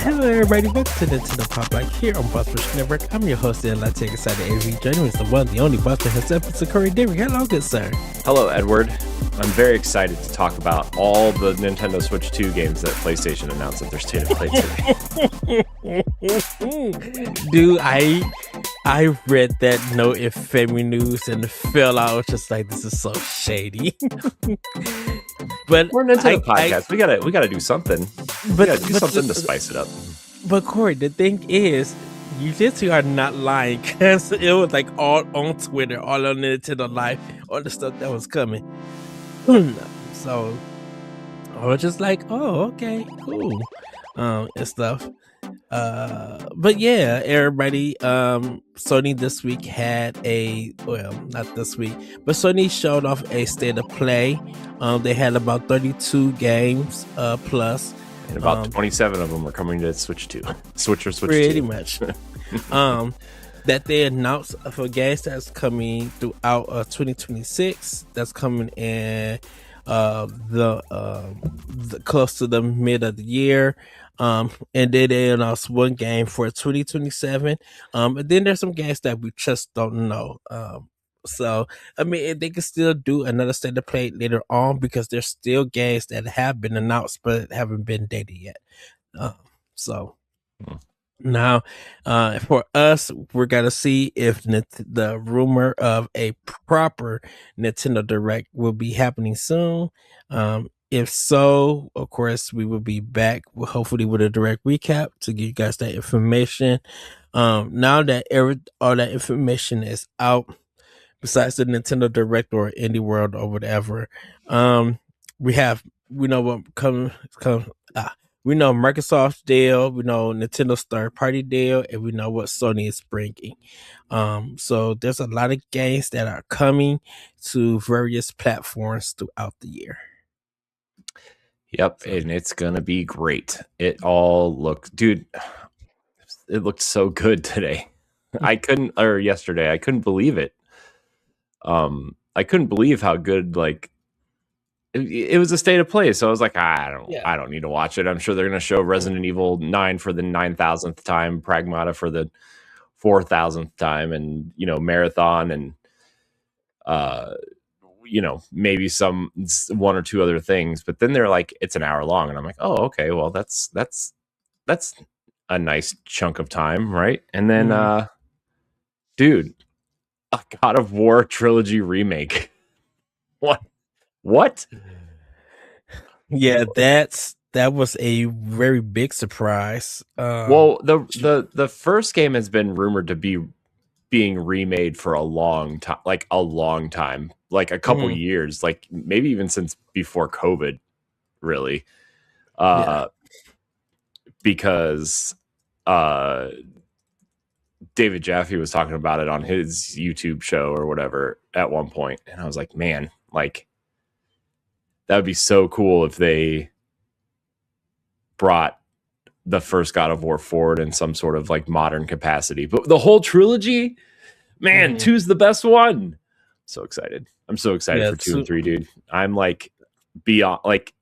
Hello, everybody. Welcome to Nintendo Pow Block here on Buzzword Network. I'm your host, and Let's Take Excited AV. Joining me is the one, the only Buzzword himself, Mr. Corey Dirrig. Hello, good sir. Hello, Edward. I'm very excited to talk about all the Nintendo Switch 2 games that PlayStation announced at their State of Play today. Dude, I read that note in Family News and fell out. I was just like, this is so shady. But we're a Nintendo podcast. We gotta do something. We gotta do something to spice it up. But Corey, the thing is, you literally are not lying, because it was like all on Twitter, all on Nintendo Live, all the stuff that was coming. So I was just like, oh, okay, cool, and stuff. But yeah, everybody, Sony this week had not this week, but Sony showed off a state of play. They had about 32 games, plus. And about 27 of them are coming to Switch 2. Switch pretty 2. much. That they announced for games that's coming throughout 2026. That's coming in the close to the mid of the year. And then they announced one game for 2027. And then there's some games that we just don't know. So, I mean, they can still do another state of play later on, because there's still games that have been announced but haven't been dated yet. Now, for us, we're going to see if the rumor of a proper Nintendo Direct will be happening soon. If so, of course, we will be back, hopefully with a direct recap to give you guys that information. Now that all that information is out, besides the Nintendo Direct or Indie World or whatever, we know what comes. We know Microsoft's deal, we know Nintendo's third-party deal, and we know what Sony is bringing. So there's a lot of games that are coming to various platforms throughout the year. Yep, and it's gonna be great. It looked so good today. Yesterday, I couldn't believe it. I couldn't believe how good, like, it was a state of play. So I was like, I don't need to watch it. I'm sure they're going to show Resident Evil 9 for the 9,000th time, Pragmata for the 4,000th time, and, Marathon, and, maybe one or two other things. But then they're like, it's an hour long. And I'm like, oh, okay, well, that's a nice chunk of time. Right. And then, dude, a God of War trilogy remake. What? Yeah, that was a very big surprise. Well, the first game has been rumored to be being remade for a long time, like a couple years, like maybe even since before COVID, really. Because David Jaffe was talking about it on his YouTube show or whatever at one point, and I was like, man, like, that would be so cool if they brought the first God of War forward in some sort of like modern capacity. But the whole trilogy, man, 2's the best one. So excited. I'm so excited for 2 and 3, dude. I'm like beyond, like,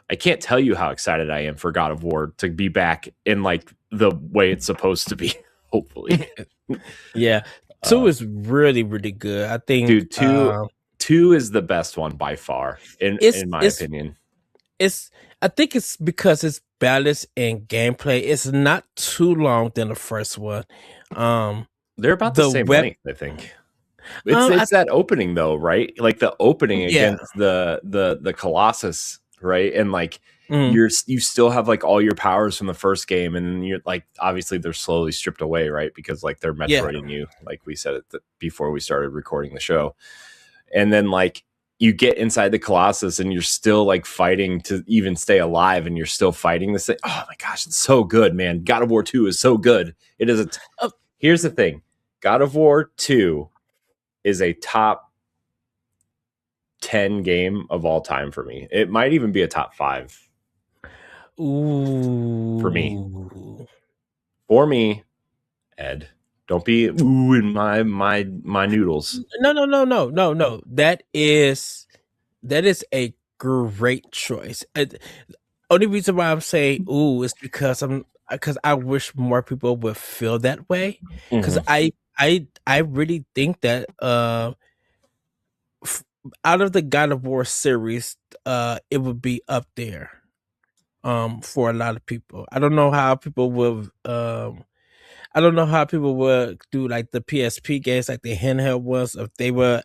I can't tell you how excited I am for God of War to be back in like the way it's supposed to be, hopefully. Yeah. 2 is really, really good. I think, dude, 2 is the best one by far, in my opinion. I think it's because it's balanced in gameplay. It's not too long than the first one. They're about the same length, I think. It's that opening though, right? Like the opening against the Colossus, right? And like you still have like all your powers from the first game, and then you're like, obviously they're slowly stripped away, right? Because like they're Metroiding you, like we said it before we started recording the show. And then like you get inside the Colossus and you're still like fighting to even stay alive, and you're still fighting this thing. Oh my gosh, it's so good, man. God of War 2 is so good. It is here's the thing. God of War 2 is a top 10 game of all time for me. It might even be a top 5. Ooh. For me, Ed. Don't be in my noodles. No. That is a great choice. only reason why I'm saying ooh is because I wish more people would feel that way. Because Mhm. I really think that out of the God of War series, it would be up there for a lot of people. I don't know how people will I don't know how people would do like the PSP games, like the handheld ones, if they would,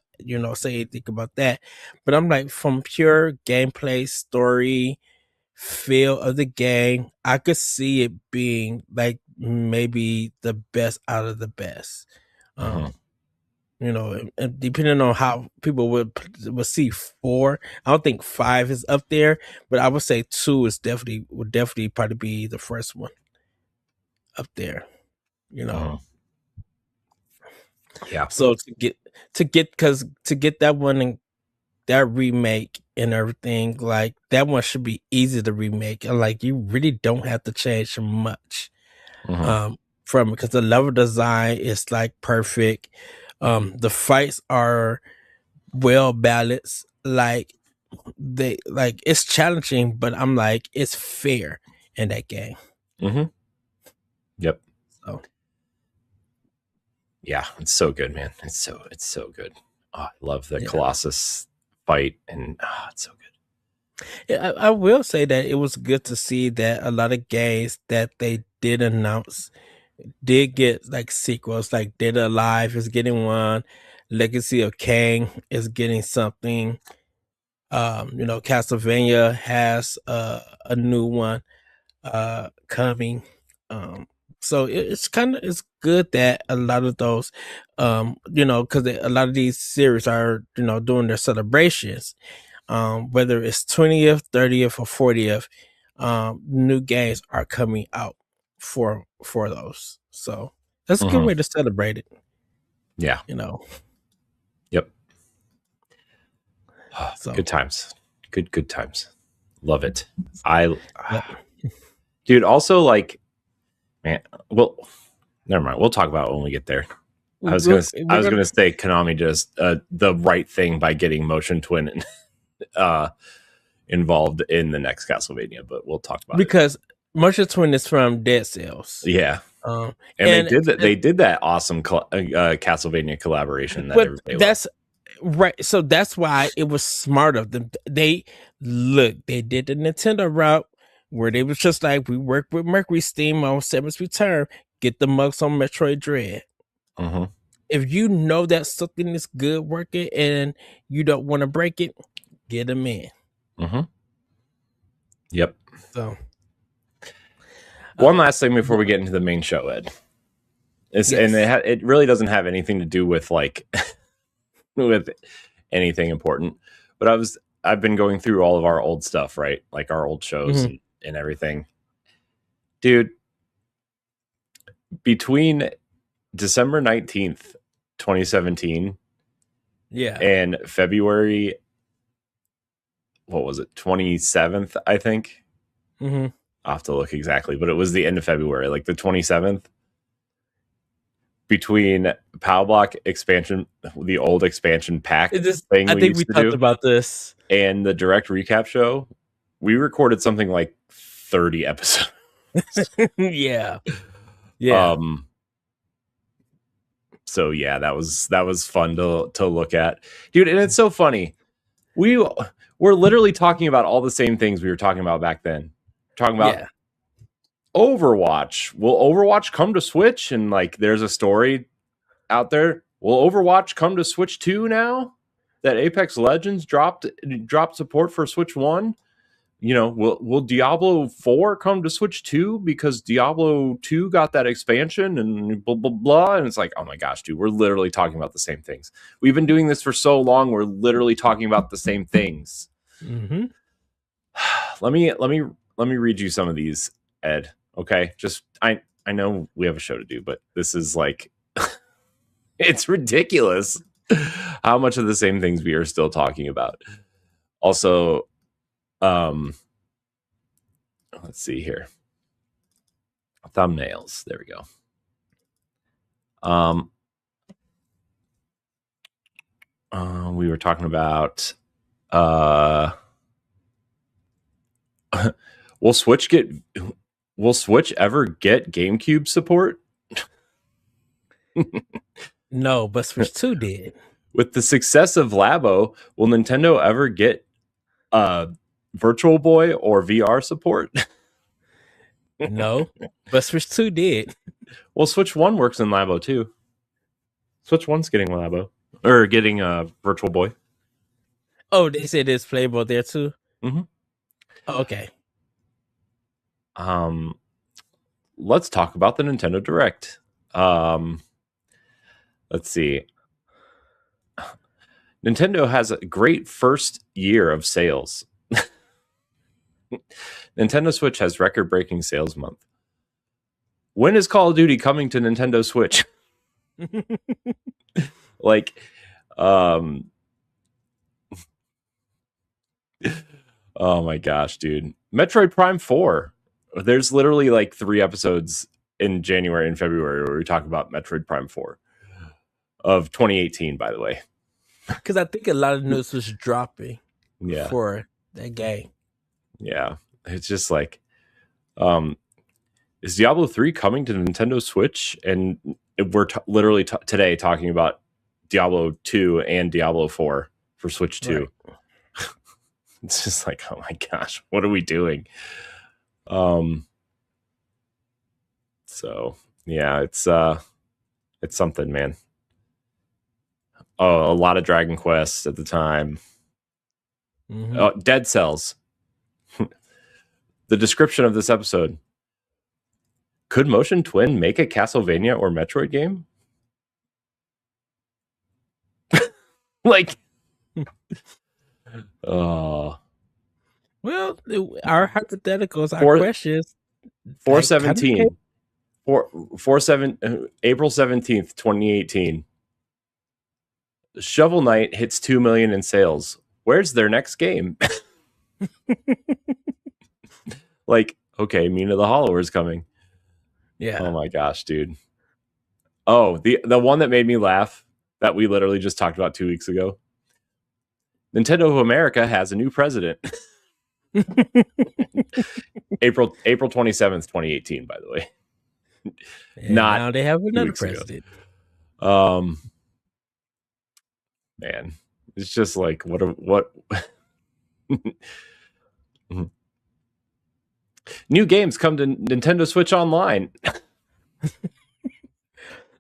say anything about that. But I'm like, from pure gameplay, story, feel of the game, I could see it being like maybe the best out of the best. Mhm. Um, and depending on how people would see four, I don't think five is up there, but I would say two is would definitely probably be the first one up there. You know, Mhm. Yeah. so to get that one and that remake and everything, like that one should be easy to remake, and like you really don't have to change much Mhm. from it because the level design is like perfect. The fights are well balanced. Like it's challenging, but I'm like it's fair in that game. Mhm. Yep. So Yeah, it's so good, man. It's so good. Oh, I love the yeah. Colossus fight, and it's so good. Yeah, I will say that it was good to see that a lot of games that they did announce did get like sequels. Like Dead or Alive is getting one, Legacy of Kain is getting something. Castlevania has a new one coming. Um, so it's good that a lot of those, because a lot of these series are doing their celebrations, whether it's 20th, 30th, or 40th, new games are coming out for those. So that's a good Mhm. way to celebrate it. Yeah. You know, Yep. so Good times. Good times. Love it. I yep. dude, also like, man, well, never mind. We'll talk about it when we get there. I We're was gonna gonna say Konami just the right thing by getting Motion Twin uh involved in the next Castlevania, but we'll talk about it. because Merchant Twin is from Dead Cells. Yeah. Um, And they and, did that. and They did that awesome Castlevania collaboration that but everybody loved. that's right. So that's why it was smart of them. They did the Nintendo route where they was just like, we work with Mercury Steam on Seven's Return, get the mugs on Metroid Dread. Mm-hmm. If you know that something is good working and you don't want to break it, get them in. Mm-hmm. Yep. So, One uh, last thing before but, we get into the main show, Ed. And yes. it really doesn't have anything to do with like with anything important. But I've been going through all of our old stuff, right? Like our old shows Mm-hmm. and everything. Dude, between December 19th, 2017 Yeah. and February, what was it, 27th, I think. Mm-hmm. I'll have to look exactly, but it was the end of February, like the 27th. Between Pow Block expansion, the old expansion pack thing I we think we used to talked do, about this. and the direct recap show, we recorded something like 30 episodes. Yeah. Yeah. Um, so yeah, that was fun to look at, dude. And it's so funny. We're literally talking about all the same things we were talking about back then. Talking about Yeah. Overwatch. Will Overwatch come to Switch? And like, there's a story out there. Will Overwatch come to Switch 2 now that Apex Legends dropped support for Switch 1? Will Diablo 4 come to Switch 2 because Diablo 2 got that expansion and blah blah blah? And it's like, oh my gosh, dude, we're literally talking about the same things. We've been doing this for so long, we're literally talking about the same things. Mm-hmm. Let me read you some of these, Ed. Okay. Just I know we have a show to do, but this is like it's ridiculous how much of the same things we are still talking about. Also, let's see here. Thumbnails. There we go. We were talking about Will Switch ever get GameCube support? No, but Switch 2 did. With the success of Labo, will Nintendo ever get Virtual Boy or VR support? No, but Switch 2 did. Well, Switch 1 works in Labo too. Switch 1's getting Labo. Or getting Virtual Boy. Oh, they said there's playable there too? Mm-hmm. Oh, okay. Let's talk about the Nintendo Direct. Let's see. Nintendo has a great first year of sales. Nintendo Switch has record-breaking sales month. When is Call of Duty coming to Nintendo Switch? Like, oh my gosh, dude. Metroid Prime 4. There's literally like 3 episodes in January and February where we talk about Metroid Prime 4 of 2018, by the way. Because I think a lot of news was dropping for that game. Yeah. It's just like, is Diablo 3 coming to Nintendo Switch? And we're literally today talking about Diablo 2 and Diablo 4 for Switch 2. Right. It's just like, oh my gosh, what are we doing? So yeah, it's something, man. Oh, a lot of Dragon Quest at the time. Mm-hmm. Oh, Dead Cells. The description of this episode. Could Motion Twin make a Castlevania or Metroid game? Like, well, our hypotheticals, our questions. 4/17. April 17th, 2018. Shovel Knight hits 2 million in sales. Where's their next game? Like, okay, Mina the Hollower is coming. Yeah. Oh my gosh, dude. Oh, the one that made me laugh that we literally just talked about 2 weeks ago. Nintendo of America has a new president. April 27th, 2018, by the way. Not now they have another president. Man, it's just like what new games come to Nintendo Switch Online.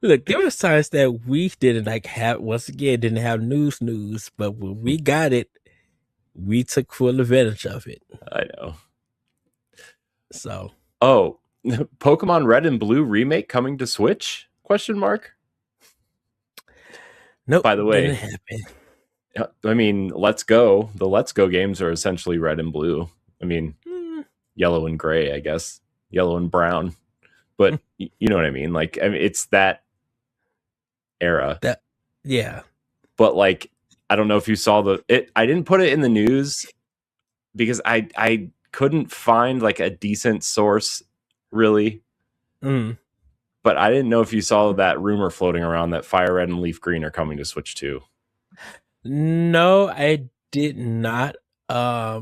Look, there was times that we didn't didn't have news, but when we got it, we took full advantage of it. I know. So, Pokemon Red and Blue remake coming to Switch? Question mark. Nope. By the way, didn't happen. I mean, Let's Go. The Let's Go games are essentially red and blue. I mean, yellow and gray, I guess. Yellow and brown. But you know what I mean? Like, I mean, it's that era. Yeah. But like, I don't know if you saw I didn't put it in the news because I couldn't find like a decent source, really. But I didn't know if you saw that rumor floating around that Fire Red and Leaf Green are coming to Switch 2. No, I did not. I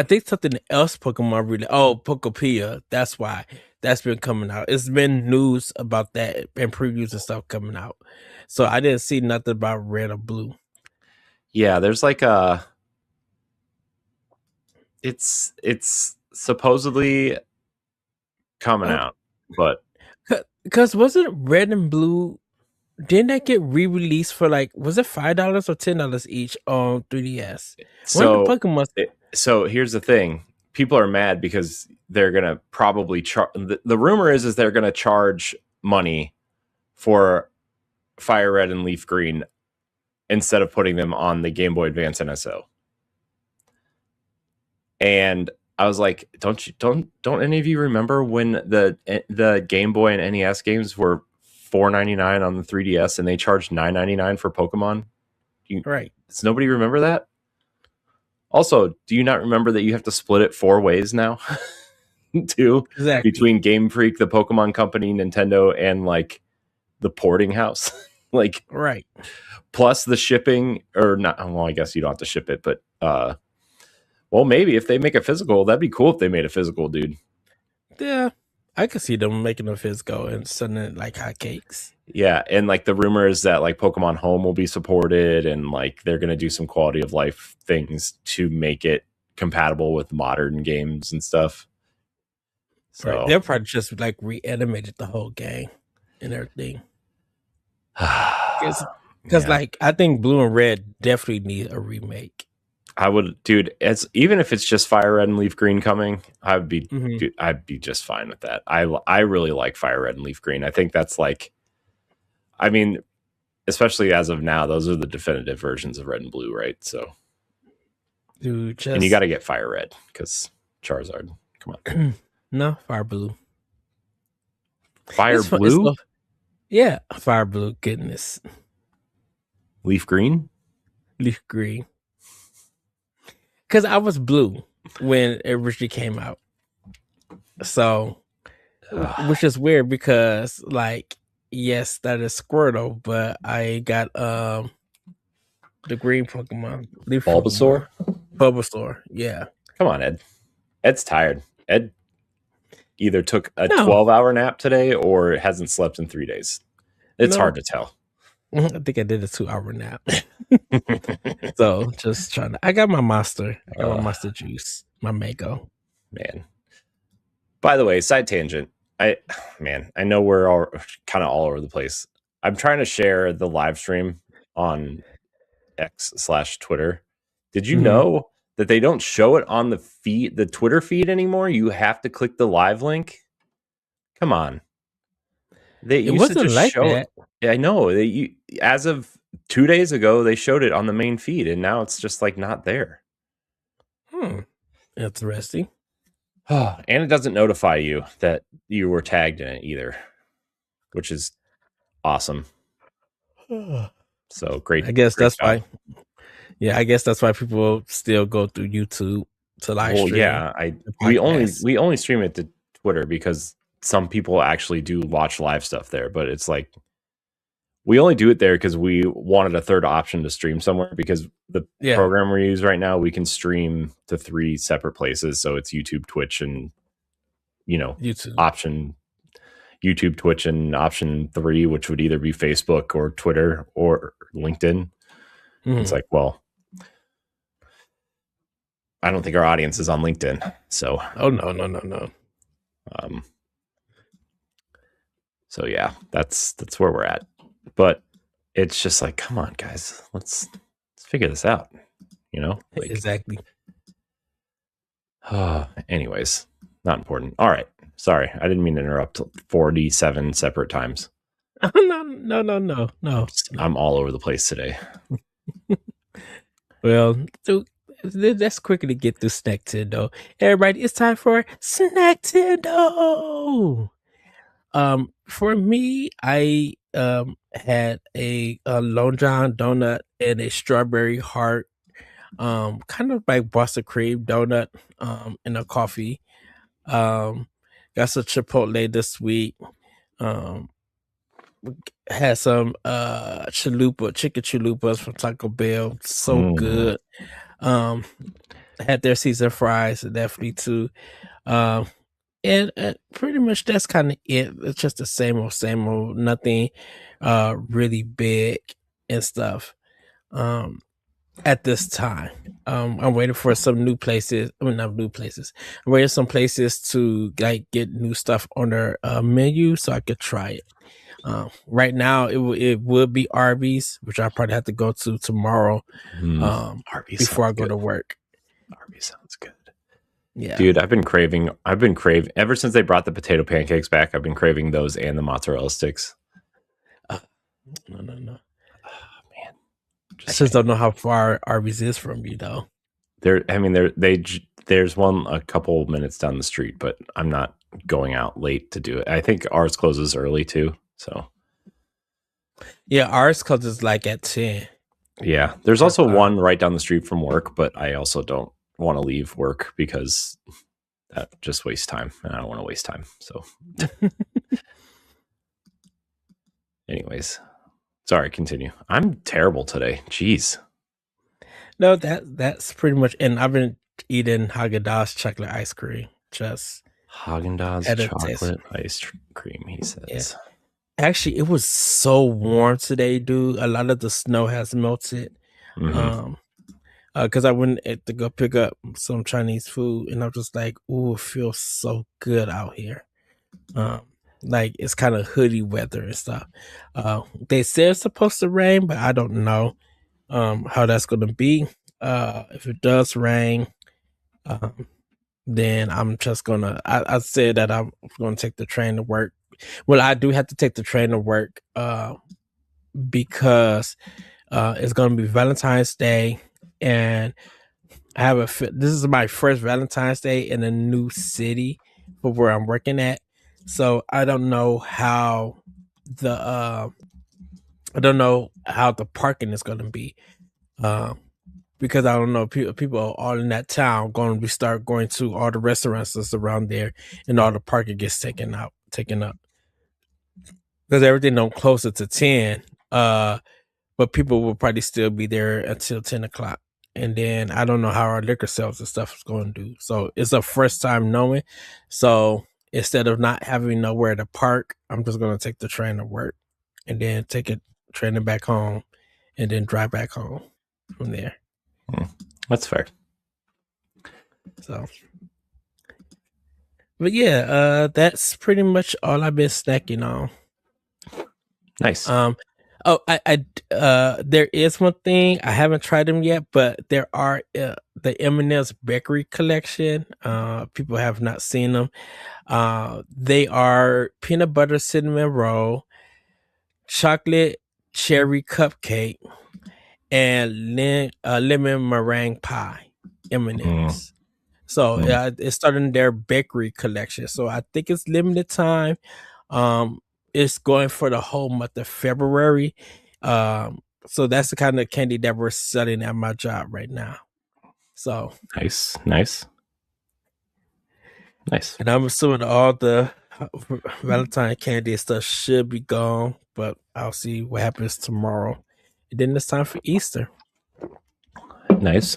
think something else Pokemon really. Oh, Pokopia. That's why that's been coming out. It's been news about that and previews and stuff coming out. So I didn't see nothing about Red or Blue. Yeah, there's like it's supposedly coming out, but because wasn't Red and Blue, didn't that get re-released for like, was it $5 or $10 each on 3DS? So here's the thing. People are mad because they're going to probably the rumor is they're going to charge money for Fire Red and Leaf Green instead of putting them on the Game Boy Advance NSO. And I was like, don't any of you remember when the Game Boy and NES games were $4.99 on the 3DS and they charged $9.99 for Pokemon? Right. Does nobody remember that? Also, do you not remember that you have to split it 4 ways now? Too? Exactly. Between Game Freak, the Pokemon Company, Nintendo, and like the porting house. Like, right. Plus the shipping, or not, well, I guess you don't have to ship it, but Well, maybe if they make a physical, that'd be cool if they made a physical, dude. Yeah, I could see them making a physical and selling it like hotcakes. Yeah, and like the rumor is that like Pokemon Home will be supported, and like they're gonna do some quality of life things to make it compatible with modern games and stuff. So right. They'll probably just like reanimated the whole game and everything. Because like I think Blue and Red definitely need a remake. I would, dude. It's even if it's just Fire Red and Leaf Green coming, I'd be just fine with that. I really like Fire Red and Leaf Green. I think that's like, I mean, especially as of now, those are the definitive versions of Red and Blue, right? So, dude, and you got to get Fire Red because Charizard. Come on, no, Fire Blue. Fire Blue. Yeah, Fire Blue. Goodness. Leaf Green. Leaf Green. Because I was blue when it originally came out. So, which is weird because, like, yes, that is Squirtle, but I got the green Pokemon. Bulbasaur? Bulbasaur, yeah. Come on, Ed. Ed's tired. Ed either took a 12-hour nap today or hasn't slept in 3 days. It's hard to tell. I think I did a 2-hour nap. So just trying to. I got my monster. I got my monster juice. My mango. Man. By the way, side tangent. I know we're all kind of all over the place. I'm trying to share the live stream on X/Twitter. Did you know that they don't show it on the Twitter feed anymore? You have to click the live link. Come on. It wasn't like that. Yeah, I know. As of 2 days ago, they showed it on the main feed, and now it's just like not there. Interesting. And it doesn't notify you that you were tagged in it either, which is awesome. So great. I guess that's why. Yeah, I guess that's why people still go through YouTube to live stream. Yeah, we only stream it to Twitter because some people actually do watch live stuff there, but it's like we only do it there because we wanted a third option to stream somewhere because the program we use right now, we can stream to 3 separate places. So it's YouTube, Twitch, and YouTube. Option YouTube, Twitch, and option 3, which would either be Facebook or Twitter or LinkedIn. It's like, well, I don't think our audience is on LinkedIn. So no. So yeah, that's where we're at. But it's just like, come on, guys, let's figure this out. Like, exactly. Anyways, not important. All right, sorry, I didn't mean to interrupt 47 separate times. No. I'm all over the place today. Well, so let's quickly get through Snack-Tendo. Everybody, it's time for Snack-Tendo. For me, I had a Long John donut and a strawberry heart, kind of like Boston cream donut, and a coffee. Got some Chipotle this week. Had some chicken chalupas from Taco Bell. So good. Had their seasoned fries definitely too. And pretty much that's kind of it. It's just the same old, nothing really big and stuff. At this time, I'm waiting for some new places. I mean, not new places. I'm waiting for some places to like get new stuff on their menu so I could try it. Right now, it would be Arby's, which I probably have to go to tomorrow. Arby's before I go to work. Arby's sounds good. Yeah, dude, I've been craving ever since they brought the potato pancakes back. I've been craving those and the mozzarella sticks. No. Oh, man, I just don't know how far Arby's is from you, though. There's one a couple minutes down the street, but I'm not going out late to do it. I think ours closes early too. So yeah, ours closes like at 10. Yeah, there's also one right down the street from work, but I also don't want to leave work because that just wastes time, and I don't want to waste time. So, anyways, sorry. Continue. I'm terrible today. Jeez. No, that's pretty much. And I've been eating Haagen-Dazs chocolate ice cream. Just Haagen-Dazs chocolate ice cream, he says. Yeah. Actually, it was so warm today, dude. A lot of the snow has melted. Because I went to go pick up some Chinese food, and I'm just like, ooh, it feels so good out here. Like it's kind of hoodie weather and stuff. They said it's supposed to rain, but I don't know how that's going to be. If it does rain, then I'm just gonna. I said that I'm gonna take the train to work. Well, I do have to take the train to work because it's gonna be Valentine's Day, and I have this is my first Valentine's Day in a new city for where I'm working at. So I don't know how the parking is gonna be. Because I don't know, people all in that town going to start going to all the restaurants that's around there, and all the parking gets taken up because everything don't close to 10. But people will probably still be there until 10 o'clock, and then I don't know how our liquor sales and stuff is going to do. So it's a first time knowing. So instead of not having nowhere to park, I'm just going to take the train to work, and then take a train back home, and then drive back home from there. That's fair. So, but yeah, that's pretty much all I've been snacking on. Nice. There is one thing I haven't tried them yet, but there are the M&M's Bakery Collection. People have not seen them. They are peanut butter cinnamon roll, chocolate cherry cupcake, and lemon meringue pie M&M's. So it's starting their bakery collection. So I think it's limited time. It's going for the whole month of February. So that's the kind of candy that we're selling at my job right now. So nice. And I'm assuming all the Valentine candy and stuff should be gone, but I'll see what happens tomorrow. And then it's time for Easter. Nice.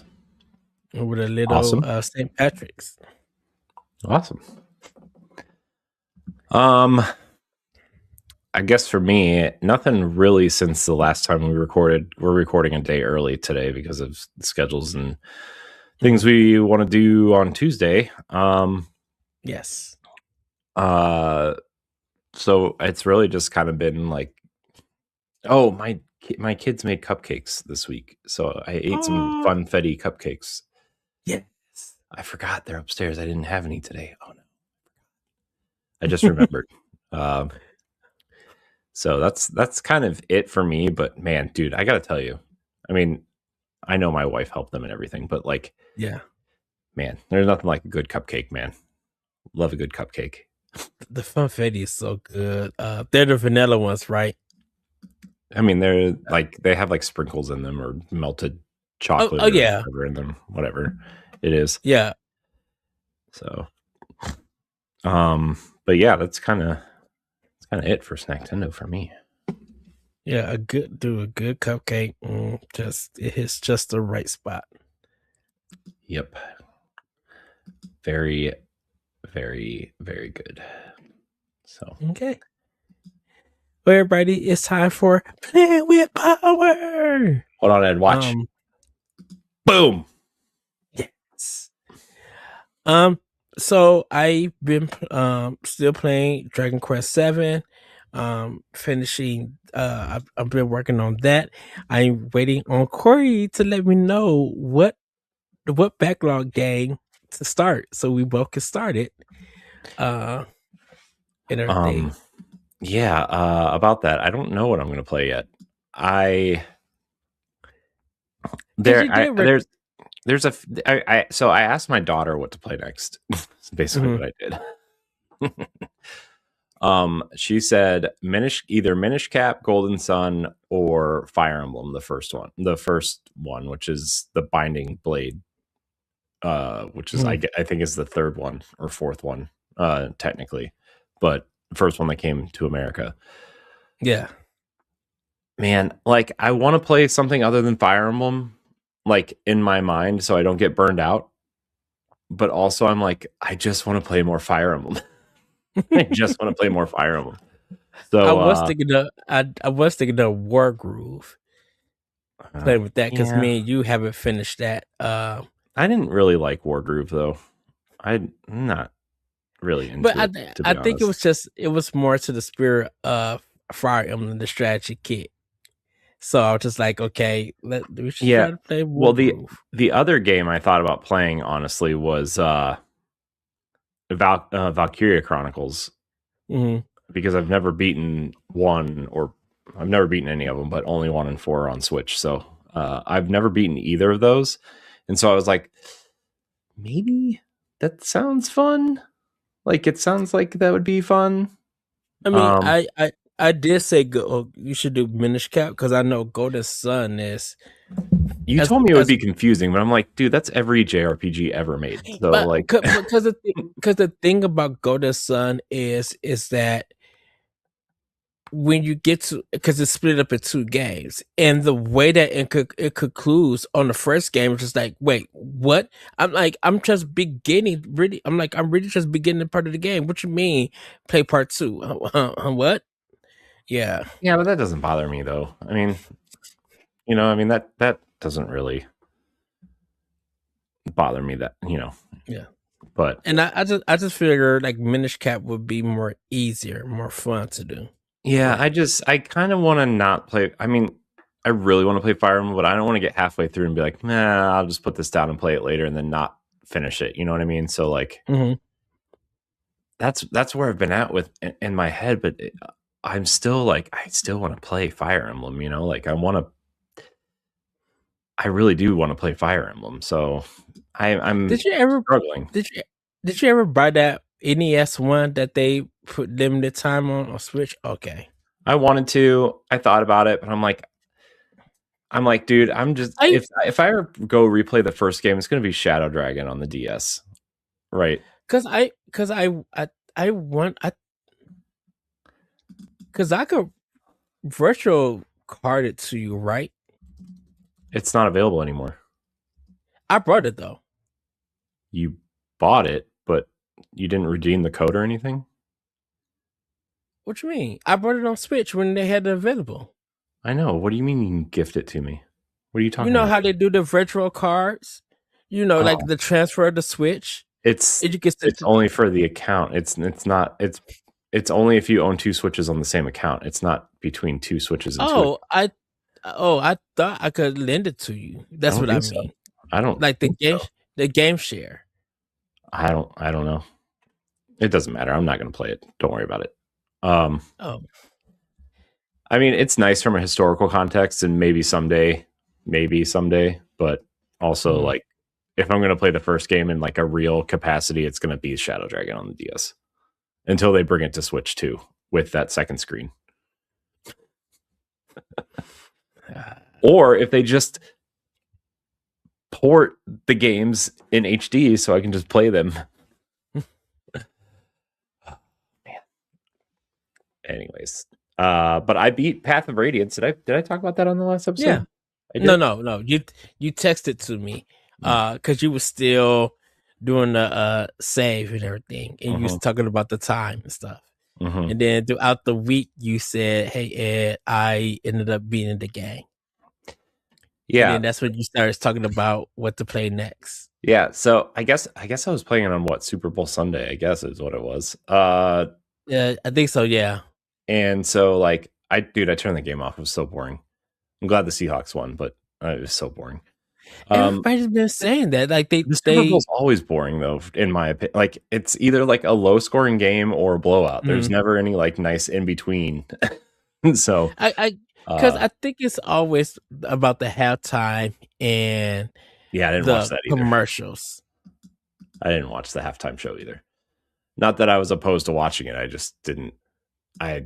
With a little St. Patrick's. Awesome. I guess for me, nothing really since the last time we recorded. We're recording a day early today because of schedules and things we want to do on Tuesday. Yes. So it's really just kind of been like, oh, my kids made cupcakes this week, so I ate some funfetti cupcakes. Yes. I forgot they're upstairs. I didn't have any today. Oh no. I just remembered. So that's kind of it for me. But man, dude, I gotta tell you, I mean, I know my wife helped them and everything, but like, yeah, man, there's nothing like a good cupcake, man. Love a good cupcake. The funfetti is so good. They're the vanilla ones, right? I mean, they're like, they have like sprinkles in them or melted chocolate. Oh yeah, whatever in them, whatever it is. Yeah. So, but yeah, that's kind of it for Snacktendo for me. Yeah, a good cupcake. It hits just the right spot. Yep. Very, very, very good. So okay. Well, everybody, it's time for Playing with Power. Hold on, Ed. Watch. Boom. Yes. So I've been still playing Dragon Quest VII. Finishing. I've been working on that. I'm waiting on Corey to let me know what backlog game to start, so we both can start it. And everything. Yeah. About that, I don't know what I'm going to play yet. So I asked my daughter what to play next. That's basically what I did. She said either Minish Cap, Golden Sun, or Fire Emblem, the first one, which is the Binding Blade, which is I think is the third one or fourth one, technically, but the first one that came to America. Yeah, man, like I want to play something other than Fire Emblem, like in my mind, so I don't get burned out. but also I'm like, I just want to play more Fire Emblem. I just want to play more Fire Emblem. So I was thinking of War Groove. Playing with that because me and you haven't finished that. I didn't really like Wargroove though. I'm not really into but it. I think it was more to the spirit of Fire Emblem, the strategy kit. So I was just like, okay, we should try to play War Groove. The other game I thought about playing honestly was Valkyria Chronicles, because I've never beaten one, or I've never beaten any of them, but only 1 and 4 on Switch. So I've never beaten either of those, and so I was like, maybe that sounds fun. Like, it sounds like that would be fun. I mean, I did say you should do Minish Cap because I know Golden Sun is. You told me it would be confusing, but I'm like, dude, that's every JRPG ever made. So because the thing about Golden Sun is that when you get to, because it's split up in 2 games, and the way that it concludes on the first game is just like, wait, what? I'm just beginning, really. I'm really just beginning part of the game. What you mean, play part 2? What? Yeah, but that doesn't bother me though. I mean, that doesn't really bother me. That yeah. But and I just figured like Minish Cap would be more easier, more fun to do. Yeah, I kind of want to not play. I mean, I really want to play Fire Emblem, but I don't want to get halfway through and be like, nah, I'll just put this down and play it later and then not finish it. You know what I mean? So like, that's where I've been at with in my head. But I'm still like, I still want to play Fire Emblem. Like I really do want to play Fire Emblem. So I'm struggling. Did you ever buy that NES one that they put limited time on Switch? Okay. I wanted to. I thought about it, but I'm like, dude, if I ever go replay the first game, it's going to be Shadow Dragon on the DS, right? Because I could virtual card it to you, right? It's not available anymore. I brought it though. You bought it, but you didn't redeem the code or anything? What you mean? I brought it on Switch when they had it available. I know. What do you mean you can gift it to me? What are you talking about? You know how they do the virtual cards? Like the transfer of the Switch? It's only for the account. It's only if you own 2 Switches on the same account. It's not between 2 Switches and Switch. I thought I could lend it to you. That's what I mean. So. I don't like the game share. I don't know. It doesn't matter. I'm not going to play it. Don't worry about it. I mean, it's nice from a historical context, and maybe someday, but also like, if I'm going to play the first game in like a real capacity, it's going to be Shadow Dragon on the DS until they bring it to Switch 2 with that second screen. Or if they just port the games in HD so I can just play them. Man. Anyways, but I beat Path of Radiance. Did I talk about that on the last episode? Yeah. No. You texted to me because you were still doing the save and everything, and you was talking about the time and stuff. And then throughout the week, you said, "Hey Ed, I ended up beating the game." Yeah, and that's when you started talking about what to play next. Yeah, so I guess I was playing it on Super Bowl Sunday, I guess is what it was. Yeah, I think so. Yeah. And so like I turned the game off. It was so boring. I'm glad the Seahawks won, but it was so boring. Everybody's been saying that. Like the Super Bowl's always boring though, in my opinion. Like it's either like a low scoring game or a blowout. There's never any like nice in between. So because I think it's always about the halftime and I didn't watch that either. Commercials. I didn't watch the halftime show either. Not that I was opposed to watching it. I just didn't. I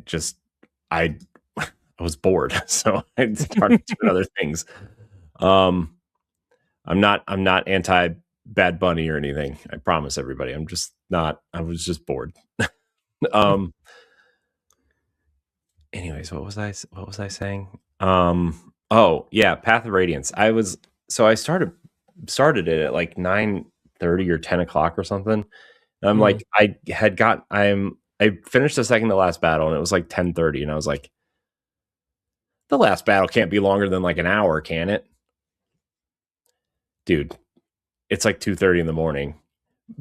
was bored, so I started doing other things. I'm not anti Bad Bunny or anything. I promise everybody. I'm just not. I was just bored. Anyways, what was I saying? Oh yeah, Path of Radiance. I started it at like 9:30 9:30 or 10 o'clock or something. And I'm like, I finished the second to last battle, and it was like 10:30, and I was like, the last battle can't be longer than like an hour, can it? Dude, it's like 2:30 in the morning.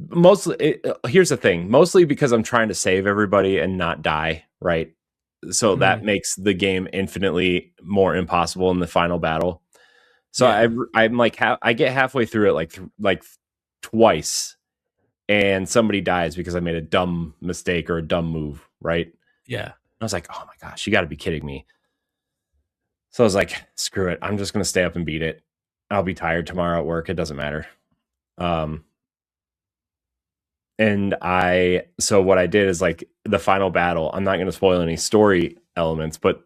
Mostly, here's the thing. Mostly because I'm trying to save everybody and not die, right? So that makes the game infinitely more impossible in the final battle. So I'm like, I get halfway through it like twice, and somebody dies because I made a dumb mistake or a dumb move, right? Yeah. I was like, oh my gosh, you got to be kidding me. So I was like, screw it. I'm just going to stay up and beat it. I'll be tired tomorrow at work. It doesn't matter. So what I did is like the final battle. I'm not going to spoil any story elements, but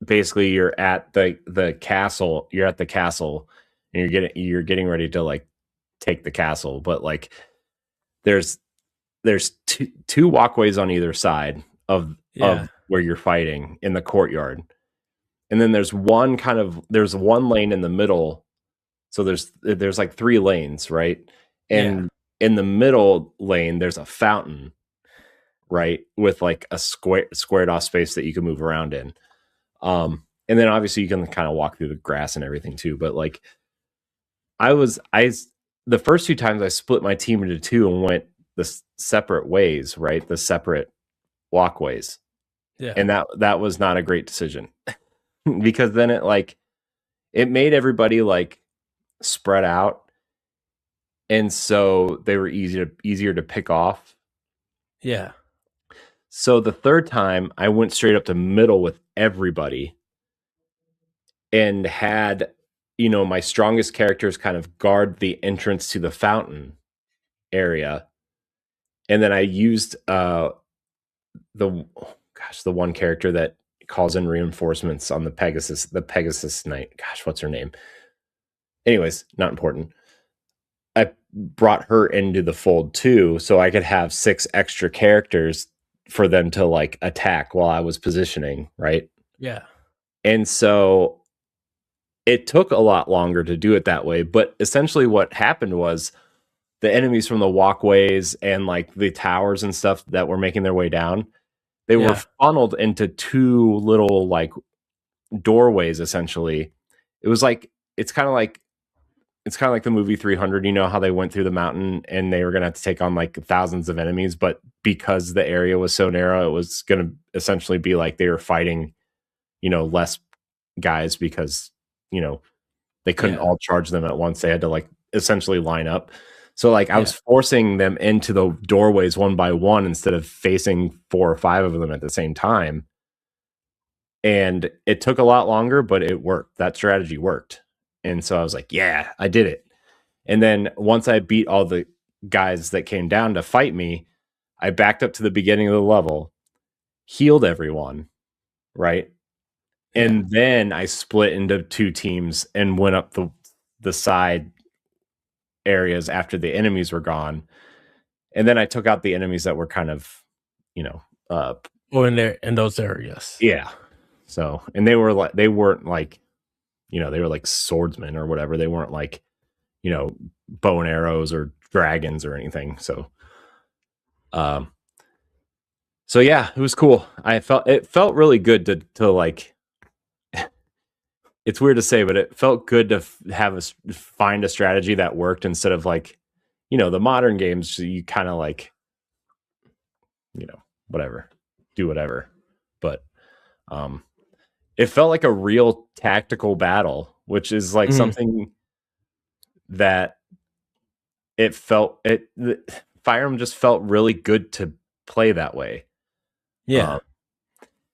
basically you're at the castle. You're at the castle, and you're getting ready to like take the castle. But like there's two walkways on either side of where you're fighting in the courtyard. And then there's one lane in the middle. So there's like 3 lanes, right? And in the middle lane, there's a fountain, right? With like a squared off space that you can move around in. And then obviously you can kind of walk through the grass and everything too. But like the first 2 times I split my team into 2 and went the separate ways, right? The separate walkways. Yeah. And that was not a great decision. Because then it made everybody like spread out, and so they were easier to pick off. Yeah. So the third time I went straight up to middle with everybody, and had my strongest characters kind of guard the entrance to the fountain area, and then I used the one character that calls in reinforcements on the Pegasus Knight. Gosh, what's her name? Anyways, not important. I brought her into the fold too, so I could have 6 extra characters for them to like attack while I was positioning, right? Yeah. And so it took a lot longer to do it that way, but essentially what happened was the enemies from the walkways and like the towers and stuff that were making their way down, they were funneled into 2 little like doorways. Essentially, it was like it's kind of like the movie 300. You know how they went through the mountain and they were gonna have to take on like thousands of enemies, but because the area was so narrow, it was gonna essentially be like they were fighting, less guys because they couldn't all charge them at once. They had to like essentially line up. So like I was forcing them into the doorways one by one instead of facing 4 or 5 of them at the same time. And it took a lot longer, but it worked. That strategy worked. And so I was like, yeah, I did it. And then once I beat all the guys that came down to fight me, I backed up to the beginning of the level, healed everyone, right? And then I split into 2 teams and went up the side areas after the enemies were gone. And then I took out the enemies that were kind of, in those areas. Yeah. So, and they weren't like, they were like swordsmen or whatever. They weren't like, bow and arrows or dragons or anything. So, yeah, it was cool. It felt really good to like, it's weird to say, but it felt good to find a strategy that worked instead of like, the modern games, you kind of like, whatever, do whatever. But it felt like a real tactical battle, which is like something that Fire Emblem just felt really good to play that way. Yeah.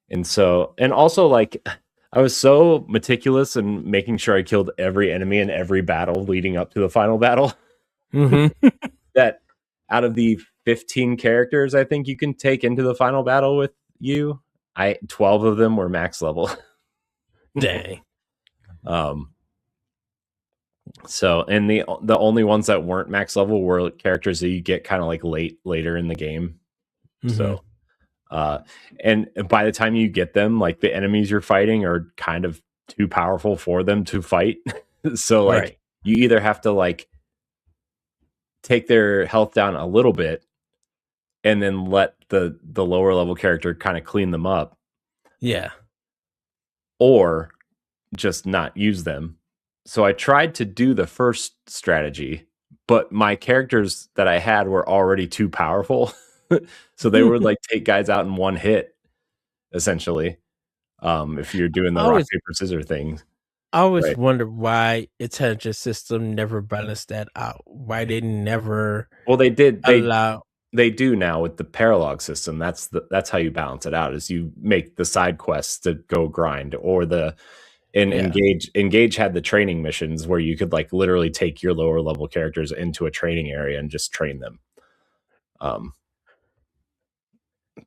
And also like I was so meticulous in making sure I killed every enemy in every battle leading up to the final battle. That out of the 15 characters I think you can take into the final battle with you, 12 of them were max level. Dang. So, and the only ones that weren't max level were characters that you get kind of like later in the game. So, and by the time you get them, like the enemies you're fighting are kind of too powerful for them to fight. So like you either have to like take their health down a little bit and then let the lower level character kind of clean them up. Yeah. Or just not use them. So I tried to do the first strategy, but my characters that I had were already too powerful. So they would like take guys out in one hit, essentially. If you're doing the rock, paper, scissors thing. I always wondered why intelligence system never balanced that out. Why they never they did allow they do now with the paralog system. That's how you balance it out, is you make the side quests to go grind, or Engage had the training missions where you could like literally take your lower level characters into a training area and just train them.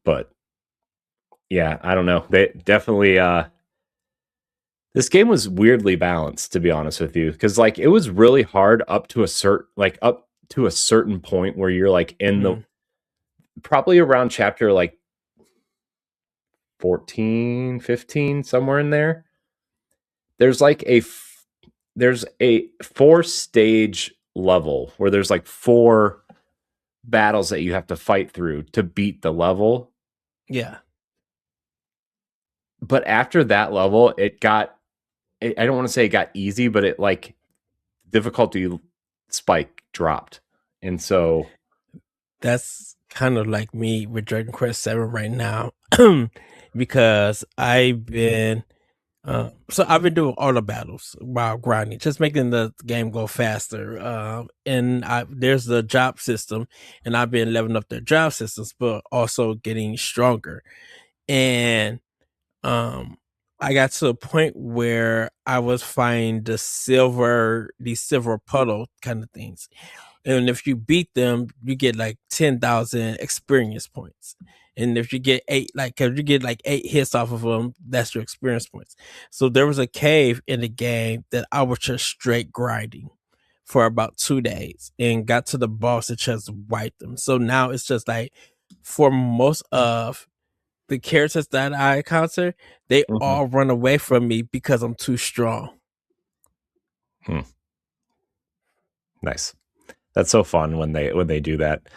But yeah, I don't know. They definitely this game was weirdly balanced, to be honest with you, because like it was really hard up to a certain point where you're like in the probably around chapter like 14, 15, somewhere in there. There's like there's a 4-stage level where there's like 4 battles that you have to fight through to beat the level. Yeah. But after that level, I don't want to say it got easy, but it like difficulty spike dropped. And so that's kind of like me with Dragon Quest 7 right now. Because I've been doing all the battles while grinding, just making the game go faster. And there's the job system, and I've been leveling up the job systems, but also getting stronger. And I got to a point where I was finding these silver puddle kind of things. And if you beat them, you get like 10,000 experience points. And if you get 8 hits off of them, that's your experience points. So there was a cave in the game that I was just straight grinding for about 2 days and got to the boss and just wiped them. So now it's just like, for most of the characters that I encounter, they all run away from me because I'm too strong. Nice. That's so fun when they do that.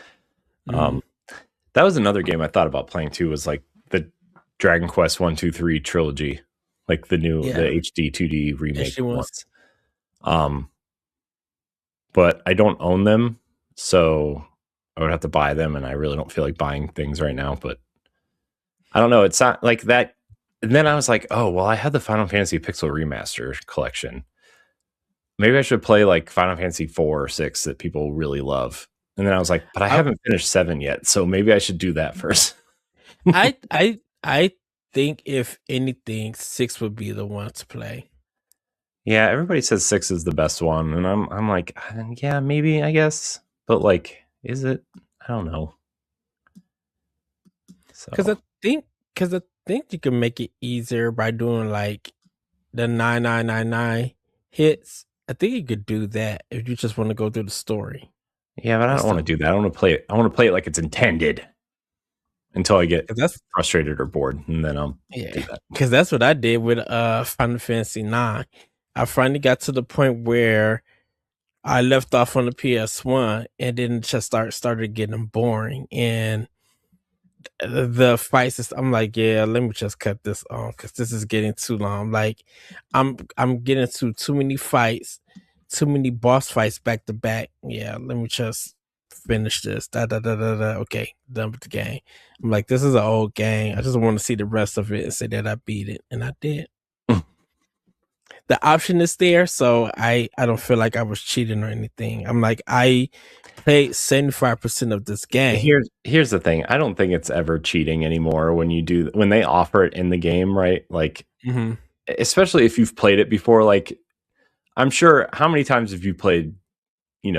That was another game I thought about playing too, was like the Dragon Quest 1, 2, 3 trilogy, like the new the HD 2D remake ones. But I don't own them, so I would have to buy them, and I really don't feel like buying things right now. But I don't know. It's not like that. And then I was like, oh well, I had the Final Fantasy Pixel Remaster collection. Maybe I should play like Final Fantasy 4 or 6 that people really love. And then I was like, but I haven't finished 7 yet, so maybe I should do that first. I think if anything, 6 would be the one to play. Yeah, everybody says 6 is the best one, and I'm like, yeah, maybe, I guess, but like, is it? I don't know. Because I think you can make it easier by doing like the 9999 hits. I think you could do that if you just want to go through the story. Yeah, but I don't want to do that. I want to play it. I want to play it like it's intended until I get frustrated or bored, and then I'll do that. Because that's what I did with Final Fantasy 9. I finally got to the point where I left off on the PS1, and then just started getting boring. And the fights, I'm like, yeah, let me just cut this off because this is getting too long. Like, I'm getting to too many fights, too many boss fights back to back. Yeah, let me just finish this. Okay, done with the game. I'm like, this is an old game. I just want to see the rest of it and say that I beat it, and I did. The option is there, so I don't feel like I was cheating or anything. I'm like, I played 75% of this game. Here's the thing. I don't think it's ever cheating anymore when they offer it in the game, right? Like, especially if you've played it before. Like, I'm sure, how many times have you played,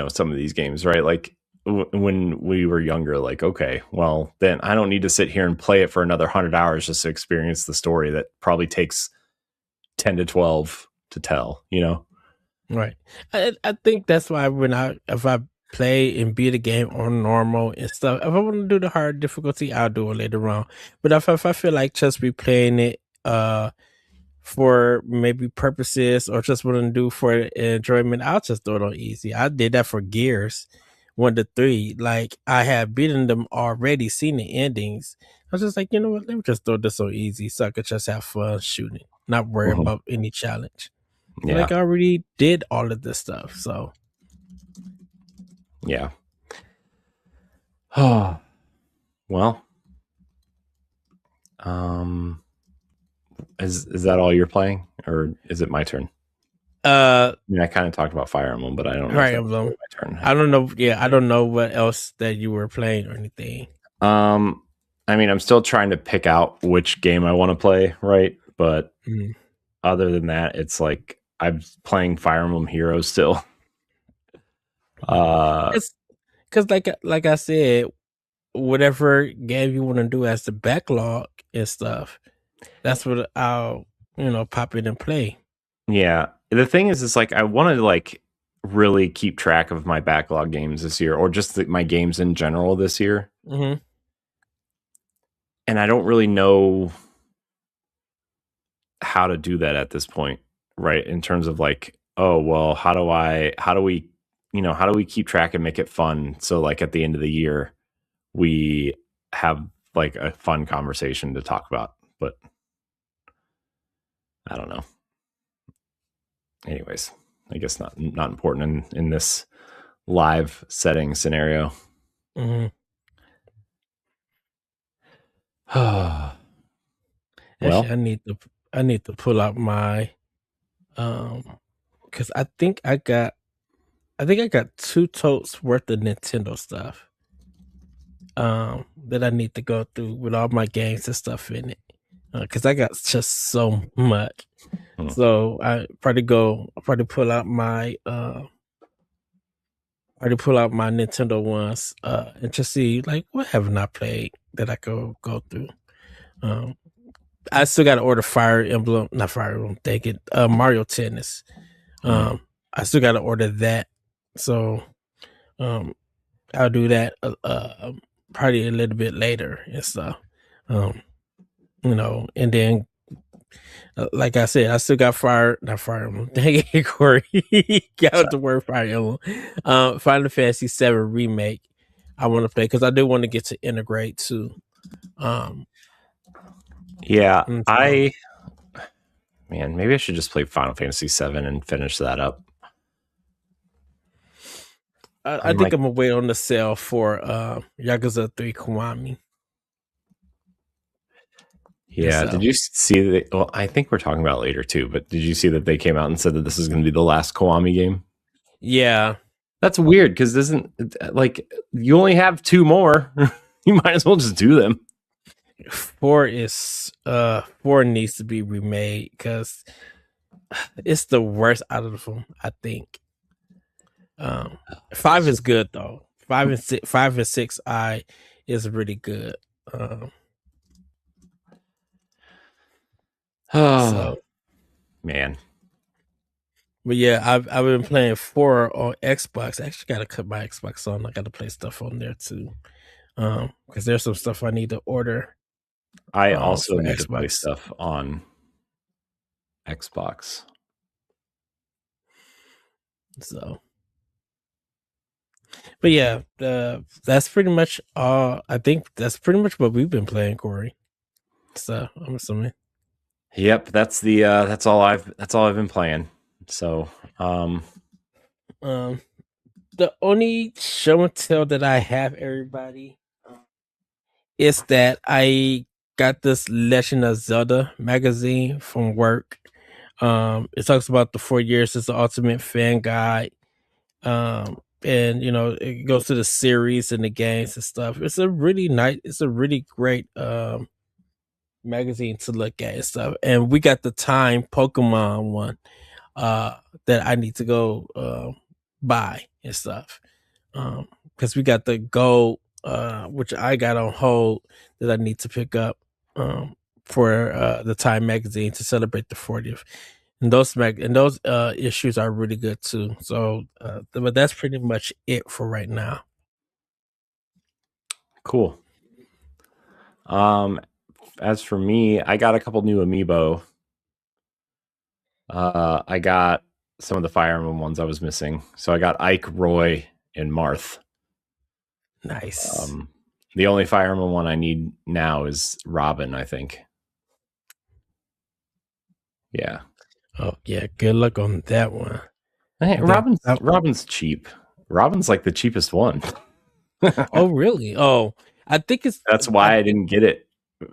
some of these games, right? Like when we were younger, like, okay, well, then I don't need to sit here and play it for another 100 hours just to experience the story that probably takes 10 to 12 to tell, Right. I think that's why if I play and beat a game on normal and stuff, if I want to do the hard difficulty, I'll do it later on. But if I feel like just replaying it for maybe purposes or just want to do for enjoyment, I'll just throw it on easy. I did that for Gears 1 to 3. Like I had beaten them already, seen the endings. I was just like, you know what? Let me just throw this on easy so I could just have fun shooting, not worry about any challenge. Yeah. Like I already did all of this stuff, so yeah. Oh, well. Is that all you're playing, or is it my turn? I mean, I kind of talked about Fire Emblem, but I don't know if that's really my turn. I don't know. Yeah, I don't know what else that you were playing or anything. I mean, I'm still trying to pick out which game I want to play, right? But other than that, it's like I'm playing Fire Emblem Heroes still. Because like I said, whatever game you want to do as the backlog and stuff, that's what I'll pop in and play. Yeah, the thing is, it's like I want to like really keep track of my backlog games this year, or just my games in general this year. Mm-hmm. And I don't really know how to do that at this point, right? In terms of like, oh well, how do we keep track and make it fun? So like at the end of the year, we have like a fun conversation to talk about. But I don't know. Anyways, I guess not important in this live setting scenario. Mm-hmm. Well, actually, I need to pull out my because I think I got 2 totes worth of Nintendo stuff that I need to go through with all my games and stuff in it, because I got just so much. So I probably pull out my Nintendo ones and just see like what haven't I played that I could go through. I still got to order not Fire Emblem, take it, Mario Tennis. I still got to order that, so I'll do that probably a little bit later and stuff. And then like I said, I still got not Fire Emblem. Dang it, Corey. Got the word Fire Emblem. Final Fantasy VII Remake. I want to play because I do want to get to integrate too. Yeah, maybe I should just play Final Fantasy VII and finish that up. I think I'm gonna wait on the sale for Yakuza 3 Kiwami. Yeah, did you see that? Well, I think we're talking about it later too, but did you see that they came out and said that this is going to be the last Kiwami game? Yeah. That's weird because like you only have 2 more. You might as well just do them. 4 needs to be remade because it's the worst out of them, I think. 5 is good though. 5 and 6 is really good. So man. But yeah, I've been playing 4 on Xbox. I actually gotta cut my Xbox on. I gotta play stuff on there too. Because there's some stuff I need to order. I also need to play stuff on Xbox. So, but yeah, that's pretty much all. I think that's pretty much what we've been playing, Corey. So I'm assuming. Yep, that's all I've been playing. So, the only show and tell that I have, everybody, is that I got this Legend of Zelda magazine from work. It talks about the 4 years as the ultimate fan guide. And it goes to the series and the games and stuff. It's a really great magazine to look at and stuff. And we got the Time Pokemon one that I need to go buy and stuff. Because we got the gold, which I got on hold, that I need to pick up for the Time magazine to celebrate the 40th. And those issues are really good too. So, but that's pretty much it for right now. Cool. As for me, I got a couple new amiibo. I got some of the Fire Emblem ones I was missing. So I got Ike, Roy, and Marth. Nice. The only Fire Emblem one I need now is Robin, I think. Yeah. Oh yeah, good luck on that one. Hey, Robin's cheap. Robin's like the cheapest one. Oh really? Oh, I think it's. That's why I didn't get it.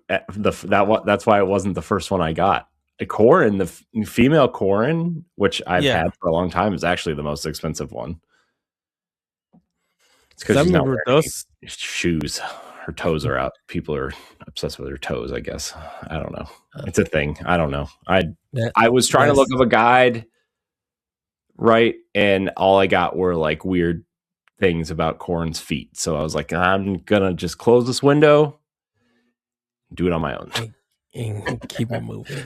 That's why it wasn't the first one I got. Corrin, the female Corrin, which I've had for a long time, is actually the most expensive one. It's because she's not wearing those shoes. Her toes are out. People are obsessed with her toes, I guess. I don't know. It's a thing. I don't know. I was trying to look up a guide, right? And all I got were like weird things about Corrin's feet. So I was like, I'm gonna just close this window, do it on my own, and keep it moving.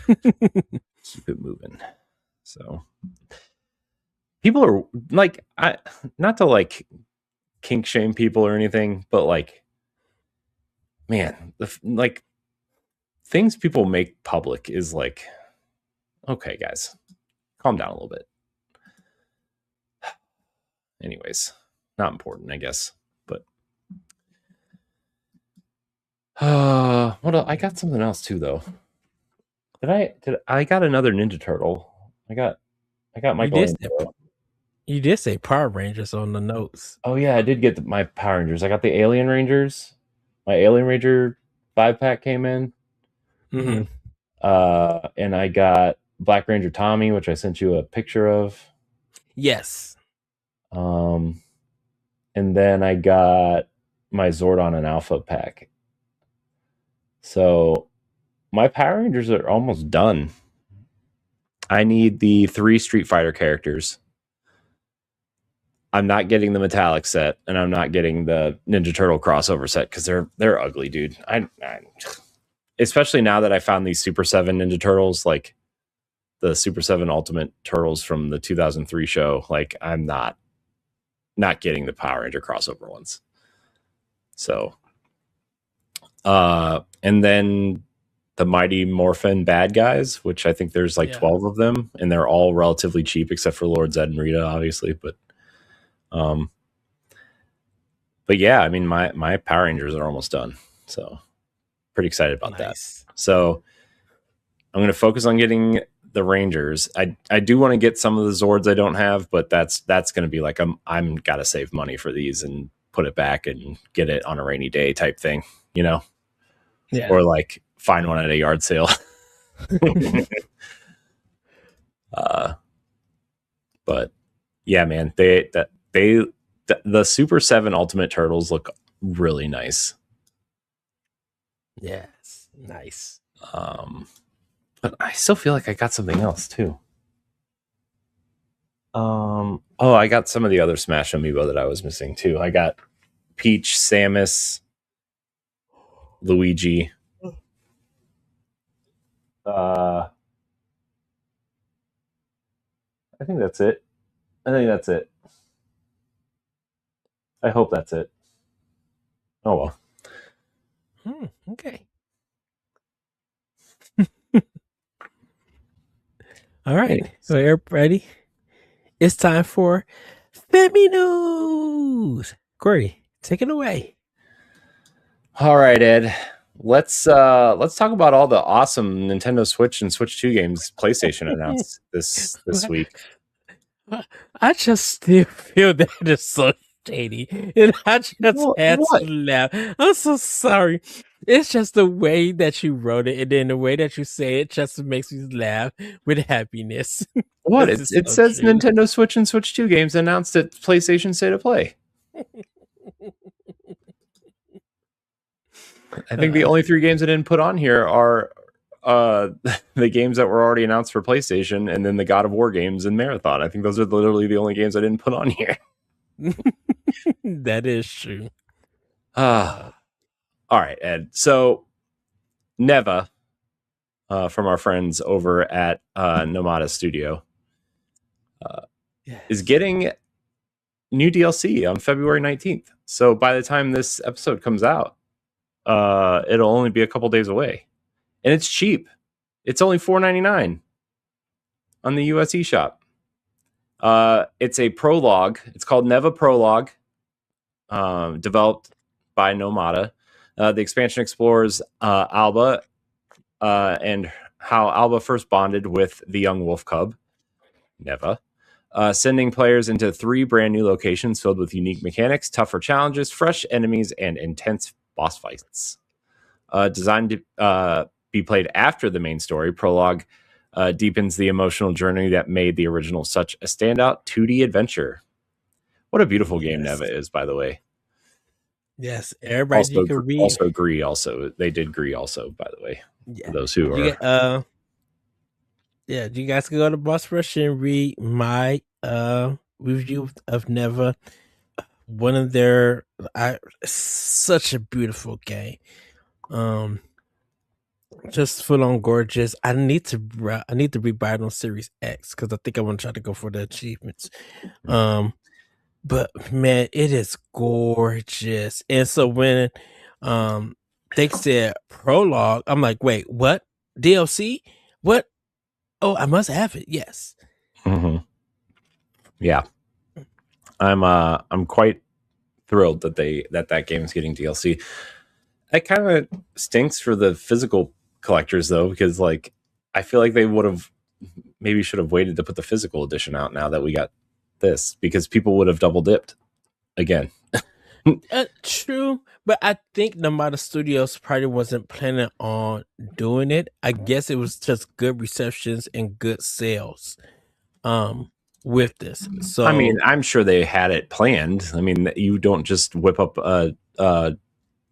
Keep it moving. So people are like, not to like kink shame people or anything, but like, man, like things people make public is like, okay, guys, calm down a little bit. Anyways, not important, I guess. But what else? I got something else too, though. I got another Ninja Turtle. I got Michelangelo. You did say Power Rangers on the notes. Oh yeah, I did get my Power Rangers. I got the Alien Rangers. My Alien Ranger 5-pack came in. Mm-hmm. And I got Black Ranger Tommy, which I sent you a picture of. Yes. And then I got my Zordon and Alpha pack. So my Power Rangers are almost done. I need the 3 Street Fighter characters. I'm not getting the metallic set, and I'm not getting the Ninja Turtle crossover set because they're ugly, dude. I especially now that I found these Super 7 Ninja Turtles, like the Super 7 Ultimate Turtles from the 2003 show. Like I'm not getting the Power Ranger crossover ones. So, and then the Mighty Morphin bad guys, which I think there's like 12 of them, and they're all relatively cheap except for Lord Zed and Rita, obviously. But yeah, I mean, my Power Rangers are almost done, so pretty excited about that. So I'm going to focus on getting the Rangers. I do want to get some of the Zords I don't have, but that's going to be like I'm got to save money for these and put it back and get it on a rainy day type thing, you know? Yeah. Or like find one at a yard sale. But yeah, man, the Super 7 Ultimate Turtles look really nice. Yes, nice. But I still feel like I got something else too. I got some of the other Smash Amiibo that I was missing too. I got Peach, Samus, Luigi. I think that's it. I hope that's it. Oh well. Okay. All right. So everybody, it's time for Femi News. Corey, take it away. All right, Ed. Let's talk about all the awesome Nintendo Switch and Switch 2 games PlayStation announced this week. I just still feel that is so shady, and I just had to laugh. I'm so sorry. It's just the way that you wrote it, and then the way that you say it just makes me laugh with happiness. What? It says shady. Nintendo Switch and Switch 2 games announced at PlayStation State of Play. I think the only 3 games I didn't put on here are the games that were already announced for PlayStation, and then the God of War games and Marathon. I think those are literally the only games I didn't put on here. That is true. All right, Ed. So Neva, from our friends over at Nomada Studio, is getting new DLC on February 19th. So by the time this episode comes out, it'll only be a couple days away. And it's cheap. It's only $4.99 on the US eShop. It's a prologue. It's called Neva Prologue. developed by Nomada. The expansion explores Alba and how Alba first bonded with the young wolf cub, Neva, sending players into 3 brand new locations filled with unique mechanics, tougher challenges, fresh enemies, and intense boss fights. Designed to be played after the main story, Prologue deepens the emotional journey that made the original such a standout 2D adventure. What a beautiful game Neva is, by the way. Yes, everybody also, you can read. Also, Gree also. They did Gree also, by the way. Yeah. For those who are... yeah, you guys can go to Boss Rush and read my review of Neva. One of their... such a beautiful game. Just full on gorgeous. I need to rebuy it on Series X because I think I want to try to go for the achievements. But man, it is gorgeous. And so when they said Prologue, I'm like, wait, what? DLC? What? Oh, I must have it. Yes. Mm-hmm. Yeah. I'm quite thrilled that that game is getting DLC. It kind of stinks for the physical collectors though, because like I feel like they should have waited to put the physical edition out now that we got this, because people would have double dipped again. True, but I think Nomada Studios probably wasn't planning on doing it. I guess it was just good receptions and good sales with this. So I mean, I'm sure they had it planned. I mean, you don't just whip up a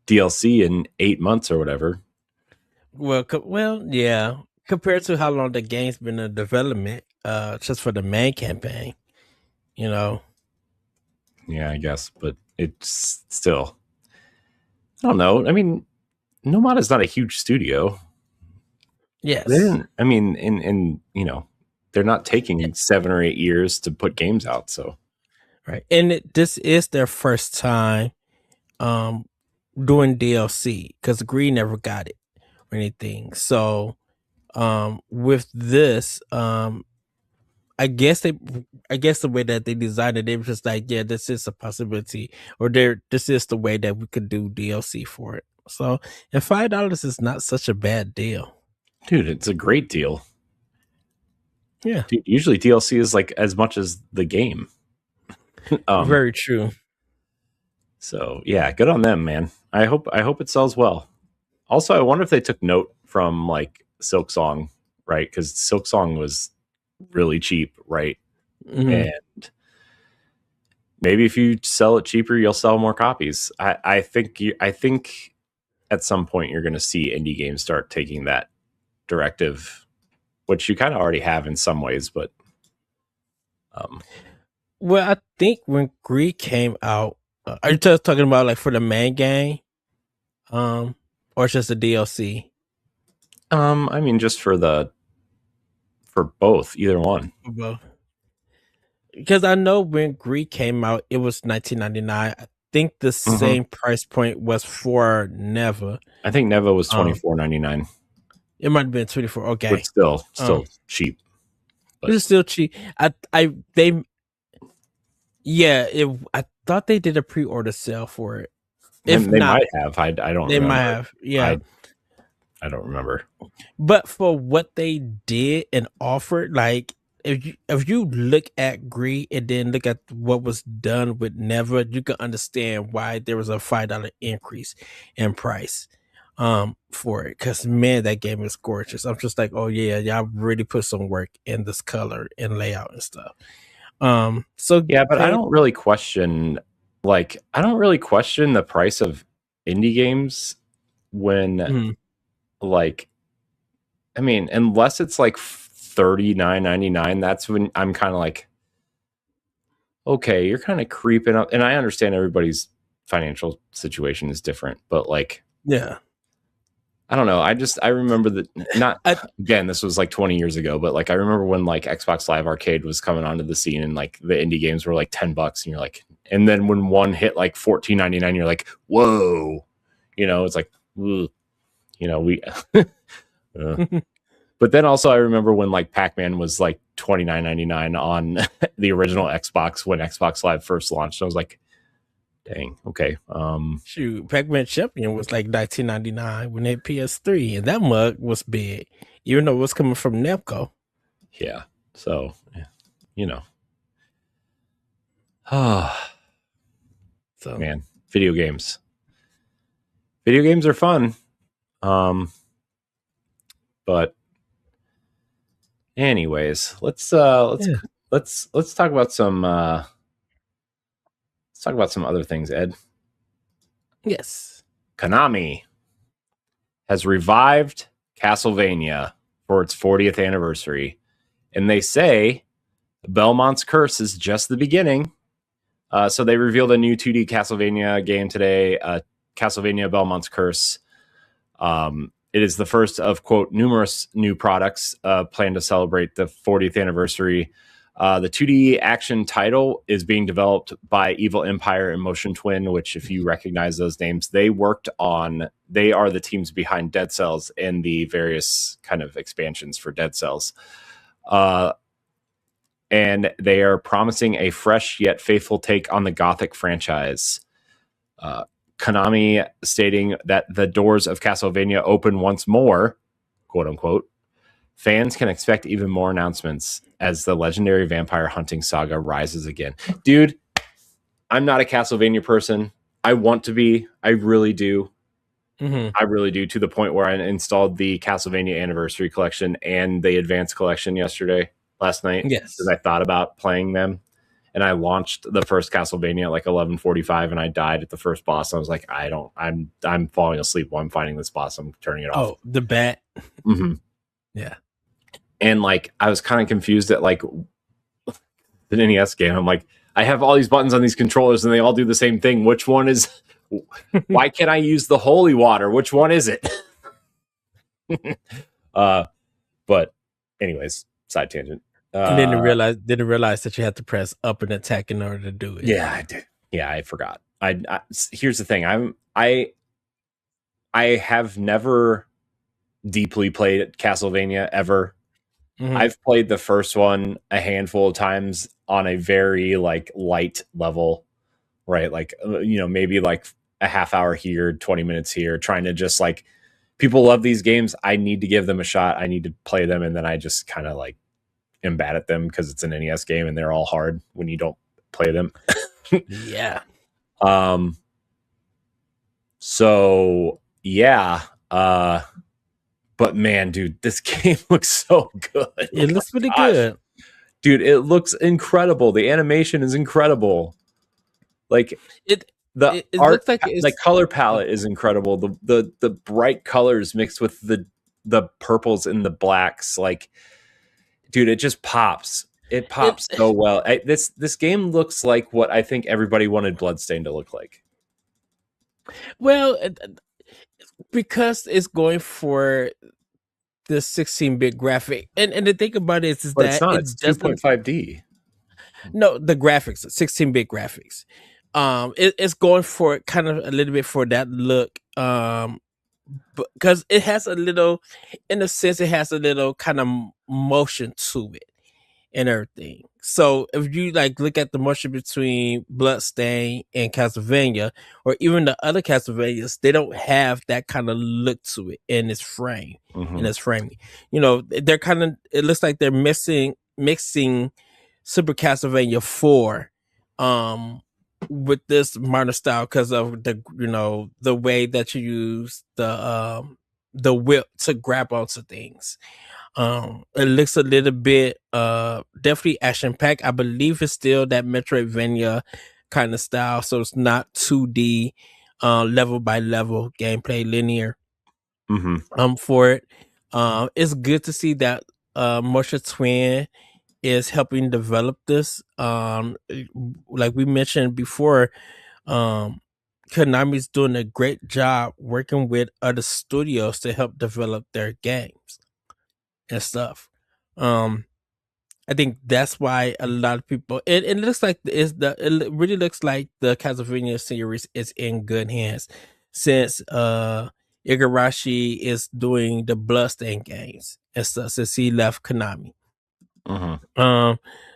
DLC in 8 months or whatever. Well, yeah. Compared to how long the game's been in development, just for the main campaign, you know. Yeah, I guess, but it's still, I don't know. I mean, Nomada's not a huge studio. Yes. They didn't, I mean, in you know, they're not taking 7 or 8 years to put games out, so. Right. And this is their first time doing DLC, because Green never got it or anything. So with this, I guess the way that they designed it, they were just like, yeah, this is a possibility, or this is the way that we could do DLC for it. So, and $5 is not such a bad deal. Dude, it's a great deal. Yeah. Dude, usually DLC is like as much as the game. Very true. So yeah, good on them, man. I hope it sells well. Also, I wonder if they took note from like Silksong, right? Because Silksong was really cheap, right? Mm-hmm. And maybe if you sell it cheaper, you'll sell more copies. I think at some point you're going to see indie games start taking that directive, which you kind of already have in some ways, but well, I think when Greek came out, are you just talking about like for the main game, or just the DLC? I mean, just for both, either one. Both. Because I know when Greek came out, it was $19.99. I think the same price point was for Neva. I think Neva was $24.99. It might have been $24. Okay, but still cheap. But it's still cheap. I thought they did a pre-order sale for it. If they might have, I don't. They might have. Yeah, I don't remember. But for what they did and offered, like if you look at Gree and then look at what was done with Neva, you can understand why there was a $5 increase in price for it. Because man, that game is gorgeous. I'm just like, oh yeah, y'all really put some work in this color and layout and stuff. So yeah, but I don't really question the price of indie games when like, I mean, unless it's like $39.99, that's when I'm kind of like, okay, you're kind of creeping up. And I understand everybody's financial situation is different, but like, yeah, I don't know. I remember that again, this was like 20 years ago, but like, I remember when like Xbox Live Arcade was coming onto the scene and like the indie games were like $10 and you're like, and then when one hit like $14.99, you're like, whoa, it's like, ugh. We, but then also I remember when like Pac-Man was like $29.99 on the original Xbox when Xbox Live first launched. I was like, Dang. Okay. Shoot, Pac-Man Champion was like 1999 when it hit PS3, and that mug was big, even though it was coming from Namco. Yeah. So, you know. So man, video games. Video games are fun. But anyways, let's talk about some other things, Ed. Yes. Konami has revived Castlevania for its 40th anniversary, and they say Belmont's Curse is just the beginning. So they revealed a new 2D Castlevania game today, Castlevania Belmont's Curse. It is the first of, quote, numerous new products planned to celebrate the 40th anniversary. The 2D action title is being developed by Evil Empire and Motion Twin, which, if you recognize those names, they are the teams behind Dead Cells and the various kind of expansions for Dead Cells. And they are promising a fresh yet faithful take on the Gothic franchise. Konami stating that the doors of Castlevania open once more, quote unquote. Fans can expect even more announcements as the legendary vampire hunting saga rises again. Dude, I'm not a Castlevania person. I want to be. I really do. Mm-hmm. I really do, to the point where I installed the Castlevania Anniversary Collection and the Advanced Collection last night. Yes. Because I thought about playing them. And I launched the first Castlevania at like 11:45, and I died at the first boss. I was like, I'm falling asleep while I'm fighting this boss. I'm turning it off. Oh, the bat. Mm-hmm. Yeah. And like, I was kind of confused at like the NES game. I'm like, I have all these buttons on these controllers, and they all do the same thing. Which one is? Why can't I use the holy water? Which one is it? But anyways, side tangent. And didn't realize that you had to press up and attack in order to do it. Yeah, I did. Yeah, I forgot. Here's the thing. I have never deeply played Castlevania ever. Mm-hmm. I've played the first one a handful of times on a very like light level, right? Like, maybe like a half hour here, 20 minutes here, trying to just like, people love these games. I need to give them a shot. I need to play them. And then I just kind of like am bad at them because it's an NES game and they're all hard when you don't play them. Yeah. So yeah. But man, dude, this game looks so good. It looks pretty good. Dude, it looks incredible. The animation is incredible. Like it art, looks like the color palette is incredible. The bright colors mixed with the purples and the blacks, like, dude, it just pops. It pops so well. This game looks like what I think everybody wanted Bloodstained to look like. Well, because it's going for the 16-bit graphic, and the thing about it is that it's 2.5D. No, the graphics, 16-bit graphics. It's going for kind of a little bit for that look. Because it has a little, in a sense, it has a little kind of motion to it and everything. So if you like look at the motion between Bloodstained and Castlevania, or even the other Castlevanias, they don't have that kind of look to it in its frame, in its framing. They're kind of, it looks like they're mixing Super Castlevania 4 with this modern style because of the way that you use the whip to grab onto things. It looks a little bit definitely action packed. I believe it's still that Metroidvania kind of style, so it's not 2D level by level gameplay linear. For it. It's good to see that Motion Twin is helping develop this. Like we mentioned before, Konami's doing a great job working with other studios to help develop their games and stuff. I think that's why a lot of people, it looks like it really looks like the Castlevania series is in good hands, since Igarashi is doing the Bloodstained games and stuff since he left Konami.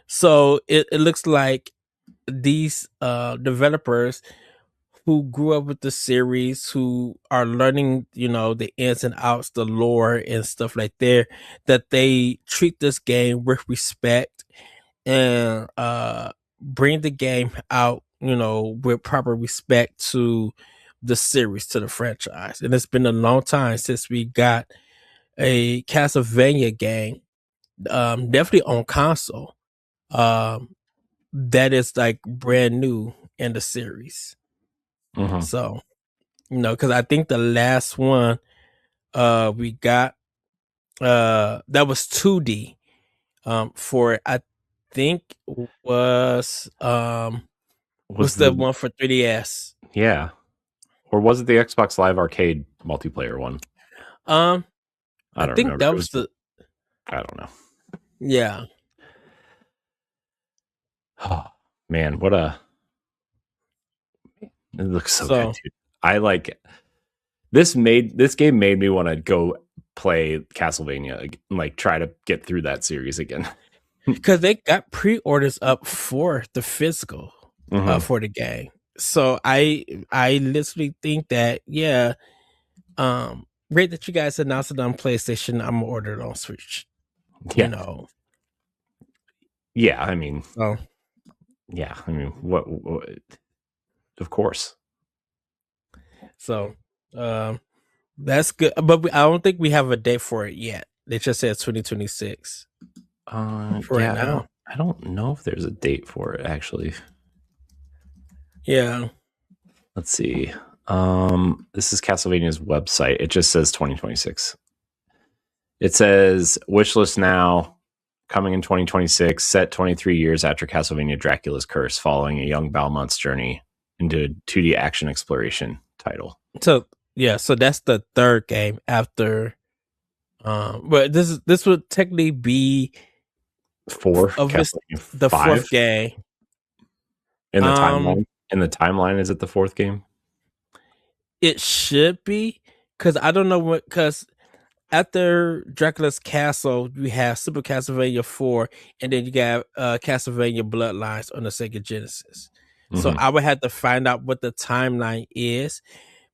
So it looks like these developers who grew up with the series, who are learning, the ins and outs, the lore and stuff like that they treat this game with respect and bring the game out, with proper respect to the series, to the franchise. And it's been a long time since we got a Castlevania game, definitely on console, that is like brand new in the series. Mm-hmm. So, because I think the last one we got that was 2D for it, I think was the one for 3DS. Yeah. Or was it the Xbox Live Arcade multiplayer one? I don't think remember. That was I don't know. Yeah. Oh man, it looks so good, dude. I like this game made me want to go play Castlevania, like try to get through that series again. Because they got pre-orders up for the physical for the game. So I literally think that, great that you guys announced it on PlayStation. I'm gonna order it on Switch. Yeah. Yeah, I mean, yeah, I mean, what of course. So, that's good, but I don't think we have a date for it yet. They just said 2026. Right now. I don't know if there's a date for it actually. Yeah. Let's see. This is Castlevania's website. It just says 2026. It says wishlist now, coming in 2026, set 23 years after Castlevania Dracula's Curse, following a young Balmont's journey into a 2D action exploration title. So that's the third game after. But this would technically be the fourth game in the timeline. In the timeline, is it the fourth game? It should be, because I don't know because after Dracula's Castle, you have Super Castlevania 4, and then you got Castlevania Bloodlines on the Sega Genesis. So I would have to find out what the timeline is,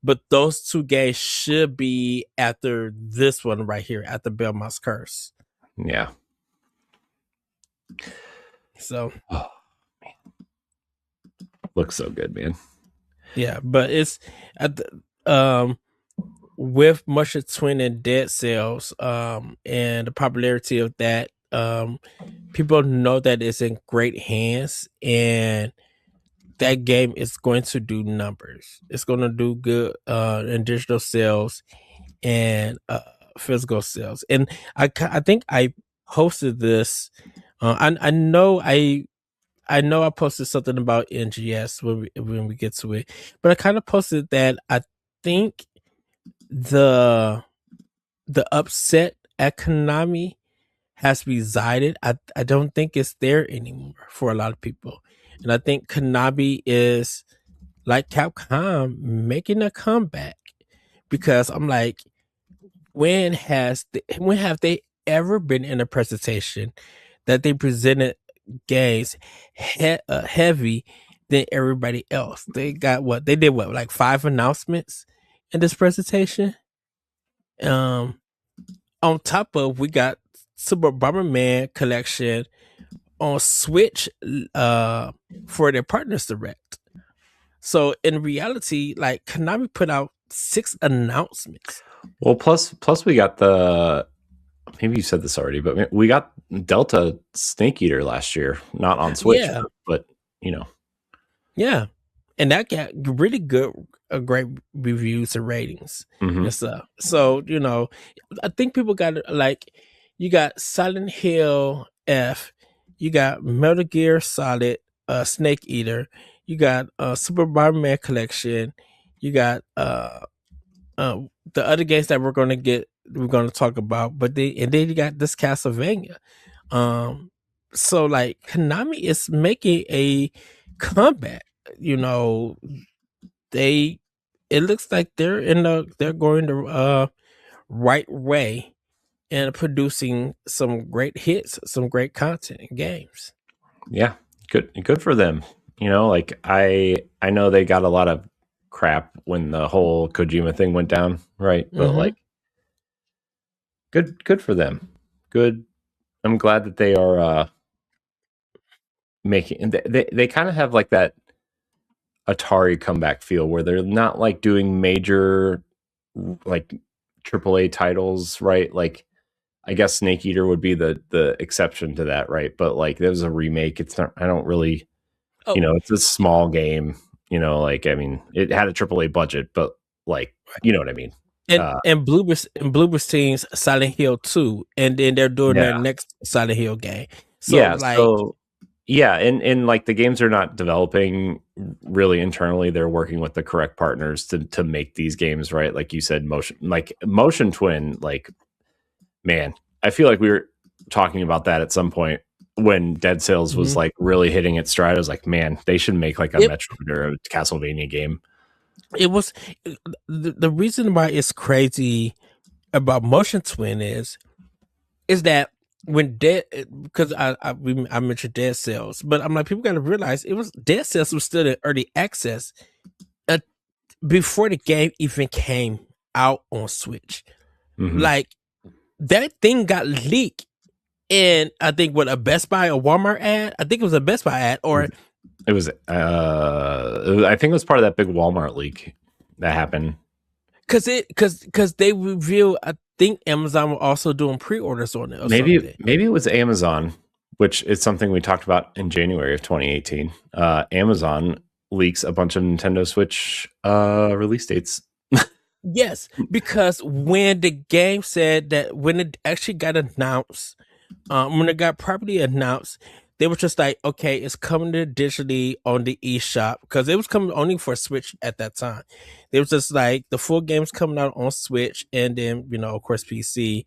but those two games should be after this one right here, after Belmont's Curse. Yeah. So, man. Looks so good, man. Yeah, but it's at the, with Mushroom Twin and Dead Cells, and the popularity of that, people know that it's in great hands, and that game is going to do numbers. It's going to do good in digital sales and physical sales. And I think I posted this. I know I posted something about NGS when we get to it, but I kind of posted that I think the upset at Konami has resided. I don't think it's there anymore for a lot of people, and I think Konami is, like Capcom, making a comeback, because I'm like, when have they ever been in a presentation that they presented games heavy than everybody else? They got like 5 announcements in this presentation. On top of, we got Super Bomberman Collection on Switch for their Partners Direct. So in reality, like, Konami put out 6 announcements. Well, plus we got maybe you said this already, but we got Delta Snake Eater last year, not on Switch, but Yeah. And that got really great reviews and ratings and stuff. So, I think people got, like, you got Silent Hill F, you got Metal Gear Solid Snake Eater, you got Super Bomberman Collection, you got the other games that we're going to talk about, and then you got this Castlevania. So, like, Konami is making a comeback. It looks like they're going the right way and producing some great hits, some great content and games. Yeah, good for them. Like, I know they got a lot of crap when the whole Kojima thing went down, right? But like, good for them. Good. I'm glad that they are making. They kind of have like that Atari comeback feel where they're not like doing major like AAA titles, right? Like, I guess Snake Eater would be the exception to that, right? But like, there was a remake. It's not. I don't really. It's a small game. Like, I mean, it had a AAA budget, but like, you know what I mean. And Bloober's team's Silent Hill 2, and then they're doing their next Silent Hill game. And like the games are not developing really internally. They're working with the correct partners to make these games, right? Like you said, Motion Twin, like, man, I feel like we were talking about that at some point when Dead Cells was like really hitting its stride. I was like, man, they should make like a Metroid or a Castlevania game. It was the reason why it's crazy about Motion Twin is that when because I mentioned Dead Cells, but I'm like, people got to realize Dead Cells was still in early access before the game even came out on Switch. Like, that thing got leaked, and I think a Best Buy or Walmart ad. I think it was a Best Buy ad, or it was. I think it was part of that big Walmart leak that happened. Because they revealed, I think Amazon were also doing pre-orders on it. Maybe it was Amazon, which is something we talked about in January of 2018. Amazon leaks a bunch of Nintendo Switch release dates. Yes, because when the game said that, when it actually got announced, when it got properly announced, they were just like, okay, it's coming to digitally on the eShop, because it was coming only for Switch at that time. They was just like, the full game's coming out on Switch, and then, of course, PC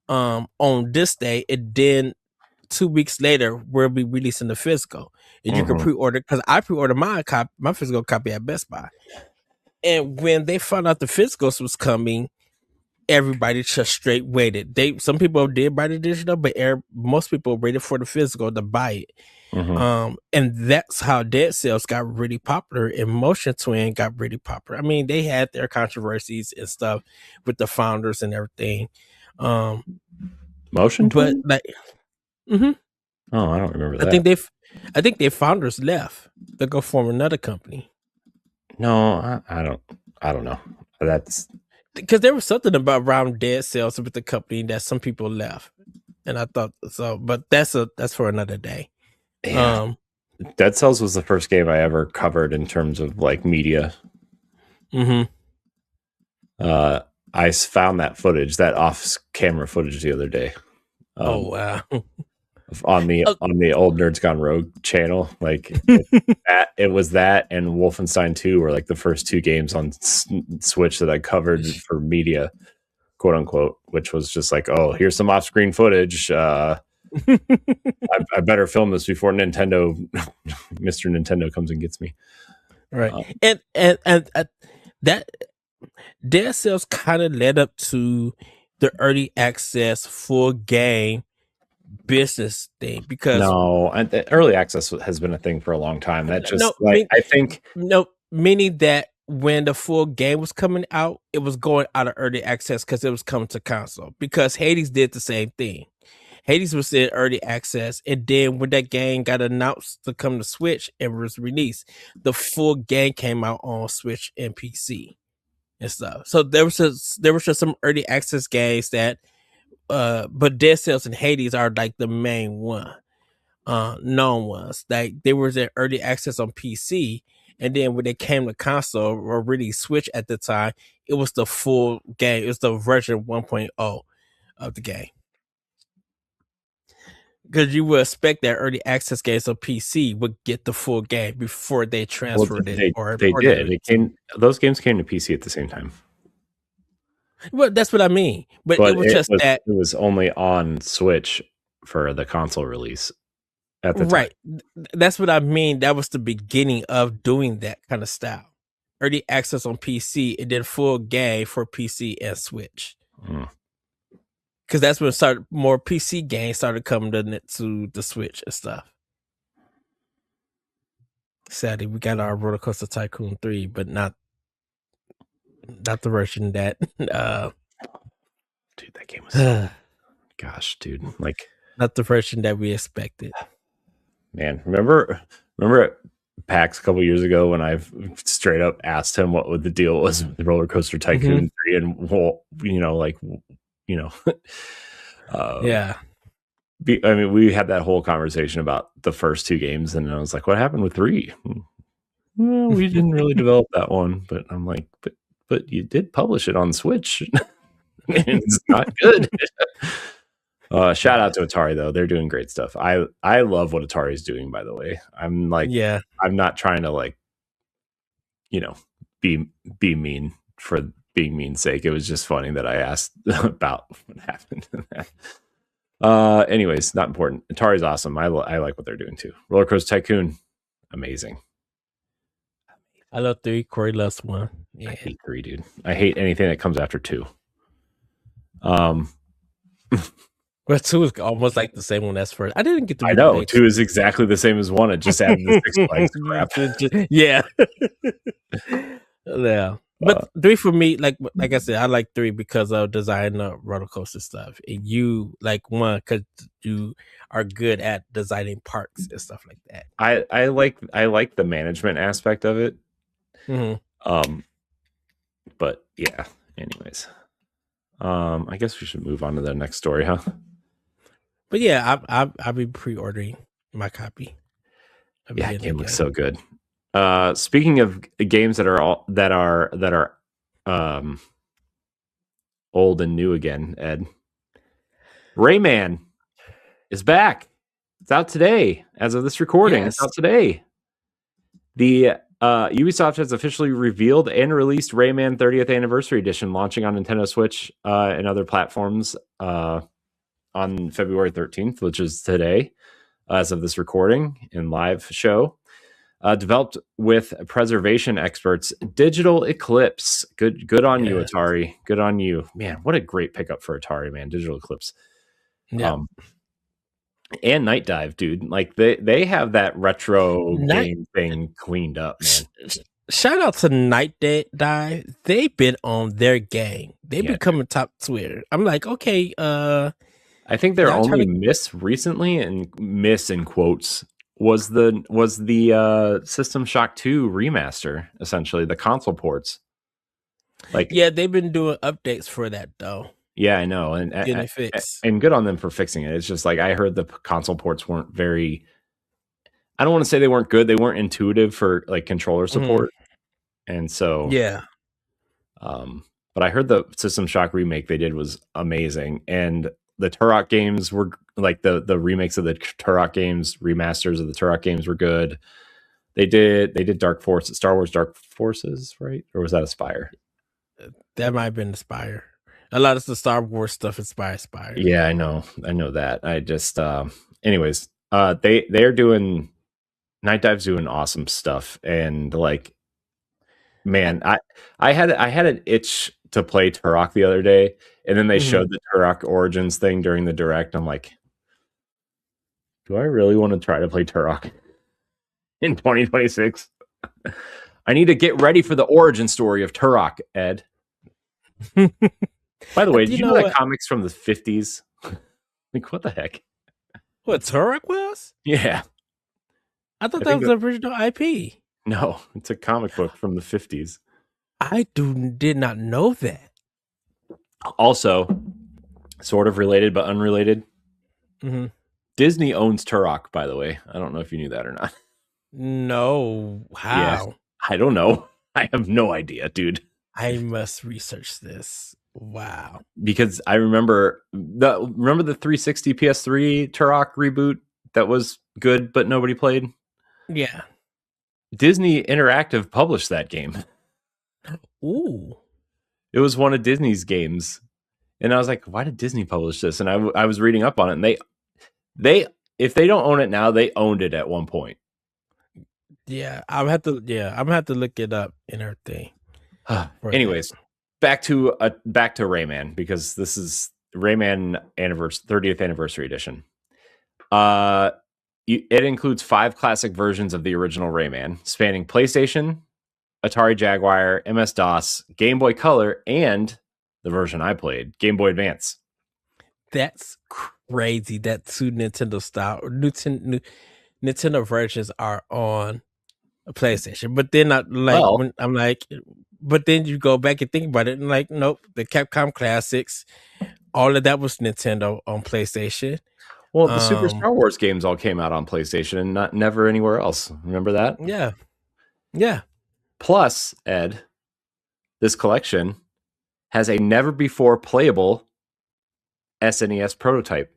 on this day. And then 2 weeks later, we'll be releasing the physical, and you can pre-order, because I pre-ordered my physical copy at Best Buy. And when they found out the physicals was coming, everybody just straight waited. Some people did buy the digital, but most people waited for the physical to buy it. And that's how Dead Cells got really popular, and Motion Twin got really popular. I mean, they had their controversies and stuff with the founders and everything. Motion Twin, but like, oh, I don't remember that. I think their founders left to go form another company. No, I don't know. That's because there was something around Dead Cells with the company that some people left, and I thought so. But that's for another day. Yeah. Dead Cells was the first game I ever covered in terms of like media. I found that footage, that off-camera footage, the other day. Oh wow! On the old Nerds Gone Rogue channel, like it was that and Wolfenstein 2 were like the first two games on Switch that I covered for media, quote unquote, which was just like, oh, here's some off-screen footage. I better film this before Mr. Nintendo comes and gets me. Right, and that Dead Cells kind of led up to the early access full game business thing, because early access has been a thing for a long time. That just meaning that when the full game was coming out, it was going out of early access because it was coming to console. Because Hades did the same thing. Hades was in early access, and then when that game got announced to come to Switch and was released, the full game came out on Switch and PC and stuff. So there was just some early access games that. But Dead Cells and Hades are like the main known ones. Like, they were in early access on PC, and then when they came to console or really Switch at the time, it was the full game. It was the version 1.0 of the game. Because you would expect that early access games on PC would get the full game before they transferred it. They did. Those games came to PC at the same time. Well, that's what I mean. But it was just that it was only on Switch for the console release at the time. Right. That's what I mean. That was the beginning of doing that kind of style. Early access on PC, and then full game for PC and Switch. Because that's when more PC games started coming to the Switch and stuff. Sadly, we got our Roller Coaster Tycoon 3, but not not the version that. Dude, that game was. Gosh, dude, like not the version that we expected. Man, remember at PAX a couple years ago when I've straight up asked him what the deal was with Roller Coaster Tycoon 3, and yeah. I mean, we had that whole conversation about the first two games, and I was like, "What happened with 3?" Well, we didn't really develop that one, but I'm like, but you did publish it on Switch. It's not good. Shout out to Atari though; they're doing great stuff. I love what Atari is doing. By the way, I'm not trying to be mean for being mean's sake. It was just funny that I asked about what happened. Anyways, not important. Atari's awesome. I like what they're doing too. Roller Coaster Tycoon, amazing. I love 3. Corey loves 1. Yeah. I hate 3, dude. I hate anything that comes after 2. Well, 2 is almost like the same one as first. I didn't get to. I know 2 is exactly the same as 1. It just added the Six Flags crap. Yeah. Yeah. But 3 for me, like I said, I like 3 because of designing the roller coaster stuff. And you like 1 because you are good at designing parks and stuff like that. I like the management aspect of it. But yeah. Anyways, I guess we should move on to the next story, huh? But yeah, I'll be pre-ordering my copy. Yeah, the game looks so good. Speaking of games that are old and new again, Ed, Rayman is back. It's out today. As of this recording, It's out today. The Ubisoft has officially revealed and released Rayman 30th Anniversary Edition, launching on Nintendo Switch and other platforms on February 13th, which is today, as of this recording and live show. Developed with preservation experts, Digital Eclipse. Good on you, Atari. Good on you, man. What a great pickup for Atari, man. Digital Eclipse. Yeah. And Night Dive, dude. Like they have that retro game thing cleaned up, man. Shout out to Night Dive. They've been on their game. They become a top Twitter. I'm like, okay. I think their only miss recently, and miss in quotes, was the System Shock 2 remaster, essentially the console ports. Like, yeah, they've been doing updates for that though. Yeah, I know, and good on them for fixing it. It's just like I heard the console ports weren't very. I don't want to say they weren't good. They weren't intuitive for like controller support, and so yeah. But I heard the System Shock remake they did was amazing, and the Turok games were like the remakes of the Turok games, remasters of the Turok games were good. They did Dark Forces, Star Wars Dark Forces, right? Or was that Aspire? That might have been Aspire. A lot of the Star Wars stuff is by Aspire. Yeah, I know that. I just anyways, they're doing Night Dive's doing awesome stuff, and like, man, I had an itch to play Turok the other day, and then they showed the Turok Origins thing during the direct. I'm like, do I really want to try to play Turok in 2026? I need to get ready for the origin story of Turok, Ed. By the way, did you know that comics from the 50s? Like, what the heck? What, Turok was? Yeah. I thought that was the original IP. No, it's a comic book from the 50s. I did not know that. Also, sort of related but unrelated. Disney owns Turok, by the way. I don't know if you knew that or not. No. How? Yeah, I don't know. I have no idea, dude. I must research this. Wow. Because I remember the 360 PS3 Turok reboot that was good, but nobody played. Yeah. Disney Interactive published that game. Ooh. It was one of Disney's games. And I was like, why did Disney publish this? And I was reading up on it, and they if they don't own it now, they owned it at one point. Yeah, I'm gonna have to look it up and everything. Anyways, back to Rayman, because this is Rayman 30th Anniversary Edition. It includes 5 classic versions of the original Rayman, spanning PlayStation, Atari Jaguar, MS-DOS, Game Boy Color, and the version I played, Game Boy Advance. That's crazy that two Nintendo Nintendo versions are on a PlayStation. But then but then you go back and think about it and like, nope, the Capcom classics, all of that was Nintendo on PlayStation. Well, the Super Star Wars games all came out on PlayStation and never anywhere else. Remember that? Yeah. Yeah. Plus, Ed, this collection has a never before playable SNES prototype.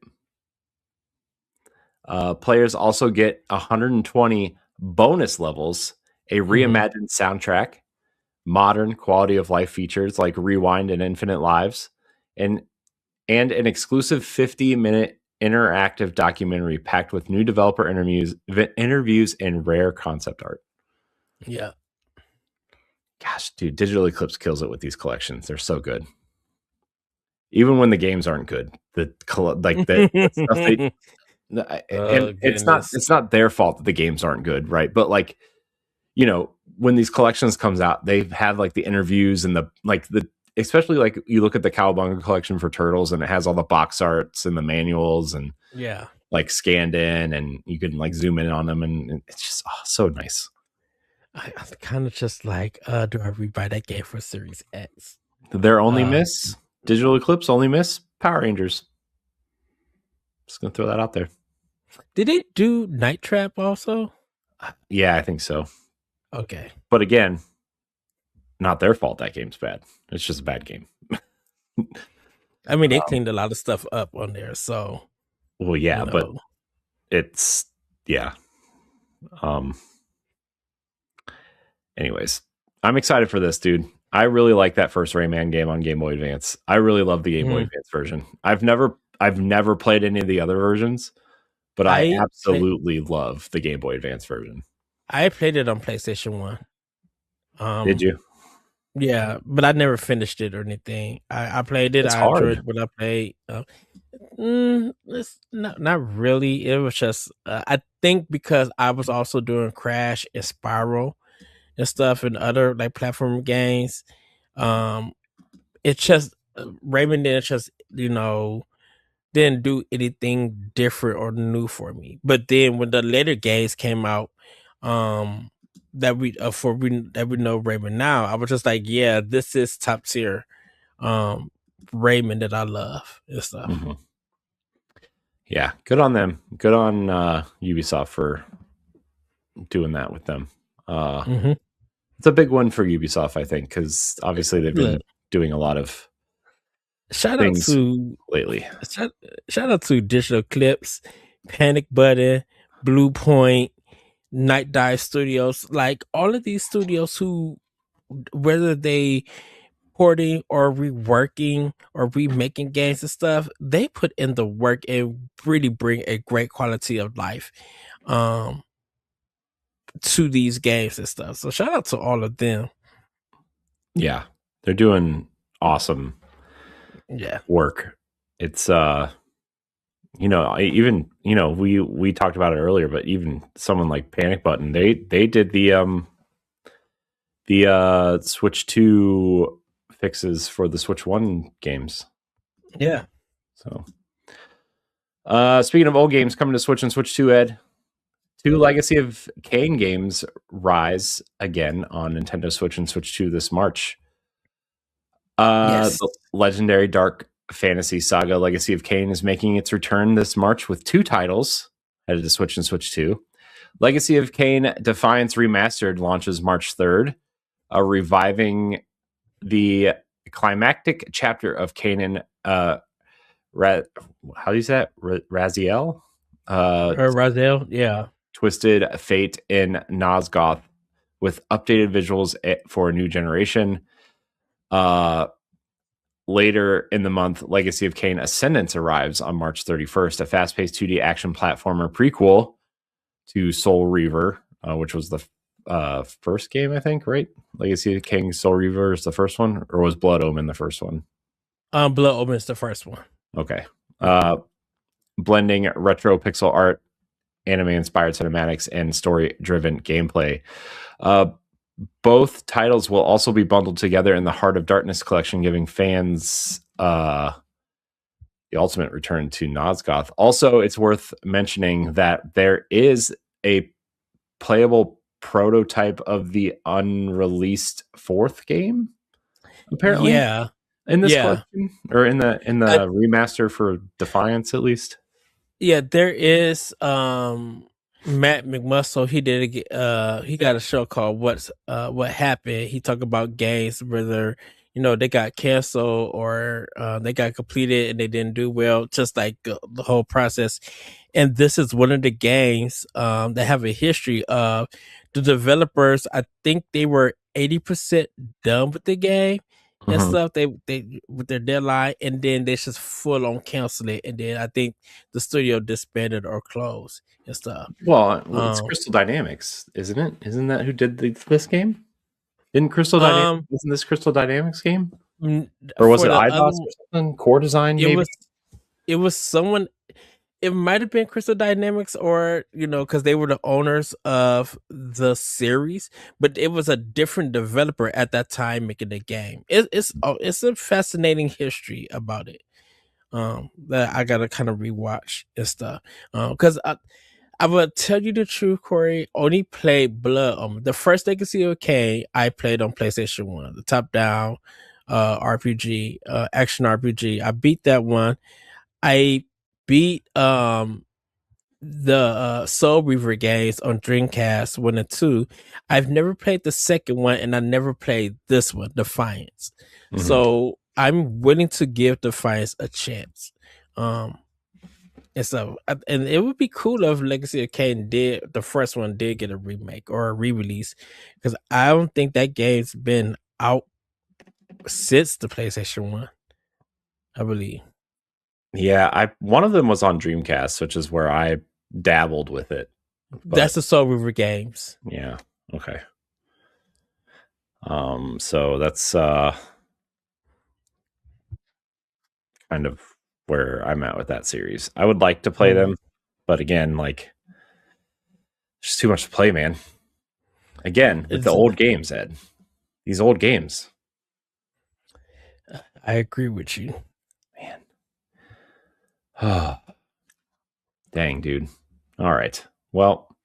Players also get 120 bonus levels, a reimagined soundtrack, modern quality of life features like Rewind and Infinite Lives, and an exclusive 50-minute interactive documentary packed with new developer interviews and rare concept art. Yeah. Gosh, dude, Digital Eclipse kills it with these collections. They're so good. Even when the games aren't good, the stuff they it's not their fault that the games aren't good, right? But like, you know, when these collections comes out, they have like the interviews and especially like you look at the Cowabunga collection for Turtles and it has all the box arts and the manuals and like scanned in and you can like zoom in on them and it's just so nice. I kind of just like, do I rebuy that game for Series X? Their only miss, Digital Eclipse only miss, Power Rangers. Just gonna throw that out there. Did it do Night Trap also? Yeah, I think so. Okay. But again, not their fault that game's bad. It's just a bad game. I mean, they cleaned a lot of stuff up on there, so. Well, yeah, but it's, yeah. Anyways, I'm excited for this, dude. I really like that first Rayman game on Game Boy Advance. I really love the Game Boy Advance version. I've never played any of the other versions, but I absolutely love the Game Boy Advance version. I played it on PlayStation 1. Did you? Yeah, but I never finished it or anything. I played it. I enjoyed what I played. It's not really. It was just I think because I was also doing Crash and Spiral and stuff and other like platform games. It's just Rayman didn't just didn't do anything different or new for me. But then when the later games came out, that we know Rayman now, I was just like, yeah, this is top tier Rayman that I love and stuff. Mm-hmm. Yeah, good on them. Good on Ubisoft for doing that with them. It's a big one for Ubisoft, I think, because obviously they've been doing a lot of things lately. Shout out to Digital Clips, Panic Button, Blue Point, Night Dive Studios, like all of these studios who, whether they porting or reworking or remaking games and stuff, they put in the work and really bring a great quality of life to these games and stuff. So shout out to all of them. Yeah, they're doing awesome work. It's even we talked about it earlier, but even someone like Panic Button, they did the Switch 2 fixes for the Switch 1 games. Yeah. So speaking of old games coming to Switch and Switch 2, Ed, 2 Legacy of Kain games rise again on Nintendo Switch and Switch 2 this March. The legendary dark fantasy saga Legacy of Kain is making its return this March with 2 titles headed to Switch and Switch 2. Legacy of Kain Defiance Remastered launches March 3rd, reviving the climactic chapter of Kanan. How do you say that? Raziel? Raziel, yeah. Twisted Fate in Nosgoth with updated visuals for a new generation. Later in the month, Legacy of Kain Ascendance arrives on March 31st, a fast-paced 2D action platformer prequel to Soul Reaver, which was the first game, I think, right? Legacy of Kain Soul Reaver is the first one, or was Blood Omen the first one? Blood Omen is the first one. Okay. Blending retro pixel art, anime-inspired cinematics, and story-driven gameplay. both titles will also be bundled together in the Heart of Darkness collection, giving fans the ultimate return to Nosgoth. Also, it's worth mentioning that there is a playable prototype of the unreleased 4th game, apparently. Yeah. In this collection, or in the remaster for Defiance, at least. Yeah, there is Matt McMuscle. He did he got a show called What Happened. He talked about games whether they got canceled or they got completed and they didn't do well, just like the whole process. And this is one of the games that have a history of the developers. I think they were 80% done with the game and stuff. They with their deadline, and then they just full on cancel it, and then I think the studio disbanded or closed and stuff. Well, it's Crystal Dynamics, isn't it? Isn't that who did this game? Didn't Crystal Dynamics? Isn't this Crystal Dynamics game? Or was it iBoss or something? Core Design, maybe? It was someone. It might have been Crystal Dynamics, or because they were the owners of the series, but it was a different developer at that time making the game. It's a fascinating history about it. That I gotta kind of rewatch and stuff. Because I will tell you the truth, Corey. Only played Blood. The first Legacy of Kain I played on PlayStation 1, the top down RPG, action RPG. I beat that one. I beat the Soul Reaver games on Dreamcast 1 and 2. I've never played the second one, and I never played this one, Defiance. So I'm willing to give Defiance a chance. And it would be cool if Legacy of Kain the first one did get a remake or a re-release, because I don't think that game's been out since the PlayStation 1, I believe. Yeah, one of them was on Dreamcast, which is where I dabbled with it. That's the Soul Reaver games. Yeah. Okay. So that's kind of where I'm at with that series. I would like to play them, but again, like, there's too much to play, man. Again, with the old games, Ed. These old games. I agree with you. Man. Dang, dude. All right. Well,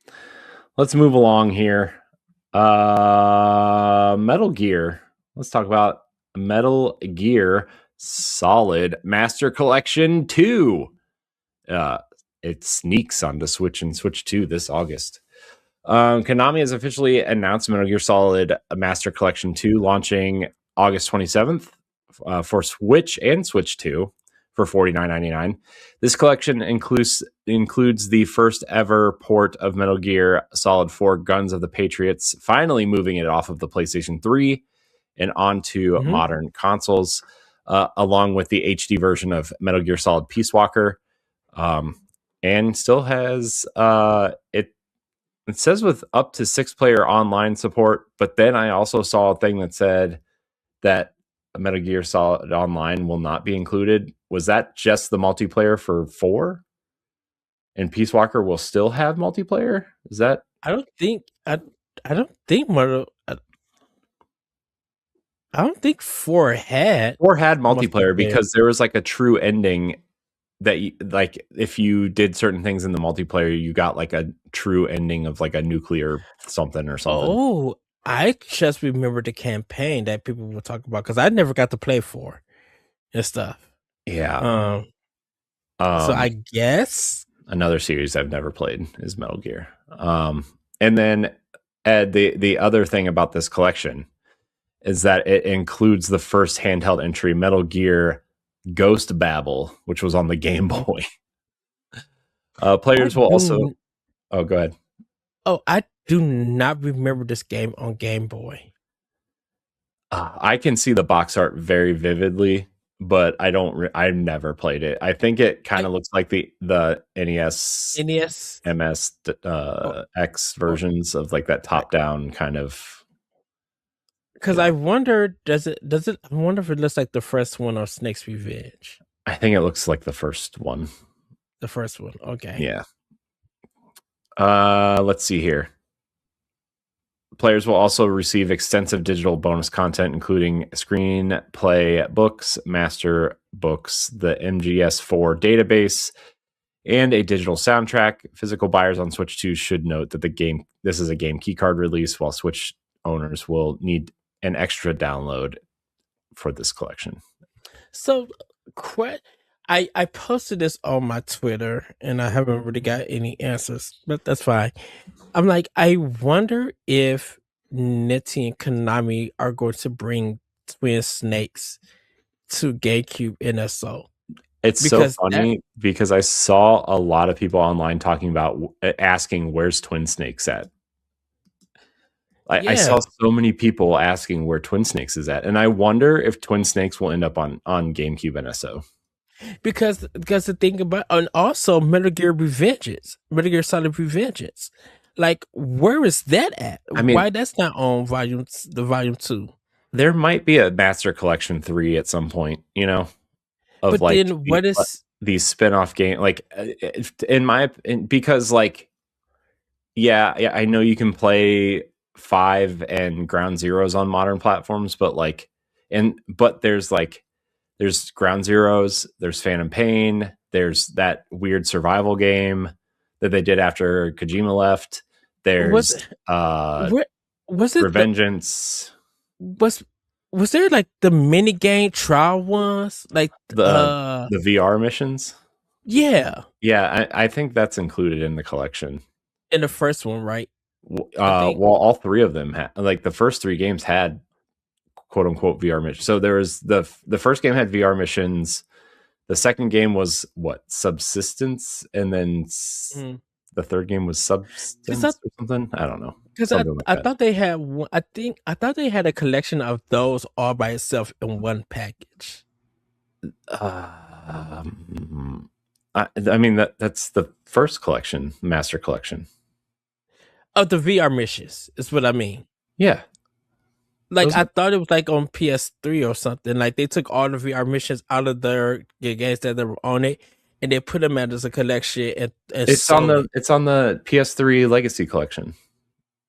let's move along here. Metal Gear. Let's talk about Metal Gear Solid Master Collection 2. It sneaks onto Switch and Switch 2 this August. Konami has officially announced Metal Gear Solid Master Collection 2 launching August 27th for Switch and Switch 2 for $49.99. This collection includes the first ever port of Metal Gear Solid 4 Guns of the Patriots, finally moving it off of the PlayStation 3 and onto modern consoles, along with the HD version of Metal Gear Solid Peace Walker. And still has it says with up to 6-player online support, but then I also saw a thing that said that Metal Gear Solid Online will not be included. Was that just the multiplayer for 4? And Peace Walker will still have multiplayer? Is that? I don't think 4 had multiplayer because there was like a true ending that like if you did certain things in the multiplayer, you got like a true ending of like a nuclear something or something. Oh, I just remember the campaign that people were talking about because I never got to play 4 and stuff. Yeah. So I guess another series I've never played is Metal Gear. And then Ed, the other thing about this collection is that it includes the first handheld entry, Metal Gear Ghost Babel, which was on the Game Boy. Players will also... Oh, go ahead. Oh, I do not remember this game on Game Boy. I can see the box art very vividly, but I've never played it. I think it kind of looks like the NES, MS, X versions of like that top down kind of. Because I wonder, does it? I wonder if it looks like the first one or Snake's Revenge. I think it looks like the first one. The first one, okay. Yeah. Let's see here. Players will also receive extensive digital bonus content, including screenplay books, master books, the MGS4 database, and a digital soundtrack. Physical buyers on Switch 2 should note that this is a game keycard release, while Switch owners will need an extra download for this collection. So, I posted this on my Twitter, and I haven't really got any answers, but that's fine. I'm like, I wonder if Nitty and Konami are going to bring Twin Snakes to GameCube NSO. It's so funny because I saw a lot of people online talking about asking where's Twin Snakes at. I saw so many people asking where Twin Snakes is at, and I wonder if Twin Snakes will end up on GameCube NSO. Because the thing about, and also Metal Gear Solid Revengeance, like where is that at? I mean, why that's not on volume 2? There might be a Master Collection 3 at some point, you know. But like, then what is these spin-off game? Like, because like, yeah, I know you can play 5 and Ground Zeroes on modern platforms, but like, but there's Ground Zeroes, there's Phantom Pain, there's that weird survival game that they did after Kojima left. There's was it Revengeance? Was there like the mini game trial ones, like the VR missions? Yeah, I think that's included in the collection. In the first one, right? Well, all 3 of them had, like the first 3 games had quote unquote VR missions. So there was the first game had VR missions. The second game was Subsistence, and then the third game was Substance or something. I don't know. Because I thought they had one. I thought they had a collection of those all by itself in one package. I mean that's the first collection, Master Collection. Of the VR missions is what I mean. Yeah. Like I thought it was like on PS3 or something. Like they took all the VR missions out of their games that were on it, and they put them out as a collection. And it's on the PS3 Legacy Collection.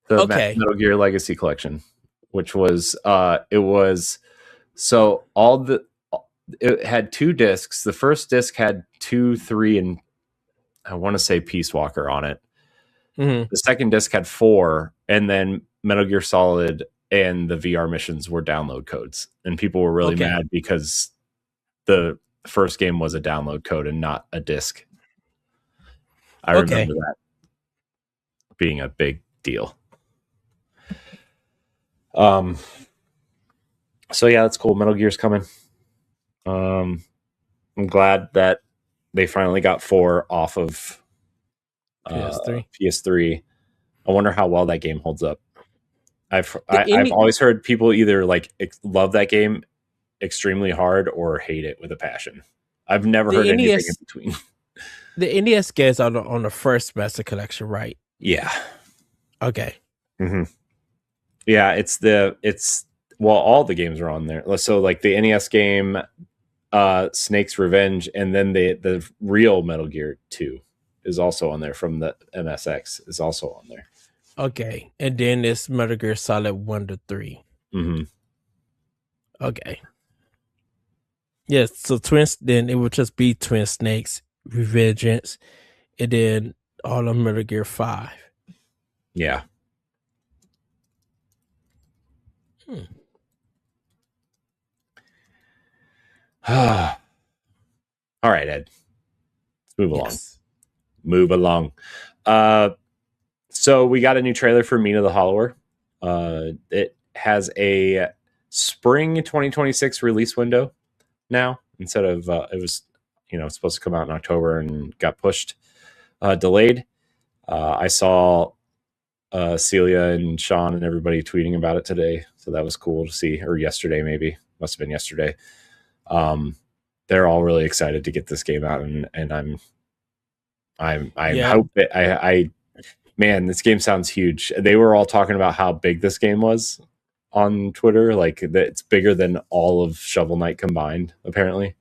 The Metal Gear Legacy Collection, which was it had 2 discs. The first disc had 2, 3, and I want to say Peace Walker on it. Mm-hmm. The second disc had 4, and then Metal Gear Solid and the VR missions were download codes, and people were really mad because the first game was a download code and not a disc. I remember that being a big deal. So yeah, that's cool. Metal Gear's coming. I'm glad that they finally got 4 off of PS3. I wonder how well that game holds up. I've always heard people either like love that game extremely hard or hate it with a passion. I've never heard anything in between. The NES games are on the first Master Collection, right? Yeah. Okay. Mm-hmm. Yeah, all the games are on there. So like the NES game, Snake's Revenge, and then the real Metal Gear 2 is also on there from the MSX is also on there. Okay, and then it's Metal Gear Solid 1 to 3. Mm-hmm. Okay. Yes, so then it would just be Twin Snakes, Revengeance, and then all of Metal Gear 5. Yeah. All right, Ed. Let's move along. Move along. So we got a new trailer for Mina the Hollower. It has a spring 2026 release window now instead of it was supposed to come out in October and got pushed, delayed. I saw Celia and Sean and everybody tweeting about it today, so that was cool to see. Or yesterday, maybe must have been yesterday. They're all really excited to get this game out, and I hope that man, this game sounds huge. They were all talking about how big this game was on Twitter, like that it's bigger than all of Shovel Knight combined, apparently.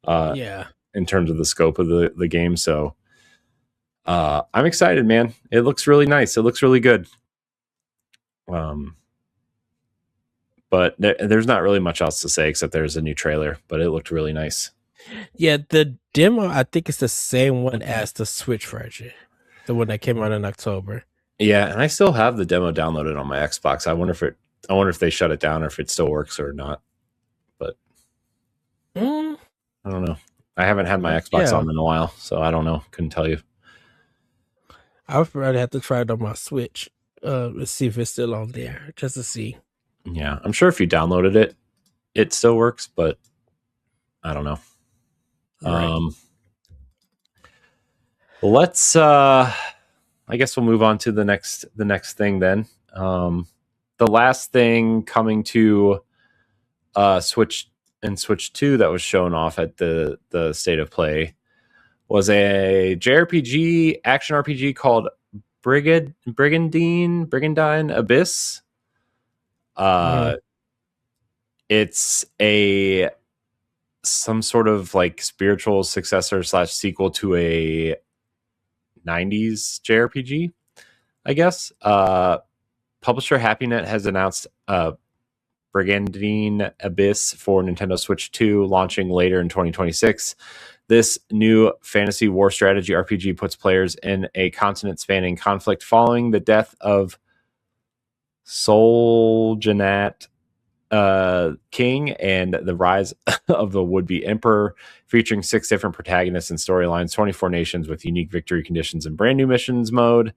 In terms of the scope of the game. So I'm excited, man. It looks really nice. It looks really good. But there's not really much else to say except there's a new trailer, but it looked really nice. Yeah, the demo, I think it's the same one as the Switch version, the one that came out in October. Yeah, and I still have the demo downloaded on my Xbox. I wonder if they shut it down or if it still works or not. But I don't know. I haven't had my Xbox on in a while, so I don't know. Couldn't tell you. I would probably have to try it on my Switch. Let's see if it's still on there, just to see. Yeah, I'm sure if you downloaded it, it still works, but I don't know. Right. Let's I guess we'll move on to the next thing then. The last thing coming to Switch and Switch 2 that was shown off at the State of Play was a JRPG action RPG called Brigandine Abyss. It's some sort of like spiritual successor / sequel to a 90s JRPG, I guess. Publisher HappyNet has announced Brigandine Abyss for Nintendo Switch 2, launching later in 2026. This new fantasy war strategy RPG puts players in a continent-spanning conflict following the death of Soljanat King and the rise of the would-be emperor, featuring 6 different protagonists and storylines, 24 nations with unique victory conditions and brand new missions mode.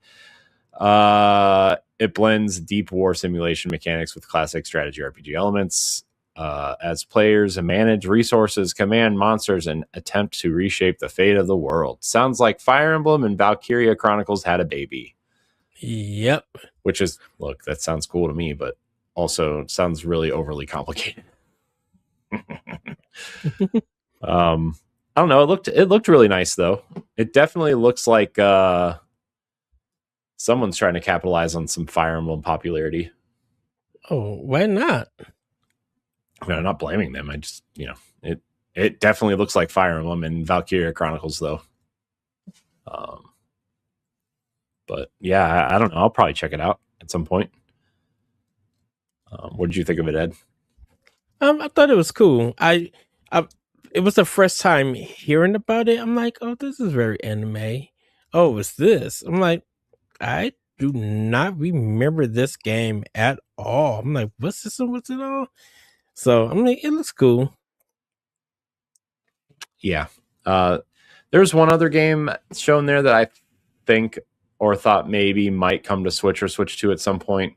It blends deep war simulation mechanics with classic strategy RPG elements. As players manage resources, command monsters, and attempt to reshape the fate of the world. Sounds like Fire Emblem and Valkyria Chronicles had a baby. Yep. Which is, look, that sounds cool to me, but also sounds really overly complicated. I don't know. It looked really nice though. It definitely looks like someone's trying to capitalize on some Fire Emblem popularity. Oh, why not? I mean, I'm not blaming them. I just, it definitely looks like Fire Emblem and Valkyria Chronicles though. But yeah, I don't know. I'll probably check it out at some point. What did you think of it, Ed? I thought it was cool. It was the first time hearing about it. I'm like, oh, this is very anime. Oh, it's this. I'm like, I do not remember this game at all. I'm like, what's this and what's it all? So I'm like, it looks cool. Yeah. There's one other game shown there that I think or thought maybe might come to Switch or Switch 2 at some point.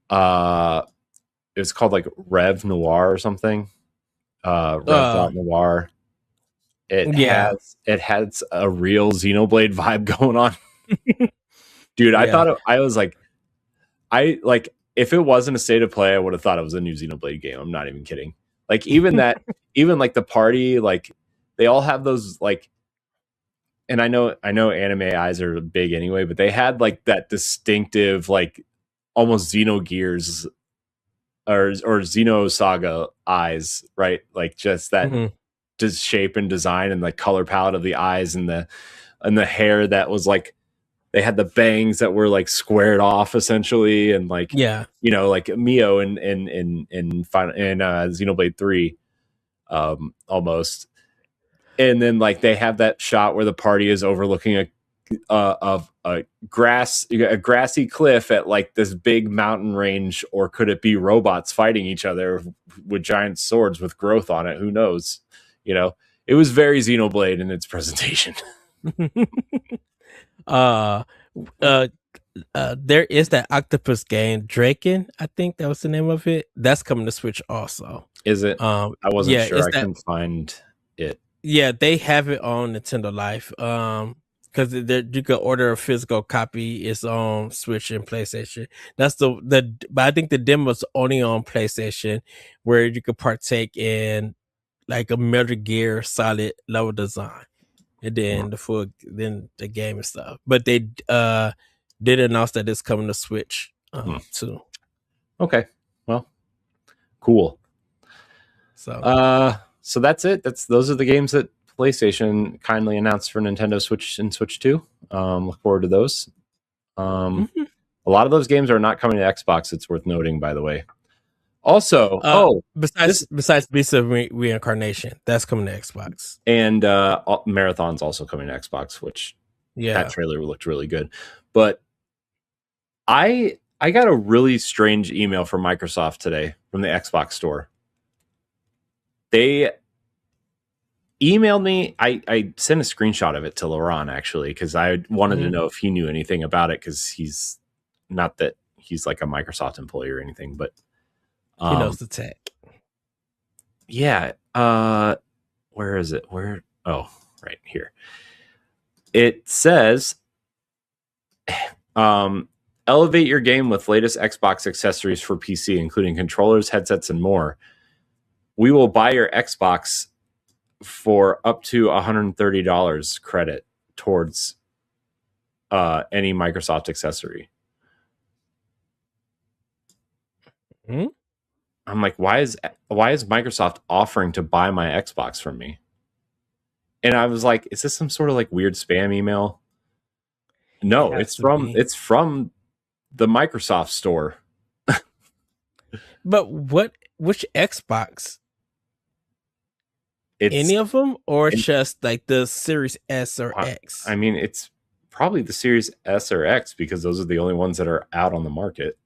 It's called like Rev Noir or something. Rev Noir. It has a real Xenoblade vibe going on. Dude, I thought I was like, if it wasn't a State of Play, I would have thought it was a new Xenoblade game. I'm not even kidding. Like even that, even like the party, like they all have those like, and I know anime eyes are big anyway, but they had like that distinctive, like almost Xenogears or Xenosaga eyes, right? Like just that just shape and design and the color palette of the eyes and the hair that was like, they had the bangs that were like squared off essentially, and like like Mio in Xenoblade 3, almost. And then like they have that shot where the party is overlooking a grassy cliff at like this big mountain range, or could it be robots fighting each other with giant swords with growth on it? Who knows? It was very Xenoblade in its presentation. There is that octopus game, Draken. I think that was the name of it. That's coming to Switch also. Is it? I wasn't sure. I couldn't find it. Yeah, they have it on Nintendo Life. Because you can order a physical copy. It's on Switch and PlayStation. That's but I think the demo is only on PlayStation, where you could partake in like a Metal Gear Solid level design, and then the game and stuff. But they did announce that it's coming to Switch too. Okay, well, cool. So that's it. Those are the games that PlayStation kindly announced for Nintendo Switch and Switch 2. Look forward to those. A lot of those games are not coming to Xbox. It's worth noting, by the way. Also, besides Beast of Reincarnation, that's coming to Xbox, and Marathon's also coming to Xbox, which that trailer looked really good. But I got a really strange email from Microsoft today from the Xbox store. They emailed me. I sent a screenshot of it to Laurent, actually, because I wanted to know if he knew anything about it, because he's not that he's like a Microsoft employee or anything, but he knows the tech. Yeah. Where is it? Oh, right here. It says, elevate your game with latest Xbox accessories for PC, including controllers, headsets, and more. We will buy your Xbox for up to $130 credit towards any Microsoft accessory. I'm like, why is Microsoft offering to buy my Xbox from me? And I was like, is this some sort of like weird spam email? No, it's from the Microsoft store. But which Xbox? Any of them, or just like the Series S or X? I mean, it's probably the Series S or X, because those are the only ones that are out on the market.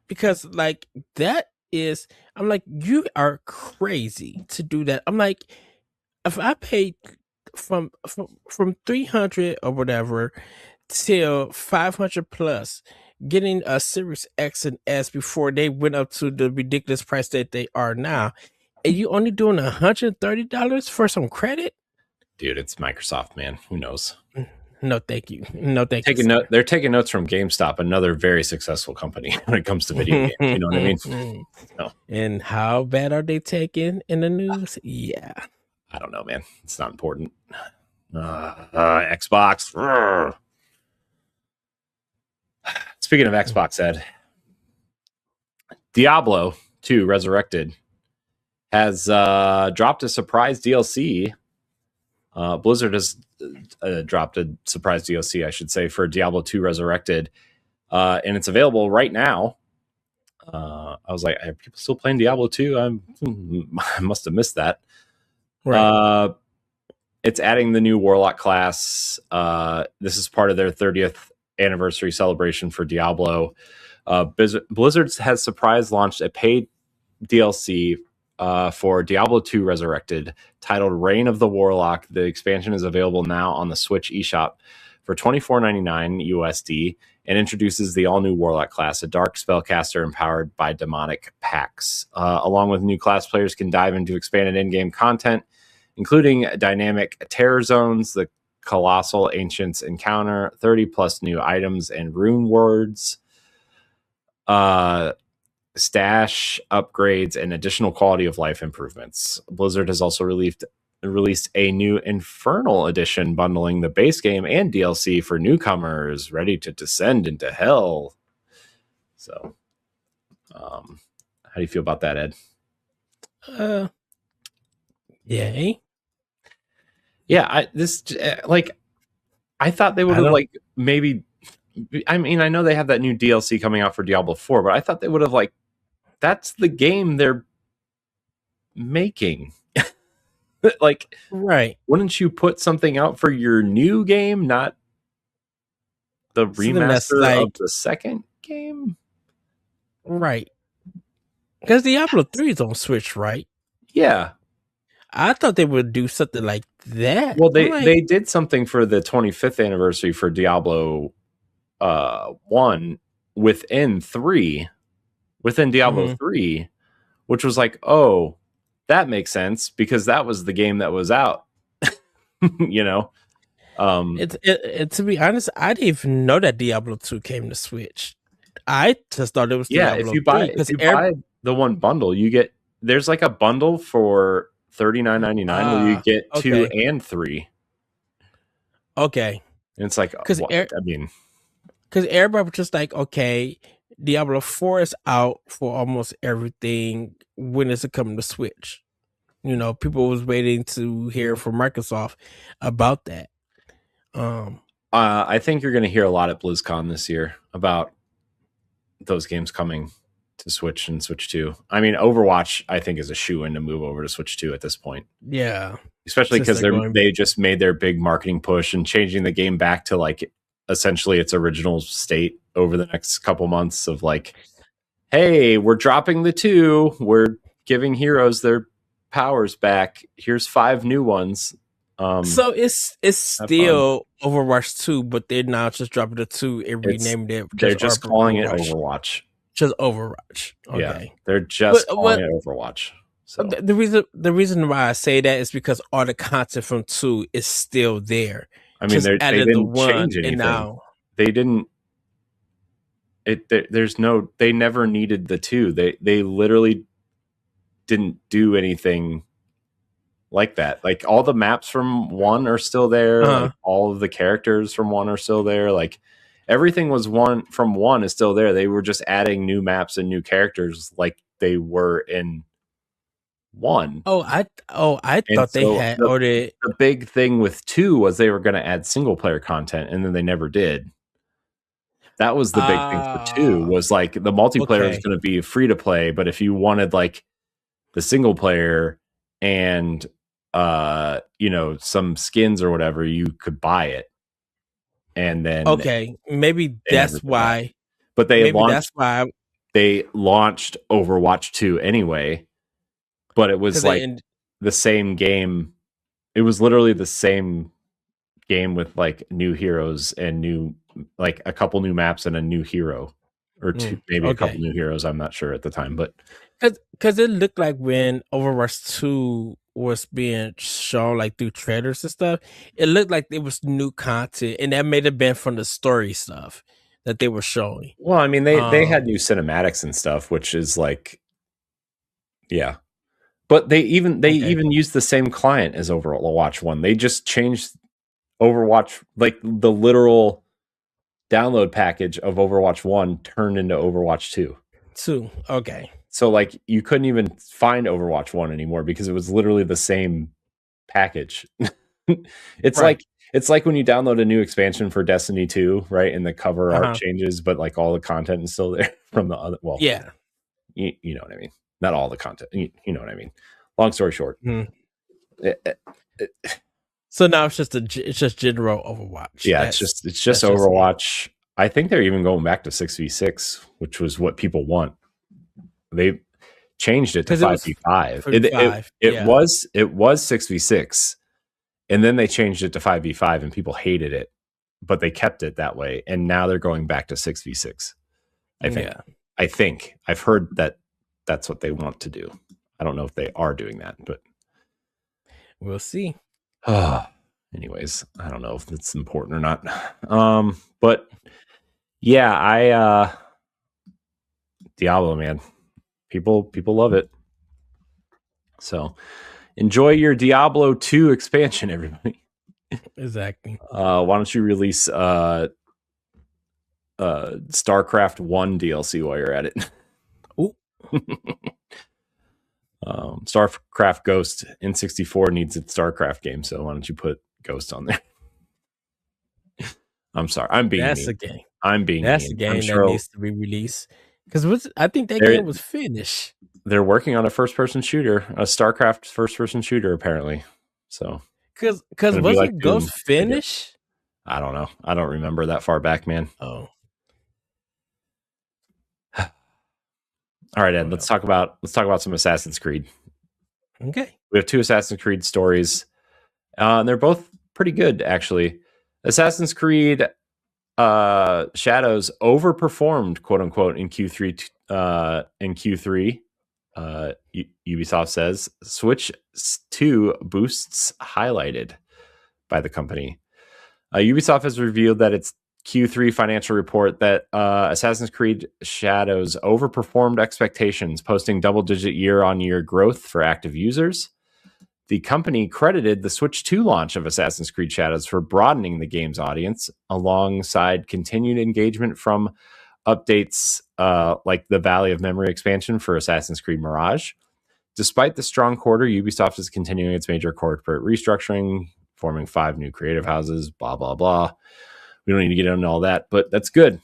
Because like that is, I'm like, you are crazy to do that. I'm like, if I paid from 300 or whatever till 500 plus, getting a Series X and S before they went up to the ridiculous price that they are now, and you only doing $130 for some credit? Dude, it's Microsoft, man. Who knows? No, thank you. No, thank you. They're taking notes from GameStop, another very successful company when it comes to video games. You know what I mean? No. And how bad are they taking in the news? Yeah. I don't know, man. It's not important. Xbox. Speaking of Xbox, Ed, Diablo 2 Resurrected has dropped a surprise DLC. Blizzard has dropped a surprise DLC, I should say, for Diablo 2 Resurrected, and it's available right now. I was like, are people still playing Diablo 2? I must have missed that. Right. It's adding the new Warlock class. This is part of their 30th anniversary celebration for Diablo. Blizzard has surprise launched a paid DLC for Diablo 2 Resurrected, titled Reign of the Warlock. The expansion is available now on the Switch eShop for $24.99 USD, and introduces the all-new Warlock class, a dark spellcaster empowered by demonic pacts. Along with new class, players can dive into expanded in-game content, including dynamic terror zones, the Colossal Ancients encounter, 30-plus new items and rune words, stash upgrades, and additional quality of life improvements. Blizzard has also released a new Infernal edition bundling the base game and DLC for newcomers ready to descend into hell. So, how do you feel about that, Ed? Yay. Yeah, I thought they would have like maybe. I mean, I know they have that new DLC coming out for Diablo 4, but I thought they would have like, that's the game they're making. Like, right? Wouldn't you put something out for your new game, not the remaster of the second game? Right. Because Diablo 3 is on Switch, right? Yeah. I thought they would do something like that. Well, they did something for the 25th anniversary for Diablo 1 within Diablo 3, which was like, oh, that makes sense, because that was the game that was out. You know, to be honest, I didn't even know that Diablo 2 came to Switch. I just thought it was Diablo if you buy the one bundle, you get, there's like a bundle for $39.99 where you get 2 and 3. Okay. And it's like, because everybody was just like, okay, Diablo 4 is out for almost everything. When is it coming to Switch? You know, people was waiting to hear from Microsoft about that. I think you're going to hear a lot at BlizzCon this year about those games coming to Switch and Switch 2. I mean, Overwatch, I think, is a shoo-in to move over to Switch 2 at this point. Yeah. Especially because they just made their big marketing push and changing the game back to like essentially its original state over the next couple months of like, hey, we're dropping the 2. We're giving heroes their powers back. Here's 5 new ones. So it's still Overwatch 2, but they're now just dropping the 2 and renamed it. They're just calling it Overwatch. Just Overwatch. Okay. Yeah, they're just calling it Overwatch. So the reason why I say that is because all the content from 2 is still there. I mean, they didn't change anything. Now they didn't. They never needed the 2. They literally didn't do anything like that. Like all the maps from 1 are still there. Like, all of the characters from 1 are still there. Like everything was 1 from 1 is still there. They were just adding new maps and new characters like they were in 1. I thought they had ordered. The big thing with 2 was they were going to add single player content, and then they never did. That was the big thing for 2 was like the multiplayer was going to be free to play, but if you wanted like the single player and some skins or whatever, you could buy it. And then maybe that's why. But they launched Overwatch 2 anyway. But it was like the same game. It was literally the same game with like new heroes and new, like a couple new maps and a new hero or 2, maybe a couple new heroes. I'm not sure at the time, but because it looked like when Overwatch 2 was being shown like through trailers and stuff, it looked like it was new content, and that may have been from the story stuff that they were showing. Well, I mean, they had new cinematics and stuff, which is like, yeah. But they even used the same client as Overwatch 1. They just changed Overwatch, like the literal download package of Overwatch 1 turned into Overwatch 2. Okay. So like you couldn't even find Overwatch 1 anymore because it was literally the same package. It's like when you download a new expansion for Destiny 2, right? And the cover art changes, but like all the content is still there from the other. Well, yeah, you know what I mean. Not all the content, you know what I mean. Long story short, so now it's just general Overwatch. Yeah, it's just Overwatch. I think they're even going back to 6v6, which was what people want. They changed it to 5v5. It was 6v6, and then they changed it to 5v5, and people hated it, but they kept it that way, and now they're going back to 6v6. I think I've heard that. That's what they want to do. I don't know if they are doing that, but we'll see. Anyways, I don't know if it's important or not. But yeah, Diablo, man. People love it. So enjoy your Diablo 2 expansion, everybody. Exactly. Why don't you release StarCraft 1 DLC while you're at it? StarCraft Ghost N64 needs its StarCraft game, so why don't you put Ghost on there? I'm sorry, I'm being that's mean. A game. I'm being that's mean. A game that needs to be released because I think that game was finished. They're working on a first-person shooter, a StarCraft first-person shooter, apparently. So because wasn't Ghost finished? I don't know. I don't remember that far back, man. Oh. All right, Ed. Let's talk about some Assassin's Creed. Okay. We have 2 Assassin's Creed stories. And they're both pretty good, actually. Assassin's Creed Shadows overperformed, quote unquote, in Q3. Ubisoft says Switch 2 boosts highlighted by the company. Ubisoft has revealed that its Q3 financial report that Assassin's Creed Shadows overperformed expectations, posting double-digit year-on-year growth for active users. The company credited the Switch 2 launch of Assassin's Creed Shadows for broadening the game's audience, alongside continued engagement from updates like the Valley of Memory expansion for Assassin's Creed Mirage. Despite the strong quarter, Ubisoft is continuing its major corporate restructuring, forming 5 new creative houses, blah, blah, blah. We don't need to get into all that, but that's good.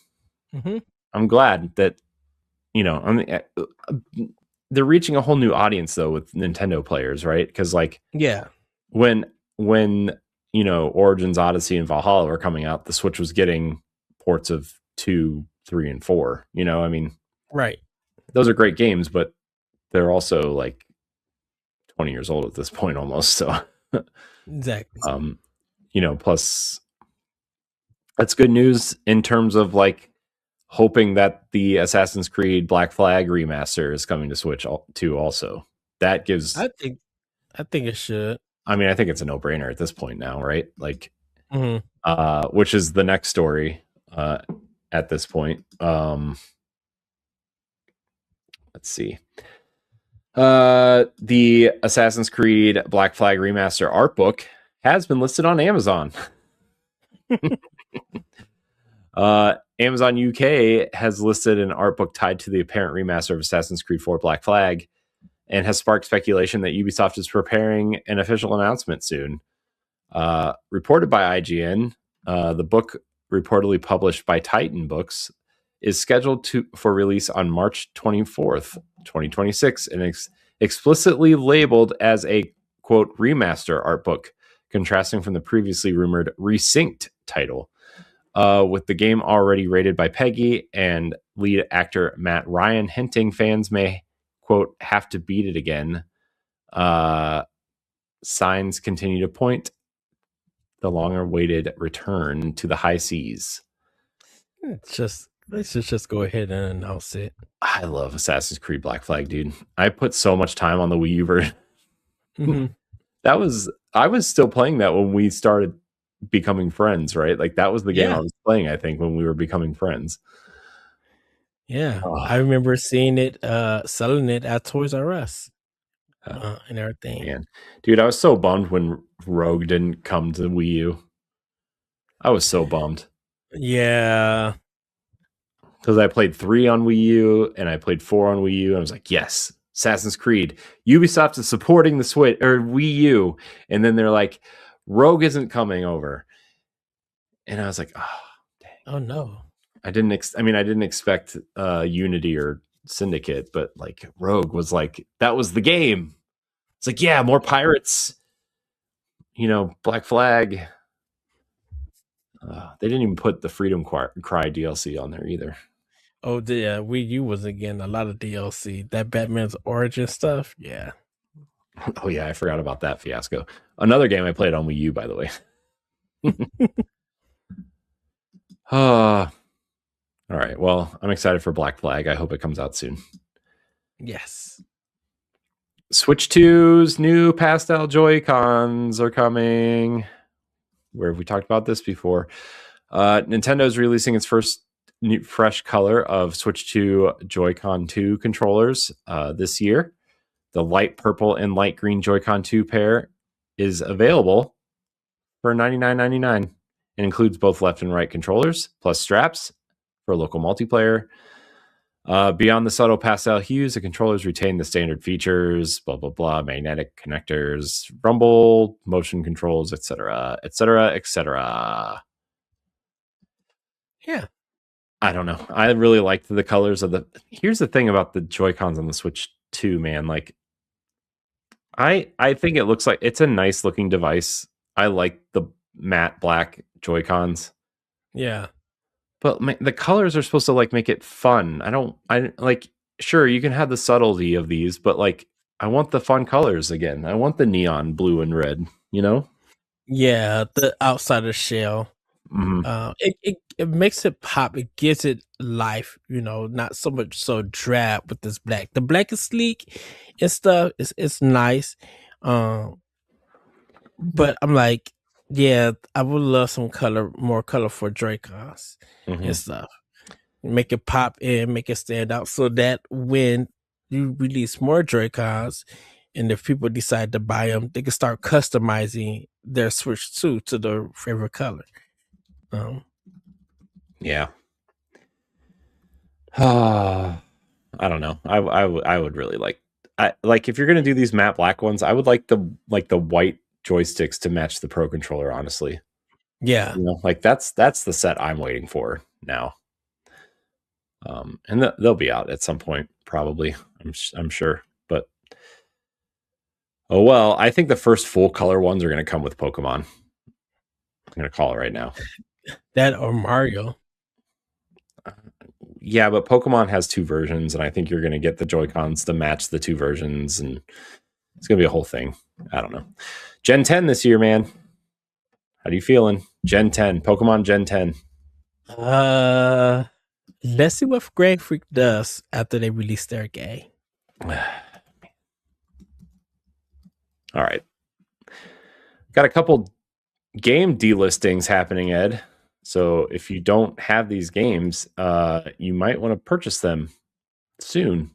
Mm-hmm. I'm glad that you know, I mean, they're reaching a whole new audience though with Nintendo players, right? Because like, when you know, Origins, Odyssey, and Valhalla were coming out, the Switch was getting ports of 2, 3, and 4. You know, I mean, right. Those are great games, but they're also like 20 years old at this point almost. So exactly. You know, plus that's good news in terms of like hoping that the Assassin's Creed Black Flag remaster is coming to Switch too. Also, that gives. I think it should. I mean, I think it's a no-brainer at this point now, right? Like, which is the next story at this point. Let's see. The Assassin's Creed Black Flag remaster art book has been listed on Amazon. Amazon UK has listed an art book tied to the apparent remaster of Assassin's Creed 4 Black Flag and has sparked speculation that Ubisoft is preparing an official announcement soon. Reported by IGN, the book, reportedly published by Titan Books, is scheduled for release on March 24th, 2026, and explicitly labeled as a, quote, remaster art book, contrasting from the previously rumored Resynced title. With the game already rated by Peggy and lead actor Matt Ryan hinting fans may, quote, have to beat it again. Signs continue to point the long-awaited return to the high seas. Let's just go ahead and announce it. I love Assassin's Creed Black Flag, dude. I put so much time on the Wii U version. I was still playing that when we started becoming friends, right? Like that was the game I was playing, I think, when we were becoming friends. Yeah. I remember seeing it, selling it at Toys R Us and everything. Man. Dude, I was so bummed when Rogue didn't come to Wii U. I was so bummed. Yeah. Because I played 3 on Wii U and I played 4 on Wii U. And I was like, yes, Assassin's Creed. Ubisoft is supporting the Switch or Wii U. And then they're like, Rogue isn't coming over. And I was like, oh, dang. Oh no. I didn't expect Unity or Syndicate, but like Rogue was like, that was the game. It's like, yeah, more pirates. You know, Black Flag. They didn't even put the Freedom Cry DLC on there either. Oh, the Wii U was again a lot of DLC. That Batman's origin stuff, yeah. Oh yeah, I forgot about that fiasco. Another game I played on Wii U, by the way. All right. Well, I'm excited for Black Flag. I hope it comes out soon. Yes. Switch 2's new pastel Joy-Cons are coming. Where have we talked about this before? Nintendo is releasing its first new, fresh color of Switch 2 Joy-Con 2 controllers this year. The light purple and light green Joy-Con 2 pair is available for $99.99 and includes both left and right controllers plus straps for local multiplayer. Beyond the subtle pastel hues, the controllers retain the standard features, blah, blah, blah, magnetic connectors, rumble, motion controls, etc., etc., etc. Yeah. I don't know. I really liked the colors of the... Here's the thing about the Joy-Cons on the Switch 2, man. Like, I think it looks like it's a nice looking device. I like the matte black Joy-Cons. Yeah. But the colors are supposed to like make it fun. I like, sure, you can have the subtlety of these, but like, I want the fun colors again. I want the neon blue and red, you know? Yeah, the outside of the shell. Mm-hmm. It makes it pop. It gives it life, you know, not so much so drab with this black. The black is sleek and stuff. It's nice. But I'm like, yeah, I would love some more colorful Joy-Cons and stuff. Make it pop and make it stand out so that when you release more Joy-Cons and if people decide to buy them, they can start customizing their Switch 2 to their favorite color. Yeah. I don't know. I would really like if you're gonna do these matte black ones, I would like the white joysticks to match the Pro controller, honestly. Yeah. You know, like that's the set I'm waiting for now. And they'll be out at some point, probably. I'm sure, but oh well. I think the first full color ones are going to come with Pokemon. I'm going to call it right now. That or Mario. Yeah, but Pokemon has 2 versions, and I think you're going to get the Joy-Cons to match the 2 versions, and it's going to be a whole thing. I don't know. Gen 10 this year, man. How do you feeling? Gen 10, Pokemon Gen 10. Let's see what Game Freak does after they release their game. All right. Got a couple game delistings happening, Ed. So if you don't have these games, you might want to purchase them soon.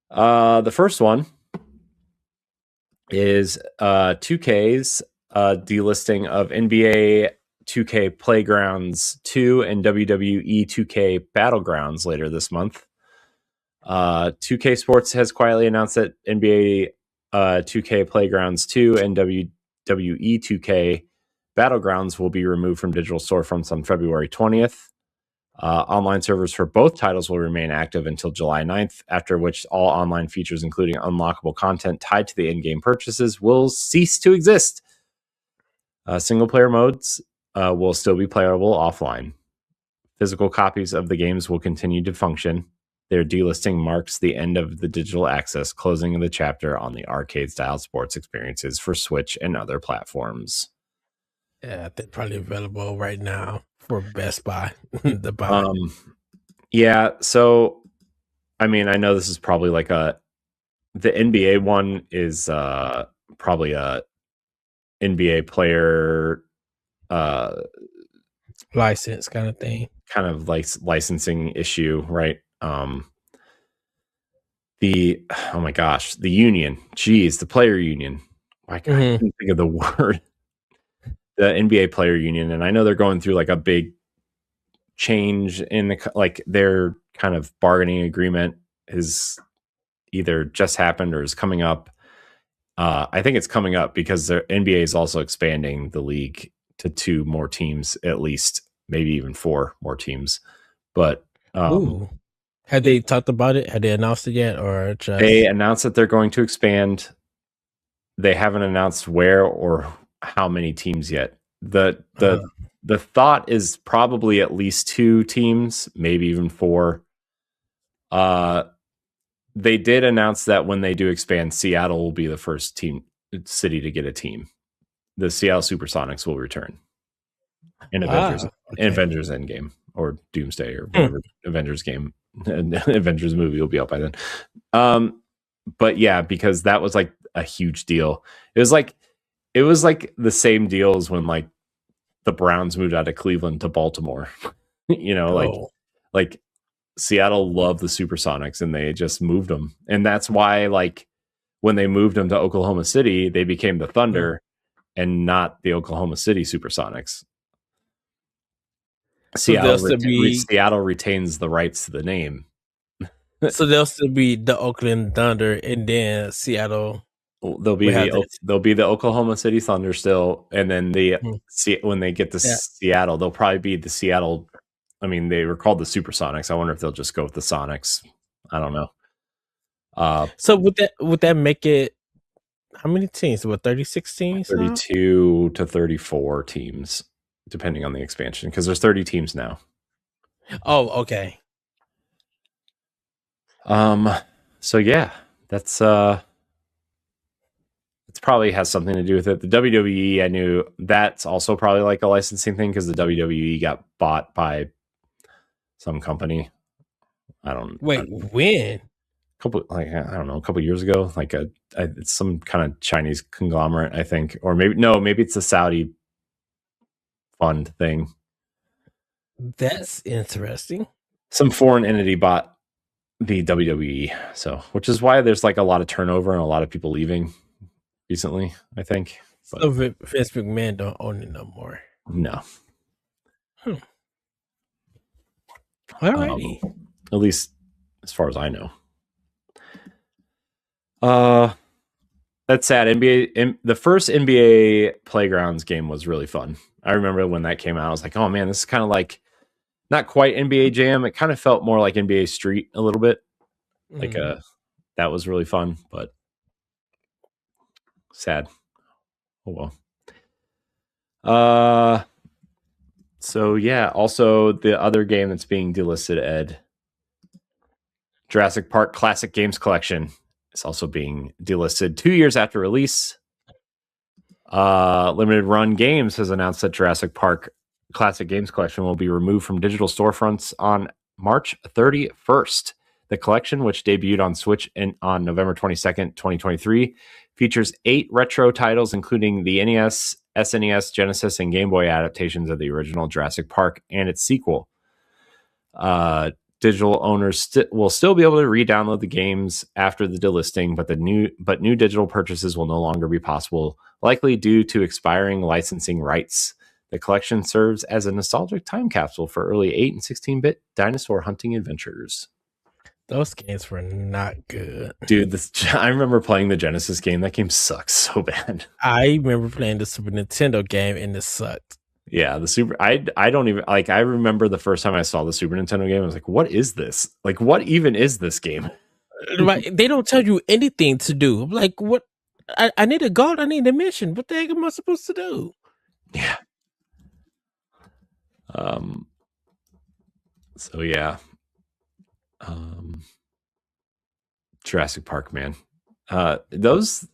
The first one is 2K's delisting of NBA 2K Playgrounds 2 and WWE 2K Battlegrounds later this month. 2K Sports has quietly announced that NBA 2K Playgrounds 2 and WWE 2K Battlegrounds will be removed from digital storefronts on February 20th. Online servers for both titles will remain active until July 9th, after which all online features, including unlockable content tied to the in-game purchases, will cease to exist. Single-player modes will still be playable offline. Physical copies of the games will continue to function. Their delisting marks the end of the digital access, closing of the chapter on the arcade-style sports experiences for Switch and other platforms. Yeah, they're probably available right now for Best Buy. The buy. Yeah, so I mean, I know this is probably like the NBA one is probably a NBA player license kind of thing. Kind of like licensing issue, right? Oh my gosh, the union. Jeez, the player union. I can't think of the word. The NBA player union, and I know they're going through like a big change in their kind of bargaining agreement is either just happened or is coming up. I think it's coming up because the NBA is also expanding the league to 2 more teams, at least, maybe even 4 more teams. But had they talked about it? Had they announced it yet, or just... They announced that they're going to expand. They haven't announced where or how many teams yet. The thought is probably at least 2 teams, maybe even 4. They did announce that when they do expand, Seattle will be the first city to get a team. The Seattle Supersonics will return in Avengers Endgame or Doomsday or whatever Avengers game, Avengers movie will be out by then. But yeah, because that was like a huge deal. It was like the same deal as when like the Browns moved out of Cleveland to Baltimore. Like Seattle loved the Supersonics and they just moved them. And that's why like when they moved them to Oklahoma City, they became the Thunder and not the Oklahoma City Supersonics. Seattle retains the rights to the name. So they'll still be the Oakland Thunder, and then Seattle. They'll be the Oklahoma City Thunder still, and then when they get to Seattle, they'll probably be the Seattle. I mean, they were called the Supersonics. I wonder if they'll just go with the Sonics. I don't know. So would that make it? How many teams? What, 36 teams? 32 to 34 teams, depending on the expansion, because there's 30 teams now. Oh, okay. So yeah, that's it probably has something to do with it. The WWE, I knew that's also probably like a licensing thing because the WWE got bought by some company. When? A couple years ago, like it's some kind of Chinese conglomerate, I think, or maybe it's a Saudi fund thing. That's interesting. Some foreign entity bought the WWE, which is why there's like a lot of turnover and a lot of people leaving recently, I think. So Vince McMahon don't own it no more. No. Alrighty. At least as far as I know. That's sad. The first NBA Playgrounds game was really fun. I remember when that came out, I was like, oh man, this is kind of like not quite NBA Jam. It kind of felt more like NBA Street a little bit. Like that was really fun, but sad. Oh well. So yeah, also the other game that's being delisted, Ed, Jurassic Park Classic Games Collection, is also being delisted 2 years after release. Limited Run Games has announced that Jurassic Park Classic Games Collection will be removed from digital storefronts on March 31st. The collection, which debuted on Switch on November 22nd, 2023, features 8 retro titles, including the NES, SNES, Genesis, and Game Boy adaptations of the original Jurassic Park and its sequel. Digital owners will still be able to re-download the games after the delisting, but new digital purchases will no longer be possible, likely due to expiring licensing rights. The collection serves as a nostalgic time capsule for early 8 and 16-bit dinosaur hunting adventures. Those games were not good. Dude, I remember playing the Genesis game. That game sucks so bad. I remember playing the Super Nintendo game and it sucked. Yeah, the Super. I don't even like. I remember the first time I saw the Super Nintendo game. I was like, "What is this? Like, what even is this game?" Like, they don't tell you anything to do. Like, what? I need a god. I need a mission. What the heck am I supposed to do? Yeah. So yeah. Jurassic Park, man. Those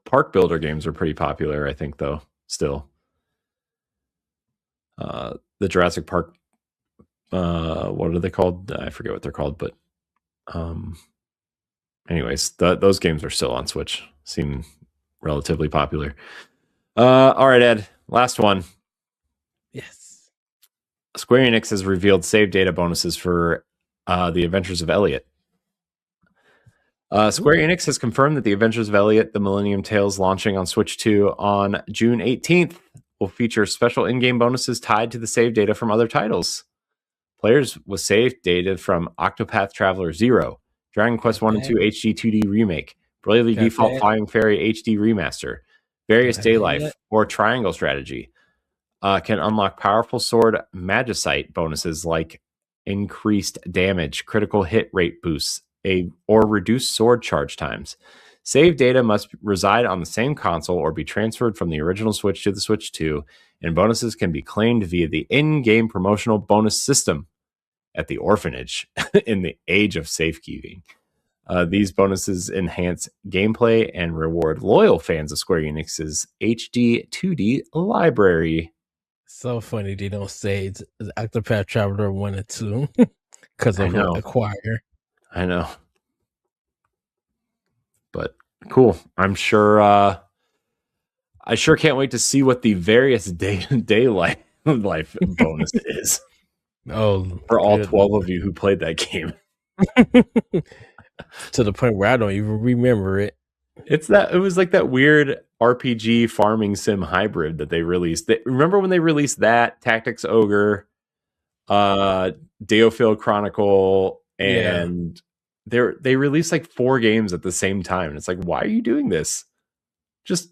park builder games are pretty popular, I think, though. Still. The Jurassic Park, what are they called? I forget what they're called, but anyways, those games are still on Switch. Seem relatively popular. All right, Ed, last one. Yes. Square Enix has revealed save data bonuses for The Adventures of Elliot. Square Enix has confirmed that The Adventures of Elliot, The Millennium Tales, launching on Switch 2 on June 18th, will feature special in-game bonuses tied to the save data from other titles. Players with save data from Octopath Traveler 0, Dragon Quest 1 and 2 HD 2D Remake, Bravely Default Flying Fairy HD Remaster, Various Daylife, or Triangle Strategy, can unlock powerful sword magicite bonuses like increased damage, critical hit rate boosts, or reduced sword charge times. Save data must reside on the same console or be transferred from the original Switch to the Switch 2, and bonuses can be claimed via the in-game promotional bonus system at the orphanage in the age of safekeeping. These bonuses enhance gameplay and reward loyal fans of Square Enix's HD 2D library. So funny they don't say it's Octopath Traveler 1 and 2 because of Acquire. I know. But cool. I'm sure I sure can't wait to see what the various day life bonus is. Oh, for all 12 of you who played that game. To the point where I don't even remember it. It was like that weird RPG farming sim hybrid that they released. Remember when they released that Tactics Ogre, Deofield Chronicle, and they released like 4 games at the same time. And it's like, why are you doing this? Just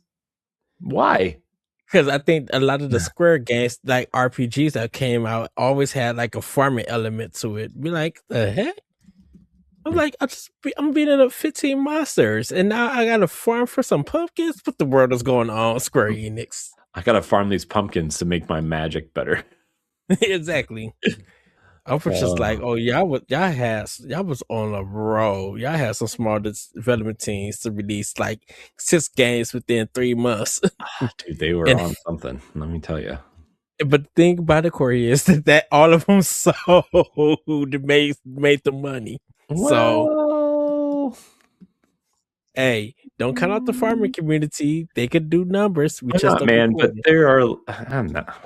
why? Because I think a lot of the Square games, like RPGs that came out, always had like a farming element to it. Be like, the heck? I'm like, I'm beating up 15 monsters, and now I gotta farm for some pumpkins. What the world is going on, Square Enix? I gotta farm these pumpkins to make my magic better. Exactly. I was just like, oh, y'all was on a roll. Y'all had some small development teams to release like 6 games within 3 months. Dude, they were on something. Let me tell you. But the thing about it, Corey, is that all of them sold made the money. Well, so, hey, don't count out the farming community. They could do numbers. We just not, man, but there are. I'm not.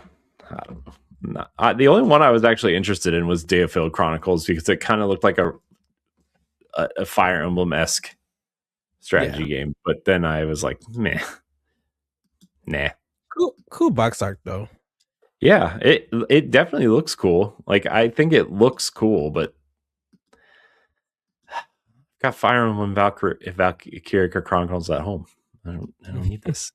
I don't know. The only one I was actually interested in was Deofield Chronicles because it kind of looked like a Fire Emblem-esque strategy game. But then I was like, meh, nah. Cool box art though. Yeah, it definitely looks cool. Like I think it looks cool, but got Fire Emblem Valkyria Chronicles at home. I don't need this.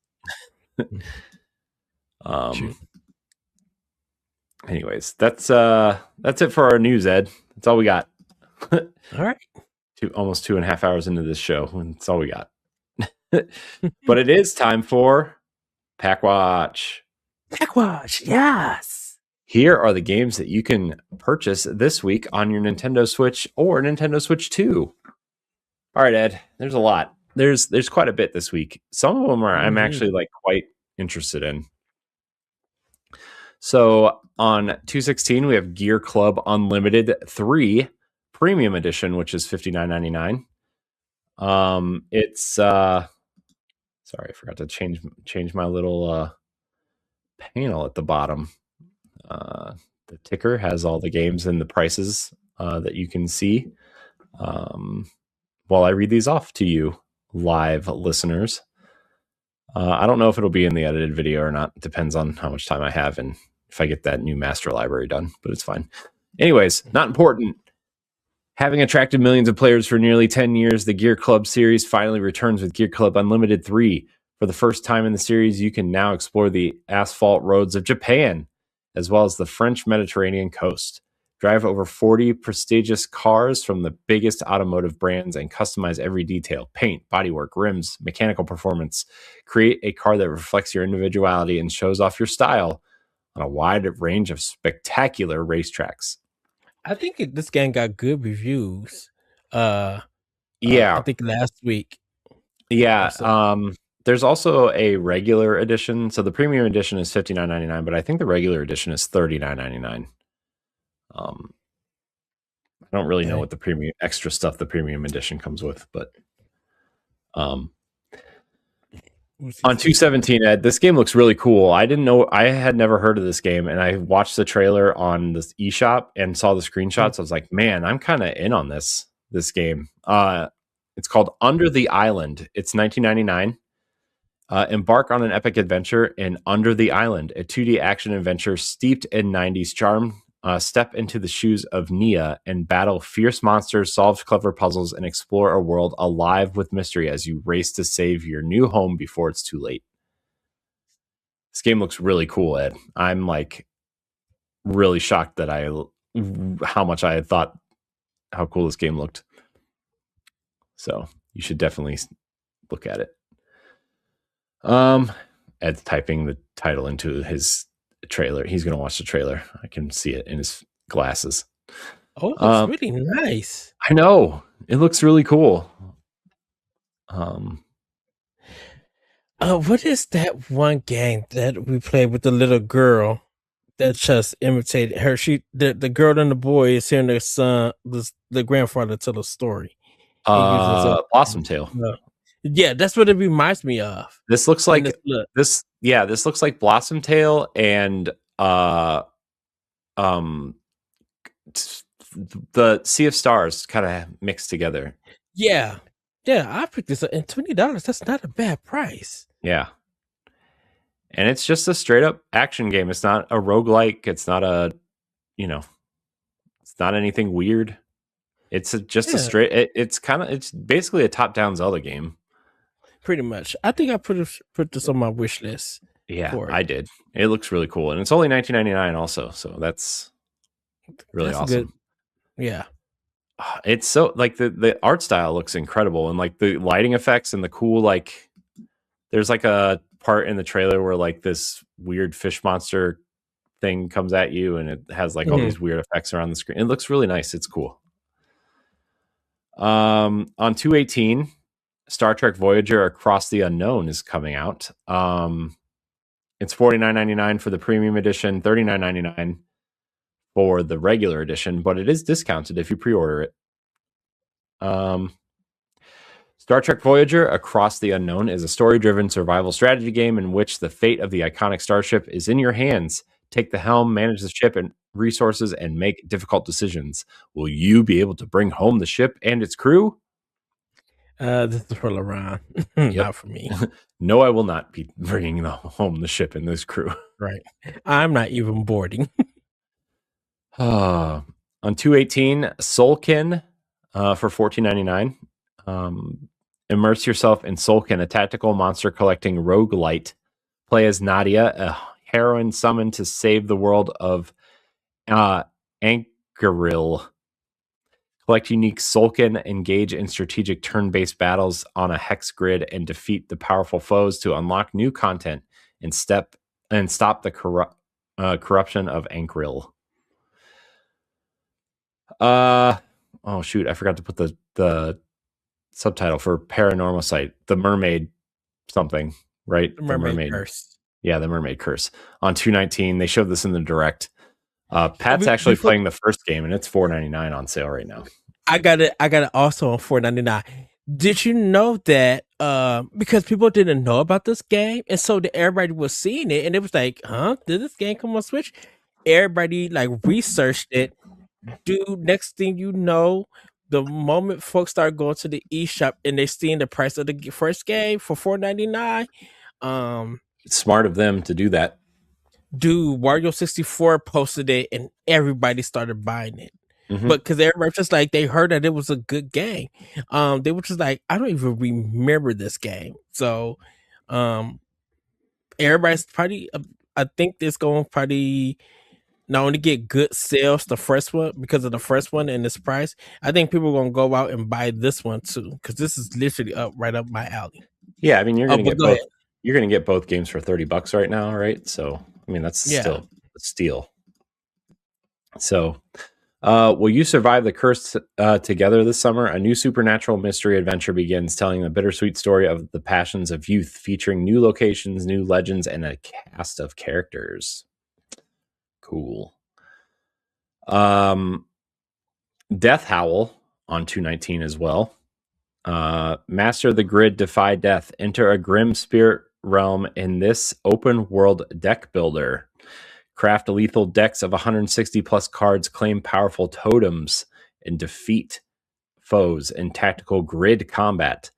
anyways, that's it for our news, Ed. That's all we got. All right. Almost 2.5 hours into this show, and that's all we got. But it is time for Pack Watch. Pack Watch, yes. Here are the games that you can purchase this week on your Nintendo Switch or Nintendo Switch 2. All right, Ed, there's a lot. There's quite a bit this week. Some of them are I'm actually like quite interested in. So on 2/16, we have Gear Club Unlimited 3 Premium Edition, which is $59.99. It's sorry, I forgot to change my little panel at the bottom. The ticker has all the games and the prices that you can see while I read these off to you, live listeners. I don't know if it'll be in the edited video or not. It depends on how much time I have and if I get that new master library done, but it's fine. Anyways, not important. Having attracted millions of players for nearly 10 years, the Gear Club series finally returns with Gear Club Unlimited 3. For the first time in the series, you can now explore the asphalt roads of Japan, as well as the French Mediterranean coast. Drive over 40 prestigious cars from the biggest automotive brands and customize every detail: paint, bodywork, rims, mechanical performance. Create a car that reflects your individuality and shows off your style on a wide range of spectacular racetracks. I think this game got good reviews. Yeah, I think last week. Yeah, there's also a regular edition. So the premium edition is $59.99, but I think the regular edition is $39.99. I don't really know what the premium extra stuff the premium edition comes with, but on 2/17, Ed, this game looks really cool. I didn't know, I had never heard of this game, and I watched the trailer on this eShop and saw the screenshots. I was like, man, I'm kind of in on this game. It's called Under the Island. It's $19.99. Embark on an epic adventure in Under the Island, a 2D action adventure steeped in 90s charm. Step into the shoes of Nia and battle fierce monsters, solve clever puzzles, and explore a world alive with mystery as you race to save your new home before it's too late. This game looks really cool, Ed. I'm like really shocked that how much I had thought how cool this game looked. So you should definitely look at it. Ed's typing the title into his trailer. He's going to watch the trailer. I can see it in his glasses. Oh, it looks really nice. I know. It looks really cool. What is that one game that we played with the little girl that just imitated her? The girl and the boy is hearing their son, the grandfather tell a story. Blossom Tale. Yeah, that's what it reminds me of. This looks like this. Yeah, this looks like Blossom Tale and the Sea of Stars kind of mixed together. Yeah, I picked this up, and $20. That's not a bad price. Yeah, and it's just a straight up action game. It's not a roguelike. It's not it's not anything weird. It's just a straight. It's basically a top down Zelda game. Pretty much. I think I put this on my wish list. Yeah, I did. It looks really cool, and it's only $19.99 also, so that's really awesome. Yeah, it's so like the art style looks incredible, and like the lighting effects and the cool like. There's like a part in the trailer where like this weird fish monster thing comes at you, and it has like all these weird effects around the screen. It looks really nice. It's cool. On 2/18. Star Trek Voyager Across the Unknown is coming out. It's $49.99 for the premium edition, $39.99 for the regular edition, but it is discounted if you pre-order it. Star Trek Voyager Across the Unknown is a story-driven survival strategy game in which the fate of the iconic starship is in your hands. Take the helm, manage the ship and resources, and make difficult decisions. Will you be able to bring home the ship and its crew? This is for LaRon. Not for me. No, I will not be bringing home the ship and this crew. Right. I'm not even boarding. On 2/18, Soulkin for $14.99. Immerse yourself in Soulkin, a tactical monster collecting roguelite. Play as Nadia, a heroine summoned to save the world of Anchoril. Collect unique Sulkin, engage in strategic turn-based battles on a hex grid, and defeat the powerful foes to unlock new content and stop the corruption of Ankril. Oh shoot, I forgot to put the subtitle for Paranormal Site. The Mermaid something, right? The Mermaid Curse. Yeah, the Mermaid Curse on 2/19. They showed this in the direct. Pat's actually playing the first game, and it's $4.99 on sale right now. I got it also on $4.99. Did you know that because people didn't know about this game, and so everybody was seeing it, and it was like, huh, did this game come on Switch? Everybody like researched it. Dude, next thing you know, the moment folks start going to the eShop and they seeing the price of the first game for $4.99, it's smart of them to do that. Dude, Wario 64 posted it, and everybody started buying it. But because everybody just like, they heard that it was a good game. They were just like, I don't even remember this game. So everybody's probably, I think it's going to probably not only get good sales the first one because of the first one and this price. I think people are going to go out and buy this one too, because this is literally right up my alley. Yeah, I mean, you're going to get both. You're going to get both games for $30 right now, right? So I mean, that's still a steal. So will you survive the curse together this summer? A new supernatural mystery adventure begins, telling the bittersweet story of the passions of youth, featuring new locations, new legends, and a cast of characters. Cool. Death Howl on 2/19 as well. Master the grid, defy death, enter a grim spirit realm in this open world deck builder. Craft lethal decks of 160 plus cards, claim powerful totems, and defeat foes in tactical grid combat.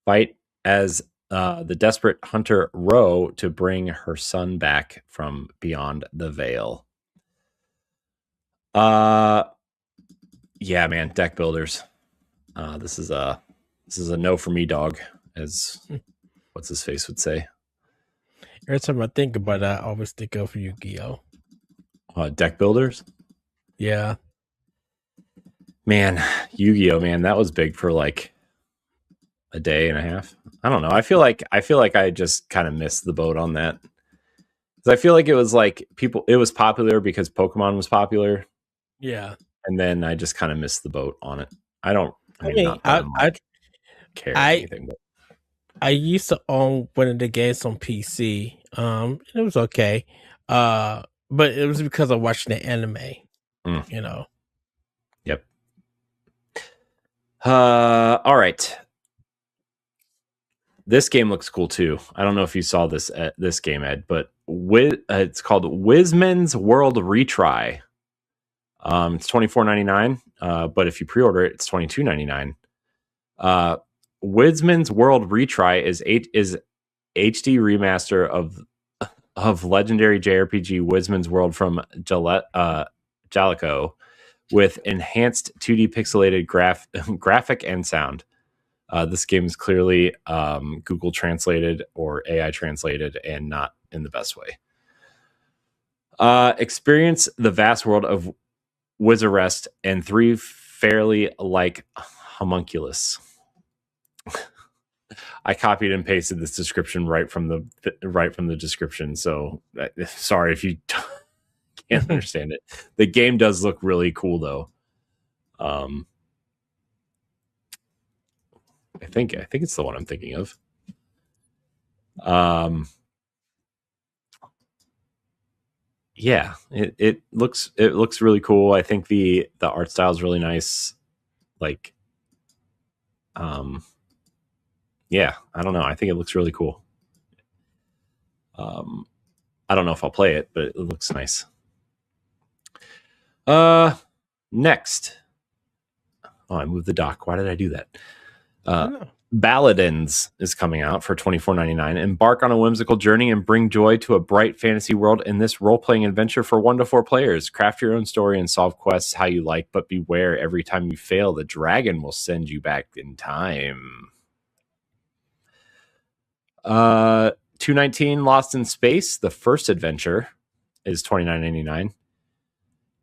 Fight as the desperate hunter Ro to bring her son back from beyond the veil. Yeah, man, deck builders. This is a no for me, dog, as what's his face would say. Every time I think about it, I always think of Yu-Gi-Oh. Deck builders? Yeah. Man, Yu-Gi-Oh, man, that was big for like a day and a half. I don't know. I feel like I just kind of missed the boat on that. Because I feel like it was like it was popular because Pokemon was popular. Yeah. And then I just kind of missed the boat on it. I care anything, but I used to own one of the games on PC. And it was okay. But it was because of watching the anime. You know. Yep. All right. This game looks cool too. I don't know if you saw this game, Ed, but it's called Wizman's World Retry. It's $24.99, but if you pre-order it, it's $22.99. Wizman's World Retry is HD remaster of legendary JRPG Wizman's World from Jaleco with enhanced 2D pixelated graphic and sound. This game is clearly Google translated or AI translated and not in the best way. Experience the vast world of Wizarest and 3 fairly like homunculus. I copied and pasted this description right from the description. So sorry if you can't understand it. The game does look really cool though. I think it's the one I'm thinking of. Yeah, it looks really cool. I think the art style is really nice. Like, yeah, I don't know. I think it looks really cool. I don't know if I'll play it, but it looks nice. Next. Oh, I moved the dock. Why did I do that? Balladins is coming out for $24.99. Embark on a whimsical journey and bring joy to a bright fantasy world in this role-playing adventure for 1 to 4 players. Craft your own story and solve quests how you like, but beware, every time you fail, the dragon will send you back in time. 2/19 Lost in Space, the first adventure, is $29.99.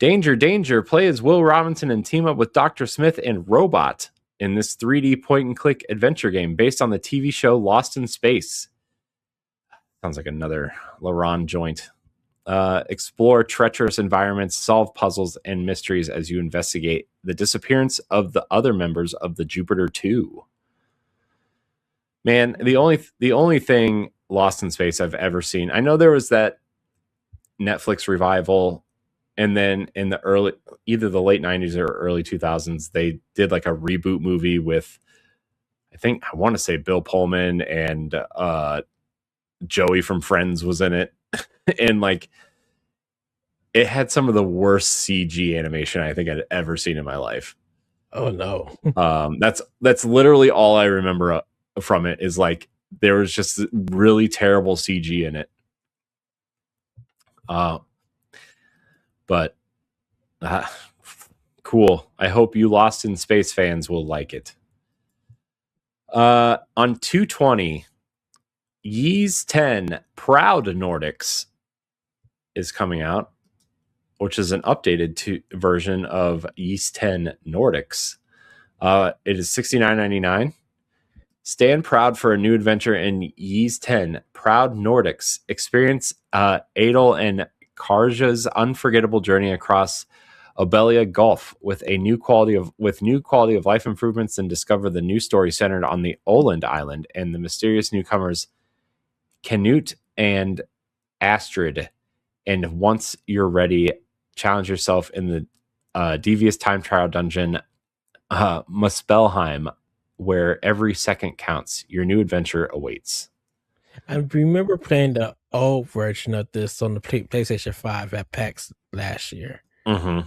Danger, danger. Play as Will Robinson and team up with Dr. Smith and Robot in this 3D point-and-click adventure game based on the TV show Lost in Space. Sounds like another LaRon joint. Explore treacherous environments, solve puzzles and mysteries as you investigate the disappearance of the other members of the Jupiter 2. Man, the only thing Lost in Space I've ever seen, I know there was that Netflix revival, and then in the either the late 90s or early 2000s, they did like a reboot movie with, I want to say Bill Pullman and Joey from Friends was in it. And like, it had some of the worst CG animation I think I'd ever seen in my life. Oh no. That's literally all I remember from it, is like there was just really terrible CG in it. But cool. I hope you Lost in Space fans will like it. On 220, Ys 10 Proud Nordics is coming out, which is an updated version of Ys 10 Nordics. It is $69.99. Stand proud for a new adventure in Ys 10 Proud Nordics. Experience Adel and Karja's unforgettable journey across Obelia Gulf with new quality of life improvements, and discover the new story centered on the Oland Island and the mysterious newcomers Canute and Astrid. And once you're ready, challenge yourself in the devious time trial dungeon Muspelheim, where every second counts. Your new adventure awaits. I remember playing the old version of this on the PlayStation 5 at PAX last year. Mm-hmm.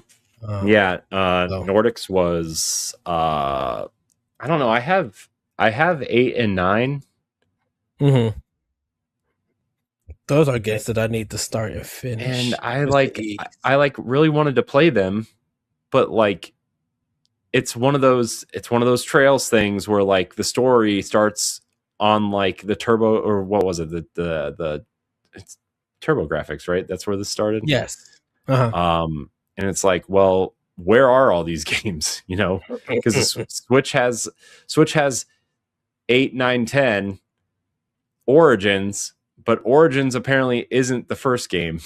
Nordics was I don't know. I have 8 and 9. Mm-hmm. Those are games that I need to start and finish. And I really wanted to play them, but like it's one of those Trails things where like the story starts on like the turbo, or what was it? The it's Turbo Graphics, right? That's where this started. Yes. Uh-huh. And it's like, well, where are all these games? You know, because Switch has 8, 9, 10 Origins, but Origins apparently isn't the first game.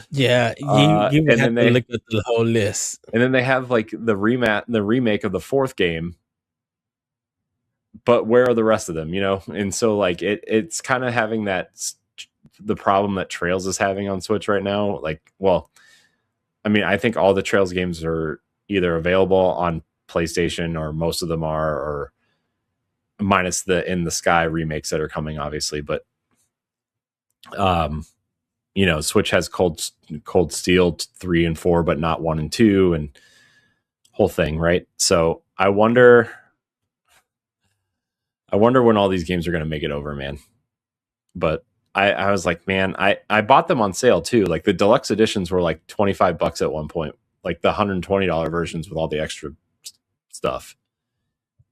Yeah, you would have to look at the whole list. And then they have like the remake of the fourth game. But where are the rest of them, you know? And so like it's kind of having the problem that Trails is having on Switch right now. Like, well, I mean, I think all the Trails games are either available on PlayStation, or most of them are, or minus the In the Sky remakes that are coming, obviously. But you know, Switch has Cold Steel 3 and 4, but not 1 and 2, and whole thing, right? So I wonder when all these games are going to make it over, man. But I was like, man, I bought them on sale too. Like the deluxe editions were like $25 at one point, like the $120 versions with all the extra stuff.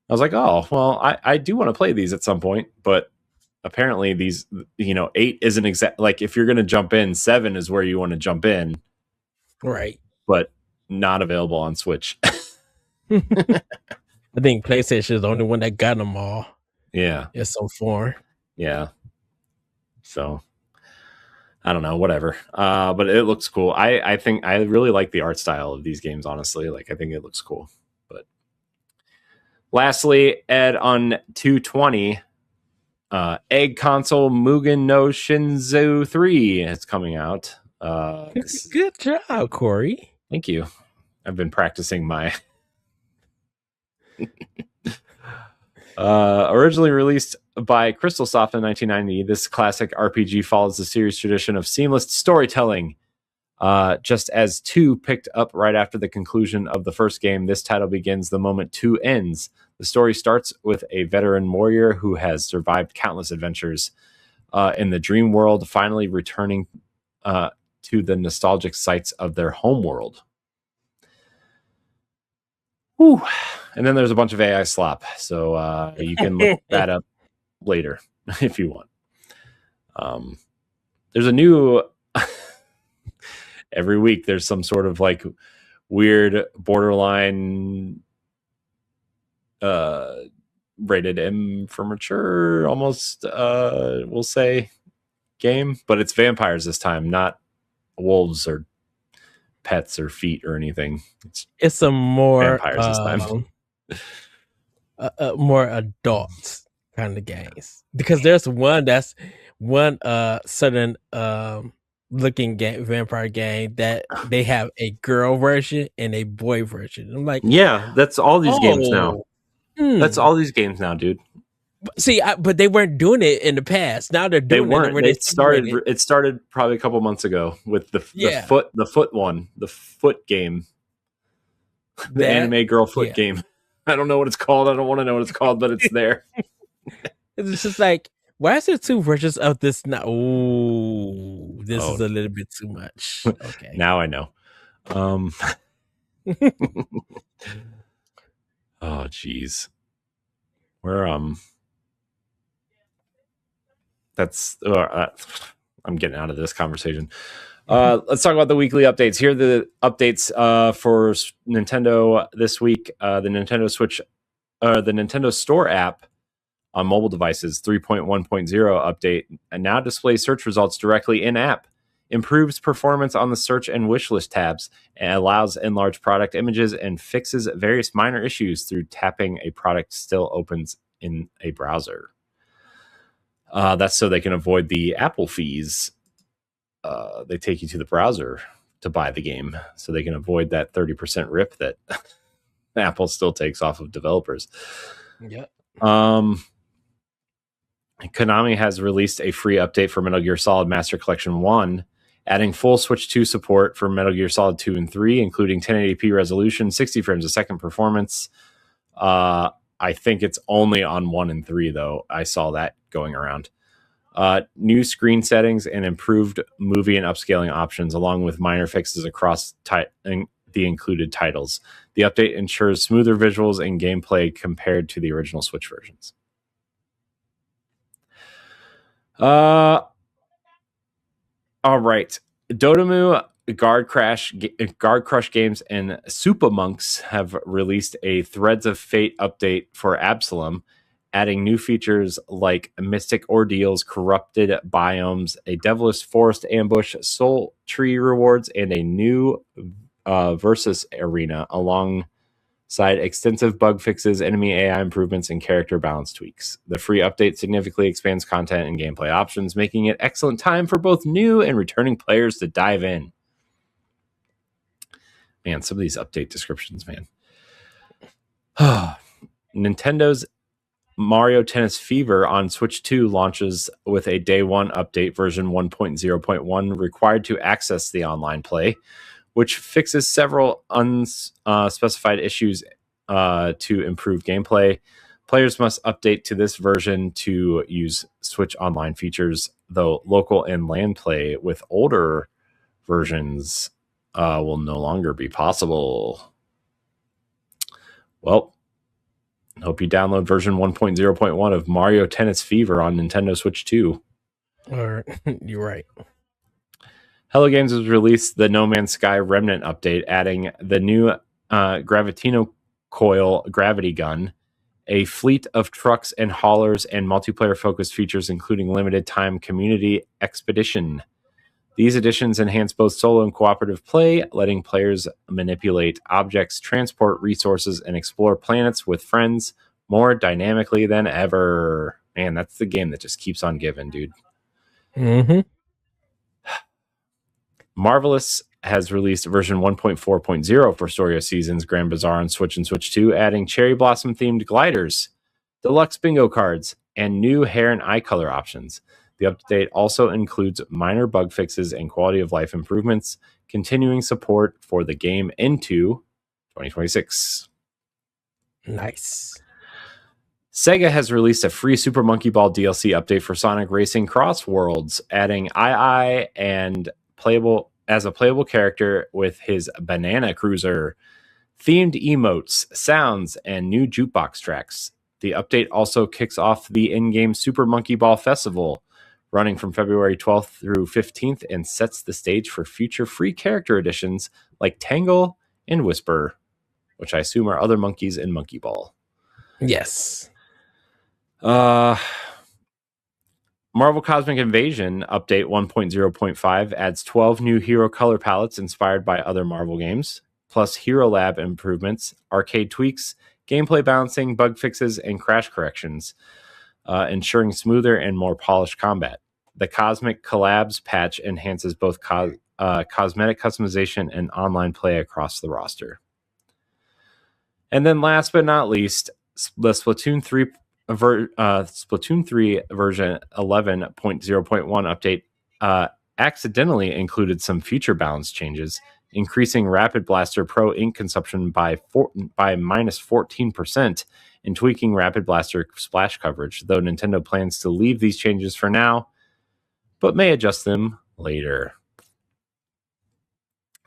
I was like, oh, well, I do want to play these at some point, but apparently these, you know, 8 isn't exact. Like if you're going to jump in, 7 is where you want to jump in. Right. But not available on Switch. I think PlayStation is the only one that got them all. Yeah. In some form. Yeah. So I don't know, whatever. But it looks cool. I think I really like the art style of these games, honestly. Like I think it looks cool. But lastly, Ed, on 220, Egg Console Mugen no Shinzo 3 is coming out. Good job, Corey. Thank you. I've been practicing my originally released by Crystal Soft in 1990, this classic RPG follows the series tradition of seamless storytelling. Just as 2 picked up right after the conclusion of the first game, this title begins the moment 2 ends. The story starts with a veteran warrior who has survived countless adventures in the dream world, finally returning to the nostalgic sights of their home world. Whew. And then there's a bunch of AI slop, so you can look that up later if you want. There's a new every week there's some sort of like weird borderline rated M for mature, almost we'll say, game, but it's vampires this time, not wolves or pets or feet or anything. It's a more vampires this time. More adult kind of games, because there's one certain looking vampire game that they have a girl version and a boy version. I'm like, yeah, that's all these games now. That's all these games now, dude. See, but they weren't doing it in the past. Now they're doing it. It started probably a couple months ago with the foot game, the anime girl foot game. I don't know what it's called. I don't want to know what it's called, but it's there. It's just like, why is there two versions of this now? Oh, this is a little bit too much. Okay, now I know. Oh, geez. I'm getting out of this conversation. Let's talk about the weekly updates. Here are the updates for Nintendo this week. The Nintendo Switch, the Nintendo Store app on mobile devices 3.1.0 update, and now displays search results directly in app. Improves performance on the search and wishlist tabs, and allows enlarged product images, and fixes various minor issues through tapping a product still opens in a browser. That's so they can avoid the Apple fees. They take you to the browser to buy the game, so they can avoid that 30% rip that Apple still takes off of developers. Yeah. Konami has released a free update for Metal Gear Solid Master Collection 1, adding full Switch 2 support for Metal Gear Solid 2 and 3, including 1080p resolution, 60 frames a second performance. I think it's only on 1 and 3, though. I saw that going around. New screen settings and improved movie and upscaling options, along with minor fixes across the included titles. The update ensures smoother visuals and gameplay compared to the original Switch versions. All right. Dotemu, Guard Crush Games, and Super Monks have released a Threads of Fate update for Absalom, adding new features like mystic ordeals, corrupted biomes, a devilish forest ambush, soul tree rewards, and a new versus arena, alongside extensive bug fixes, enemy AI improvements, and character balance tweaks. The free update significantly expands content and gameplay options, making it excellent time for both new and returning players to dive in. Man, some of these update descriptions, man. Nintendo's Mario Tennis Fever on Switch 2 launches with a day one update version 1.0.1 required to access the online play, which fixes several unspecified issues to improve gameplay. Players must update to this version to use Switch Online features, though local and LAN play with older versions will no longer be possible. Well, hope you download version 1.0.1 of Mario Tennis Fever on Nintendo Switch 2. You're right. Hello Games has released the No Man's Sky Remnant update, adding the new Gravitino Coil gravity gun, a fleet of trucks and haulers, and multiplayer-focused features, including limited-time community expedition. These additions enhance both solo and cooperative play, letting players manipulate objects, transport resources, and explore planets with friends more dynamically than ever. Man, that's the game that just keeps on giving, dude. Mm-hmm. Marvelous has released version 1.4.0 for Story of Seasons Grand Bazaar on Switch and Switch 2, adding cherry blossom-themed gliders, deluxe bingo cards, and new hair and eye color options. The update also includes minor bug fixes and quality of life improvements, continuing support for the game into 2026. Nice. Sega has released a free Super Monkey Ball DLC update for Sonic Racing Cross Worlds, adding II and playable character with his Banana Cruiser, themed emotes, sounds, and new jukebox tracks. The update also kicks off the in-game Super Monkey Ball Festival, running from February 12th through 15th, and sets the stage for future free character additions like Tangle and Whisper, which I assume are other monkeys in Monkey Ball. Yes. Marvel Cosmic Invasion Update 1.0.5 adds 12 new hero color palettes inspired by other Marvel games, plus Hero Lab improvements, arcade tweaks, gameplay balancing, bug fixes, and crash corrections, ensuring smoother and more polished combat. The Cosmic Collabs patch enhances both cosmetic customization and online play across the roster. And then last but not least, the Splatoon 3 version 11.0.1 update accidentally included some feature balance changes, increasing Rapid Blaster Pro ink consumption by minus 14% and tweaking Rapid Blaster splash coverage, though Nintendo plans to leave these changes for now, but may adjust them later.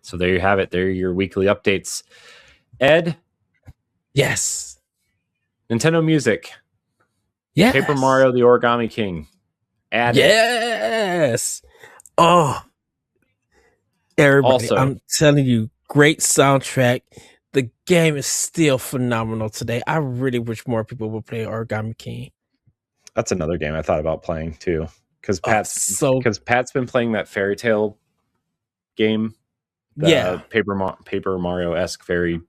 So there you have it. There are your weekly updates. Ed? Yes. Nintendo Music. Yes. Paper Mario the Origami King. Added. Yes. Oh. Everybody, also, I'm telling you, great soundtrack. The game is still phenomenal today. I really wish more people would play Origami King. That's another game I thought about playing too. Because Pat's been playing that Fairy Tale game. Paper Mario-esque fairy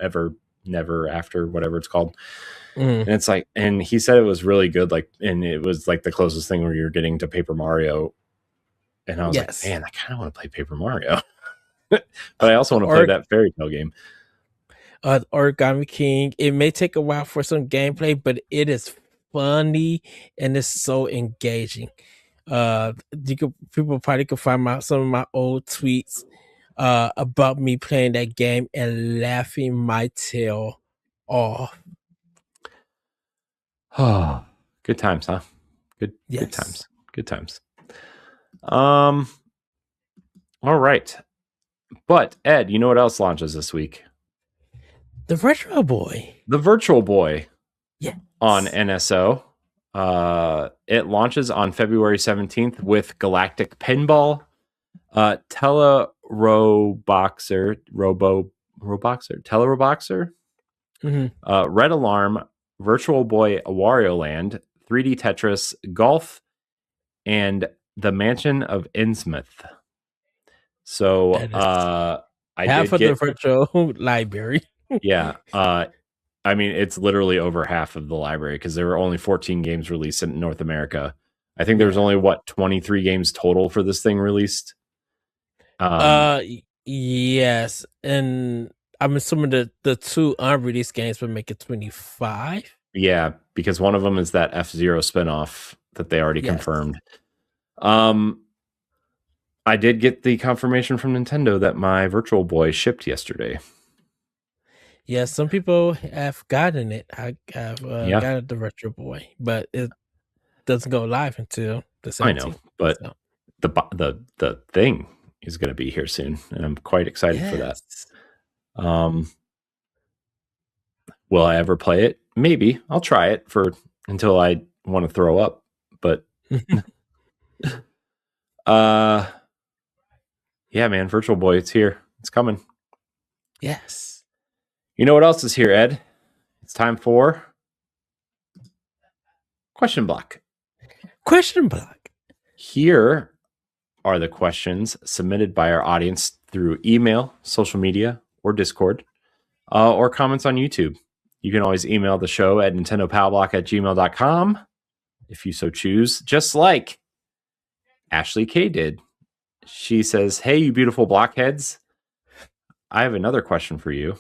ever never after, whatever it's called. And it's like, and he said it was really good, like, and it was like the closest thing where you're getting to Paper Mario. And I was like, man, I kind of want to play Paper Mario. But I also want to play that Fairy Tale game. Origami King, it may take a while for some gameplay, but it is funny and it's so engaging. People probably could find some of my old tweets about me playing that game and laughing my tail off. Oh, good times, huh? Good times. Good times. All right. But Ed, you know what else launches this week? The Virtual Boy. The Virtual Boy. Yeah. On NSO. It launches on February 17th with Galactic Pinball, Teleroboxer, Red Alarm, Virtual Boy Wario Land, 3D Tetris, Golf, and The Mansion of Innsmouth. So I half of the virtual library. Yeah. I mean, it's literally over half of the library because there were only 14 games released in North America. I think there was only 23 games total for this thing released. Yes, and I'm assuming the two unreleased games would make it 25. Yeah, because one of them is that F-Zero spinoff that they already confirmed. I did get the confirmation from Nintendo that my Virtual Boy shipped yesterday. Yeah, some people have gotten it. I have got the Virtual Boy, but it doesn't go live until the 17th. I know, but the thing is going to be here soon, and I'm quite excited for that. Will I ever play it? Maybe. I'll try it until I want to throw up. But yeah, man, Virtual Boy, it's here. It's coming. Yes. You know what else is here, Ed? It's time for Question Block. Question Block. Here are the questions submitted by our audience through email, social media, or Discord, or comments on YouTube. You can always email the show at nintendopowblock@gmail.com if you so choose, just like Ashley K did. She says, hey, you beautiful blockheads. I have another question for you,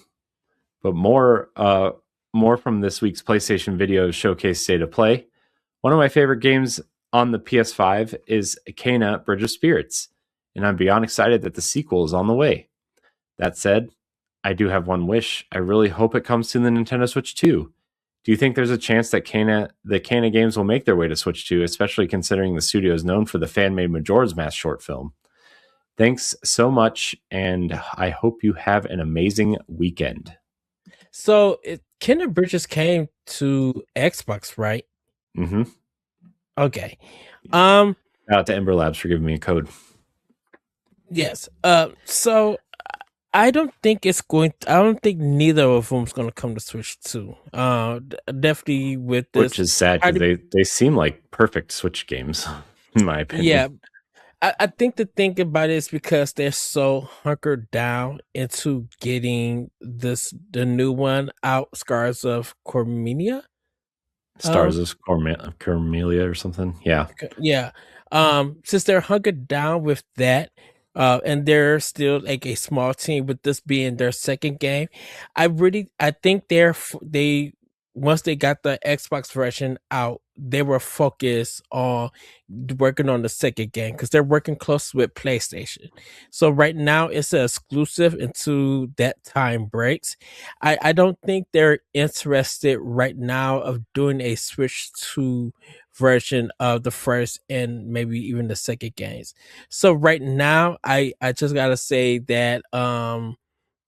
but more from this week's PlayStation Video Showcase State of Play. One of my favorite games on the PS5 is Kain, Bridge of Spirits, and I'm beyond excited that the sequel is on the way. That said, I do have one wish. I really hope it comes to the Nintendo Switch 2. Do you think there's a chance that the Kain games will make their way to Switch 2, especially considering the studio is known for the fan-made Majora's Mask short film? Thanks so much, and I hope you have an amazing weekend. So, Kain Bridges came to Xbox, right? Mm-hmm. Okay. Shout out to Ember Labs for giving me a code. Yes. So I don't think it's going. I don't think neither of them's going to come to Switch 2. Definitely with this, which is sad because they seem like perfect Switch games, in my opinion. Yeah, I think the thing about it is because they're so hunkered down into getting the new one out, Scars of Cormenia. Stars of Cormelia or something. Yeah. Yeah. Since they're hunkered down with that, and they're still like a small team with this being their second game, I think they once they got the Xbox version out, they were focused on working on the second game because they're working close with PlayStation. So right now it's an exclusive until that time breaks. I don't think they're interested right now of doing a Switch 2 version of the first and maybe even the second games. So right now I just gotta say that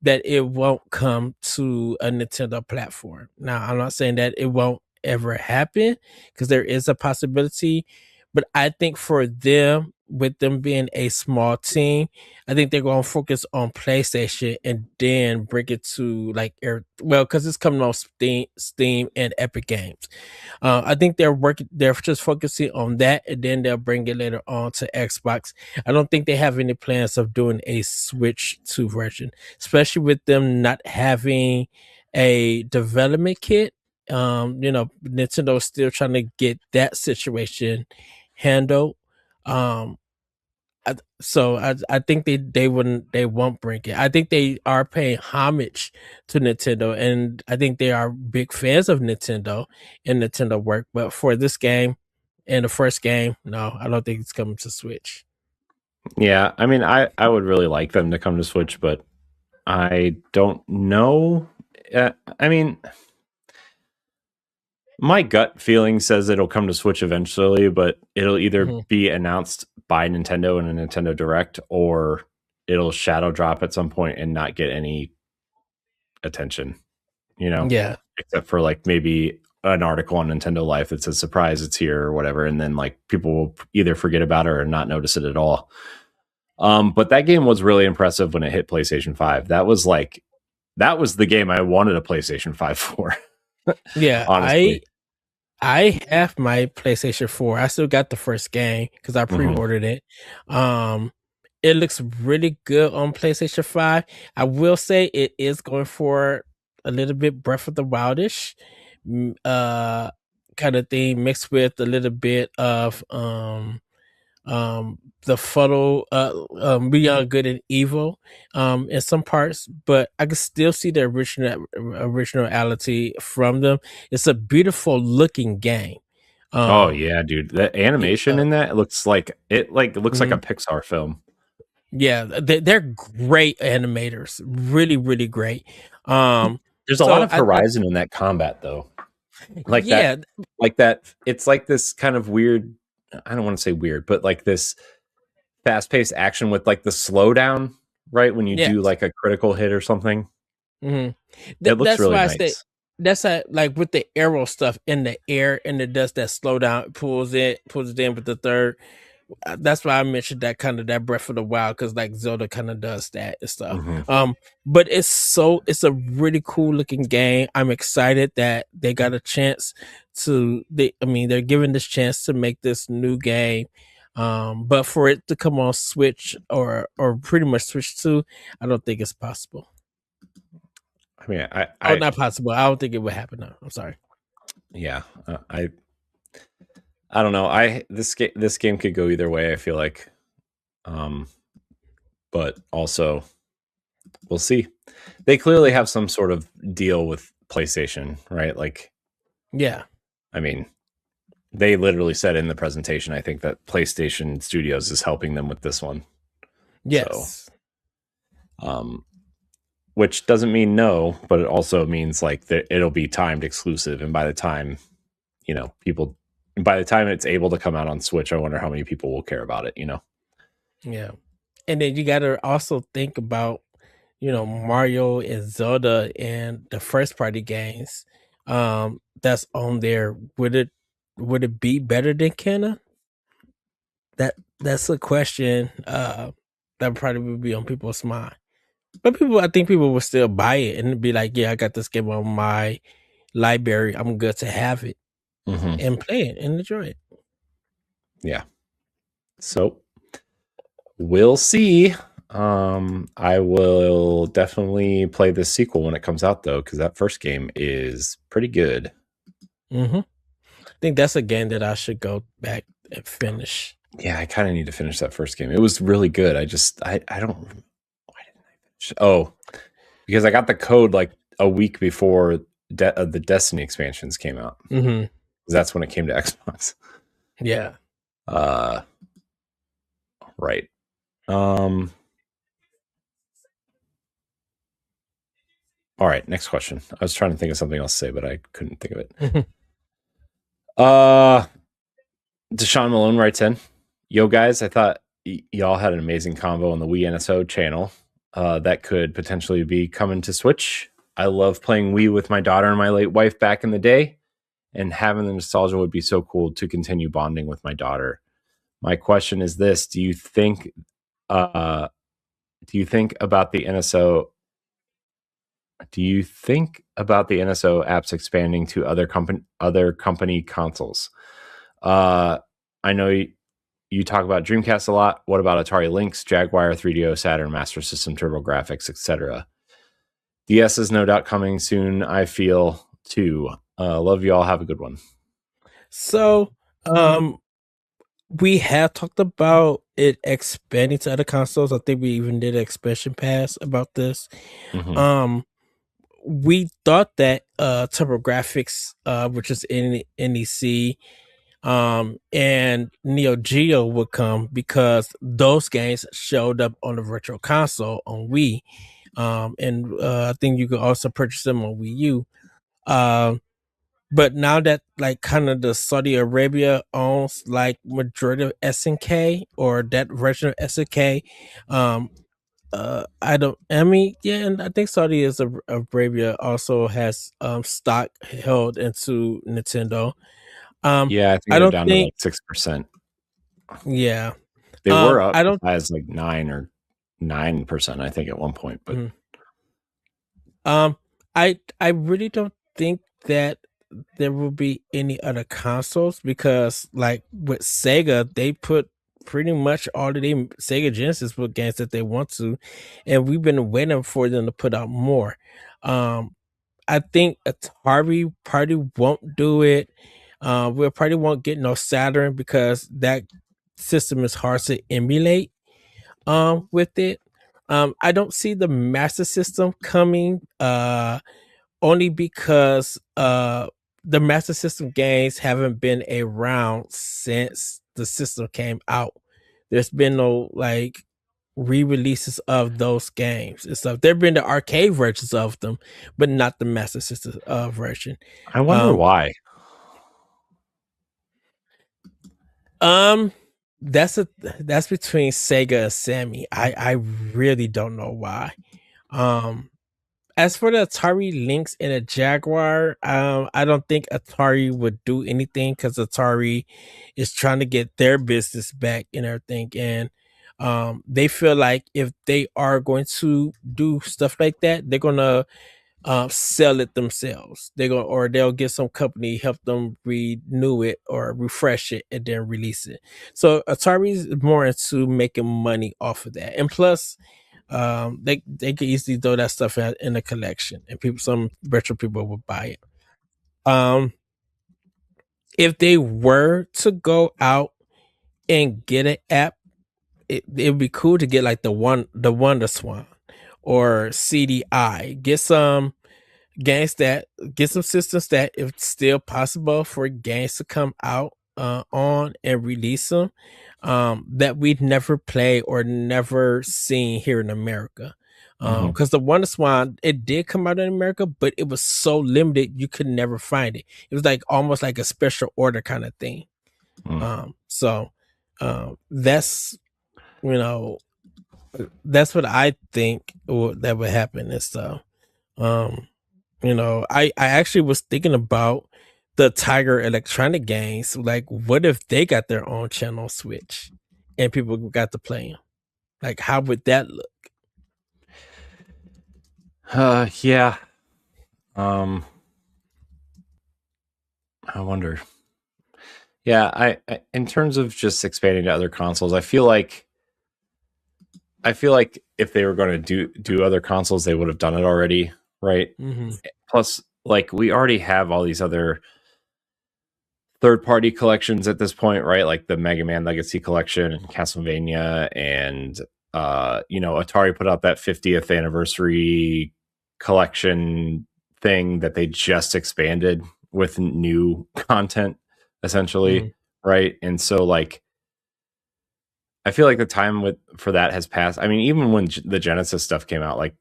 that it won't come to a Nintendo platform. Now I'm not saying that it won't ever happen because there is a possibility, but I think for them, with them being a small team, I think they're going to focus on PlayStation and then bring it to like because it's coming on Steam and Epic Games. I think they're just focusing on that, and then they'll bring it later on to Xbox. I don't think they have any plans of doing a Switch 2 version, especially with them not having a development kit. Nintendo's still trying to get that situation handled. Um, I think they won't bring it. I think they are paying homage to Nintendo, and I think they are big fans of Nintendo and Nintendo work. But for this game and the first game, no, I don't think it's coming to Switch. Yeah, I mean, I would really like them to come to Switch, but I don't know. I mean, my gut feeling says it'll come to Switch eventually, but it'll either be announced by Nintendo in a Nintendo Direct, or it'll shadow drop at some point and not get any attention. Yeah, except for like maybe an article on Nintendo Life that says surprise it's here or whatever, and then like people will either forget about it or not notice it at all. But that game was really impressive when it hit PlayStation 5. That was the game I wanted a PlayStation 5 for. Yeah, honestly. I have my PlayStation 4. I still got the first game because I pre-ordered it. It looks really good on PlayStation 5. I will say it is going for a little bit Breath of the Wildish kind of thing mixed with a little bit of the photo Beyond Good and Evil in some parts, but I can still see the originality from them. It's a beautiful looking game. Oh yeah, dude. The animation in that looks like like a Pixar film. Yeah, they're great animators. Really, really great. There's a lot of horizon in that combat though. Like that it's like this kind of weird, I don't want to say weird, but like this fast-paced action with like the slowdown, right? When you do like a critical hit or something. It looks really nice. That's like with the arrow stuff in the air, and it does that slowdown, pulls it in with the third. That's why I mentioned that Breath of the Wild, because like Zelda kind of does that and stuff. But it's a really cool looking game. I'm excited that they got a chance they're given this chance to make this new game. But for it to come on Switch or pretty much Switch 2, I don't think it's possible. I mean, not possible. I don't think it would happen. No, I'm sorry. Yeah, I don't know. This game could go either way, I feel like. But also we'll see. They clearly have some sort of deal with PlayStation, right? Like, yeah. I mean, they literally said in the presentation, I think, that PlayStation Studios is helping them with this one. Yes. So, which doesn't mean no, but it also means like it'll be timed exclusive. And by the time, by the time it's able to come out on Switch, I wonder how many people will care about it, Yeah. And then you got to also think about, Mario and Zelda and the first party games that's on there. Would it would it be better than Kenna? That's a question that probably would be on people's mind. But I think people will still buy it and be like, yeah, I got this game on my library. I'm good to have it and play it and enjoy it. Yeah. So we'll see. I will definitely play the sequel when it comes out, though, because that first game is pretty good. I think that's a game that I should go back and finish. Yeah, I kind of need to finish that first game. It was really good. I don't. Why didn't I finish? Oh, because I got the code like a week before the Destiny expansions came out. That's when it came to Xbox. Yeah. Right. All right, next question. I was trying to think of something else to say, but I couldn't think of it. Deshaun Malone writes in, yo guys, I thought y'all had an amazing combo on the Wii NSO channel that could potentially be coming to Switch. I love playing Wii with my daughter and my late wife back in the day, and having the nostalgia would be so cool to continue bonding with my daughter. My question is this: do you think about the NSO? Do you think about the NSO apps expanding to other company consoles? I know you talk about Dreamcast a lot. What about Atari Lynx, Jaguar, 3DO, Saturn, Master System, TurboGrafx, etc.? DS is no doubt coming soon, I feel, too. Love you all. Have a good one. So, we have talked about it expanding to other consoles. I think we even did an expansion pass about this. We thought that TurboGrafx, which is in NEC, and Neo Geo would come because those games showed up on the Virtual Console on Wii, and I think you could also purchase them on Wii U. But now that like kind of the Saudi Arabia owns like majority of SNK or that version of SNK, and I think Saudi Arabia also has stock held into Nintendo. Yeah, I think they're down to like 6%. Yeah, they were up as like 9%, I think, at one point. But I really don't think that there will be any other consoles because, like with Sega, they put pretty much all of the Sega Genesis book games that they want to, and we've been waiting for them to put out more. I think Atari probably won't do it. We probably won't get no Saturn because that system is hard to emulate. With it, I don't see the Master System coming. Only because the Master System games haven't been around since the system came out. There's been no like re-releases of those games and stuff. There've been the arcade versions of them, but not the Master System version. I wonder why. That's between Sega and Sammy. I really don't know why. As for the Atari Lynx and a Jaguar, I don't think Atari would do anything because Atari is trying to get their business back and everything, and they feel like if they are going to do stuff like that, they're gonna sell it themselves. They'll get some company help them renew it or refresh it and then release it. So Atari is more into making money off of that, and plus they could easily throw that stuff in a collection and some retro people would buy it. If they were to go out and get an app, it would be cool to get like the Wonder Swan or CDI. Get some systems that if it's still possible for games to come out on and release them, that we'd never play or never seen here in America. Because the Wonder Swan, it did come out in America, but it was so limited you could never find it. It was like almost like a special order kind of thing. So that's that's what I think that would happen and stuff. I actually was thinking about the Tiger Electronic games, like, what if they got their own channel Switch and people got to play them? Like, how would that look? Yeah. I wonder. Yeah, I in terms of just expanding to other consoles, I feel like if they were going to do other consoles, they would have done it already, right? Mm-hmm. Plus, like, we already have all these other third-party collections at this point, right? Like the Mega Man Legacy Collection and Castlevania, and Atari put out that 50th anniversary collection thing that they just expanded with new content, essentially, right? And so, like, I feel like the time for that has passed. I mean, even when the Genesis stuff came out, like,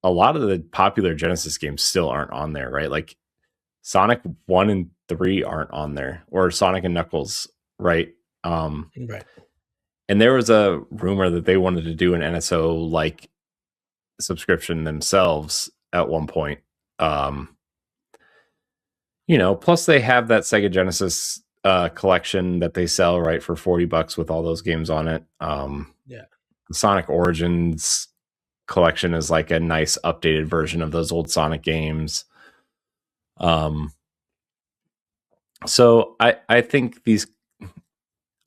a lot of the popular Genesis games still aren't on there, right? Like Sonic 1 and 3 aren't on there, or Sonic and Knuckles, right? Right. And there was a rumor that they wanted to do an NSO like subscription themselves at one point. Plus they have that Sega Genesis collection that they sell, right, for $40 with all those games on it. Yeah. The Sonic Origins collection is like a nice updated version of those old Sonic games. So I think these,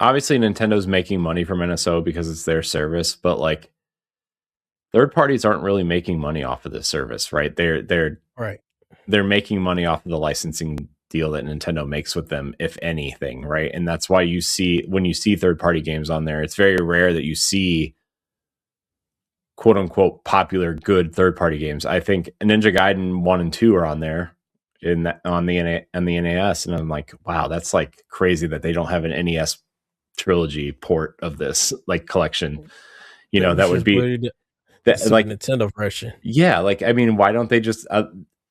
obviously Nintendo's making money from NSO because it's their service, but like third parties aren't really making money off of this service, right? They're making money off of the licensing deal that Nintendo makes with them, if anything, right? And that's why when you see third party games on there, it's very rare that you see quote unquote popular good third party games. I think Ninja Gaiden 1 and 2 are on there on the NES, and I'm like, wow, that's like crazy that they don't have an NES trilogy port of this like collection. That would be that, like Nintendo version. Yeah, like, I mean, why don't they just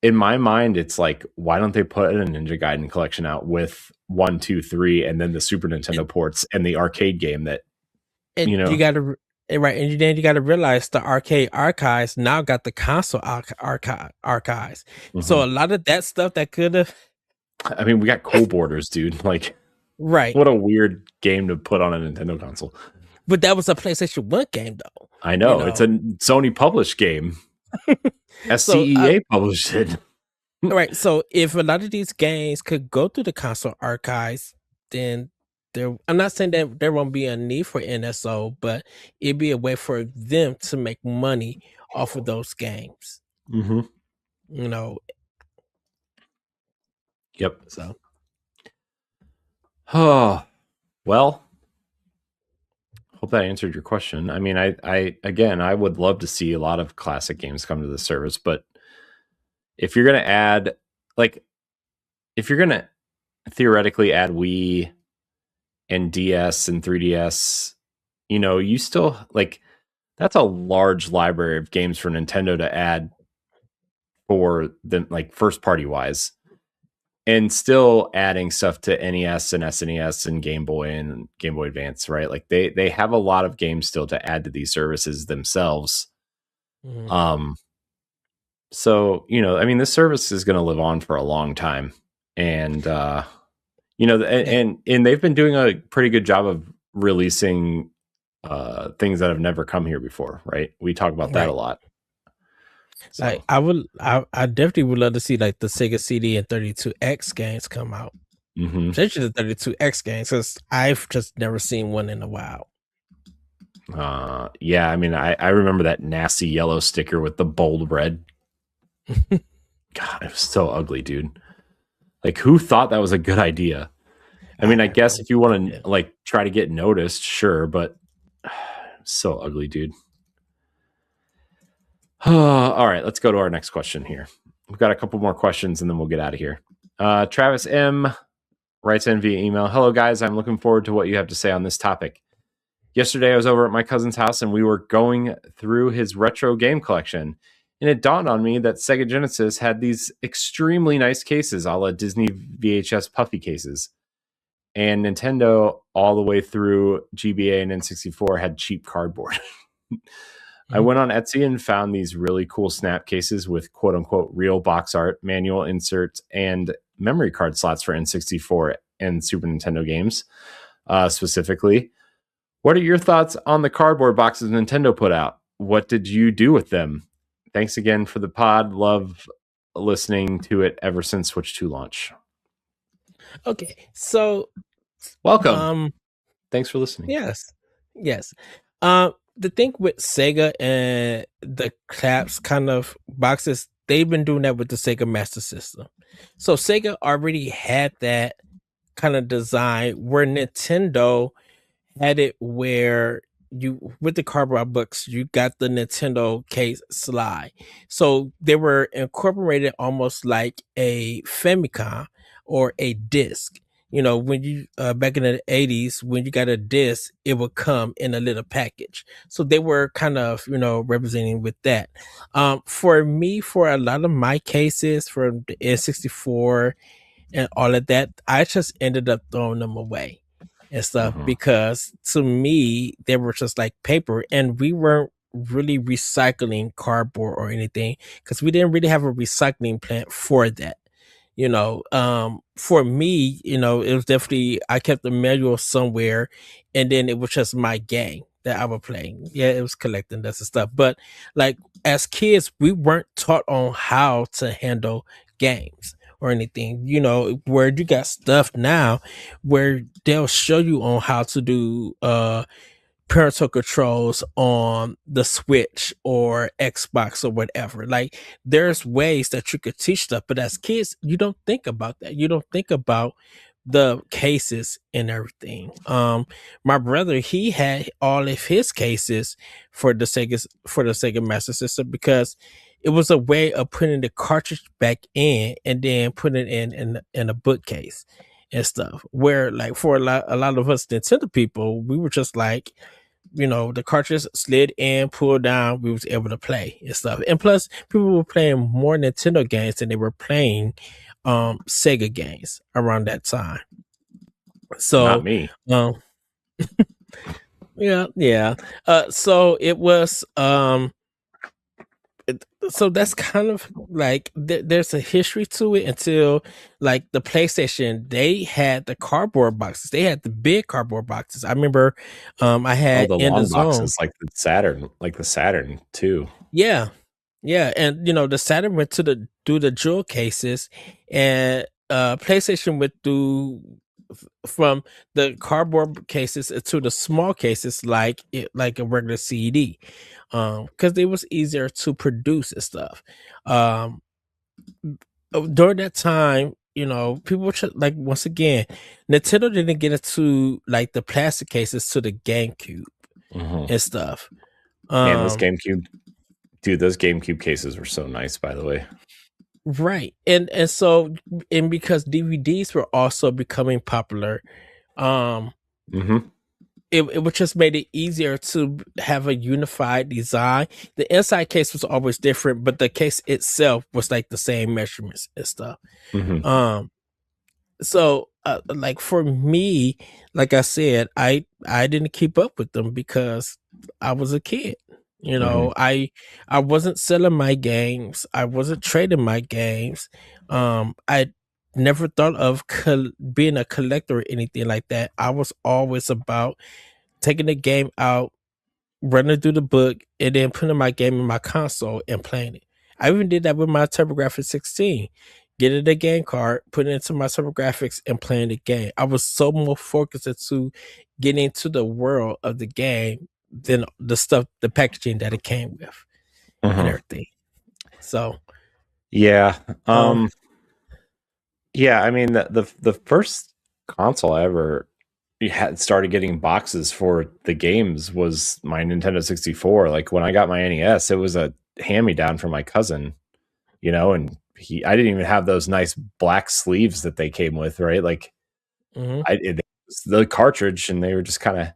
in my mind, it's like, why don't they put a Ninja Gaiden collection out with 1, 2, 3, and then the Super Nintendo ports and the arcade game that you gotta right, and then you got to realize the arcade archives now got the console archives. Mm-hmm. So a lot of that stuff that could have. I mean, we got Borders, dude. Like, right? What a weird game to put on a Nintendo console. But that was a PlayStation 1 game, though. I know. It's a Sony published game. SCEA published it. Right. So if a lot of these games could go through the console archives, then I'm not saying that there won't be a need for NSO, but it'd be a way for them to make money off of those games. Mm-hmm. Yep. So. Oh, well, hope that answered your question. I mean, I would love to see a lot of classic games come to the service, but if you're going to add, like, if you're going to theoretically add Wii and DS and 3DS, you still, like, that's a large library of games for Nintendo to add for them, like, first party wise, and still adding stuff to NES and SNES and Game Boy and Game Boy Advance, right? Like, they have a lot of games still to add to these services themselves. Mm-hmm. So, I mean, this service is going to live on for a long time, and and they've been doing a pretty good job of releasing things that have never come here before, right? We talk about that a lot. So. Like, I definitely would love to see like the Sega CD and 32X games come out. Mm-hmm. Especially the 32X games, because I've just never seen one in a while. Yeah, I mean, I remember that nasty yellow sticker with the bold red. God, it was so ugly, dude. Like, who thought that was a good idea? I mean, I guess if you want to like try to get noticed, sure, but so ugly, dude. All right, let's go to our next question here. We've got a couple more questions and then we'll get out of here. Travis M writes in via email. Hello, guys. I'm looking forward to what you have to say on this topic. Yesterday, I was over at my cousin's house and we were going through his retro game collection. And it dawned on me that Sega Genesis had these extremely nice cases, a la Disney VHS puffy cases. And Nintendo, all the way through GBA and N64, had cheap cardboard. I went on Etsy and found these really cool snap cases with quote-unquote real box art, manual inserts, and memory card slots for N64 and Super Nintendo games, specifically. What are your thoughts on the cardboard boxes Nintendo put out? What did you do with them? Thanks again for the pod. Love listening to it ever since Switch 2 launch. Okay, so welcome. Thanks for listening. Yes. The thing with Sega and the Claps kind of boxes, they've been doing that with the Sega Master System. So Sega already had that kind of design where Nintendo had it where you with the cardboard books you got the Nintendo case slide, so they were incorporated almost like a Famicom or a disc. When you back in the 80s, when you got a disc, it would come in a little package, so they were kind of representing with that. For me, for a lot of my cases for the N64 and all of that, I just ended up throwing them away and stuff because to me they were just like paper, and we weren't really recycling cardboard or anything because we didn't really have a recycling plant for that. For me, it was definitely, I kept the manual somewhere, and then it was just my game that I would play. Yeah, it was collecting dust and stuff, but like as kids we weren't taught on how to handle games or anything, where you got stuff now where they'll show you on how to do parental controls on the Switch or Xbox or whatever. Like there's ways that you could teach stuff, but as kids, you don't think about that. You don't think about the cases and everything. My brother, he had all of his cases for the Sega Master System because it was a way of putting the cartridge back in and then putting it in a bookcase and stuff. Where like for a lot of us Nintendo people, we were just like, the cartridge slid in, pulled down, we was able to play and stuff. And plus, people were playing more Nintendo games than they were playing Sega games around that time. So not me. Yeah. So it was so that's kind of like there's a history to it until like the PlayStation. They had the cardboard boxes. They had the big cardboard boxes. I remember I had the in long the zone boxes like the Saturn too. Yeah, and the Saturn went to do the jewel cases, and PlayStation went through from the cardboard cases to the small cases like a regular CD, because it was easier to produce and stuff. During that time, people were like, once again, Nintendo didn't get into like the plastic cases to the GameCube and stuff. And those GameCube cases were so nice, by the way. Right. And so, and because DVDs were also becoming popular, it would just made it easier to have a unified design. The inside case was always different, but the case itself was like the same measurements and stuff. So like for me, like I said, I didn't keep up with them because I was a kid. I wasn't selling my games. I wasn't trading my games. I never thought of being a collector or anything like that. I was always about taking the game out, running through the book, and then putting my game in my console and playing it. I even did that with my TurboGrafx 16. Getting the game card, putting it into my TurboGrafx, and playing the game. I was so more focused into getting into the world of the game than the packaging that it came with and everything. So, yeah. Yeah, I mean the first console I ever had started getting boxes for the games was my Nintendo 64. Like when I got my NES, it was a hand-me-down from my cousin, and I didn't even have those nice black sleeves that they came with, right? Like it was the cartridge, and they were just kind of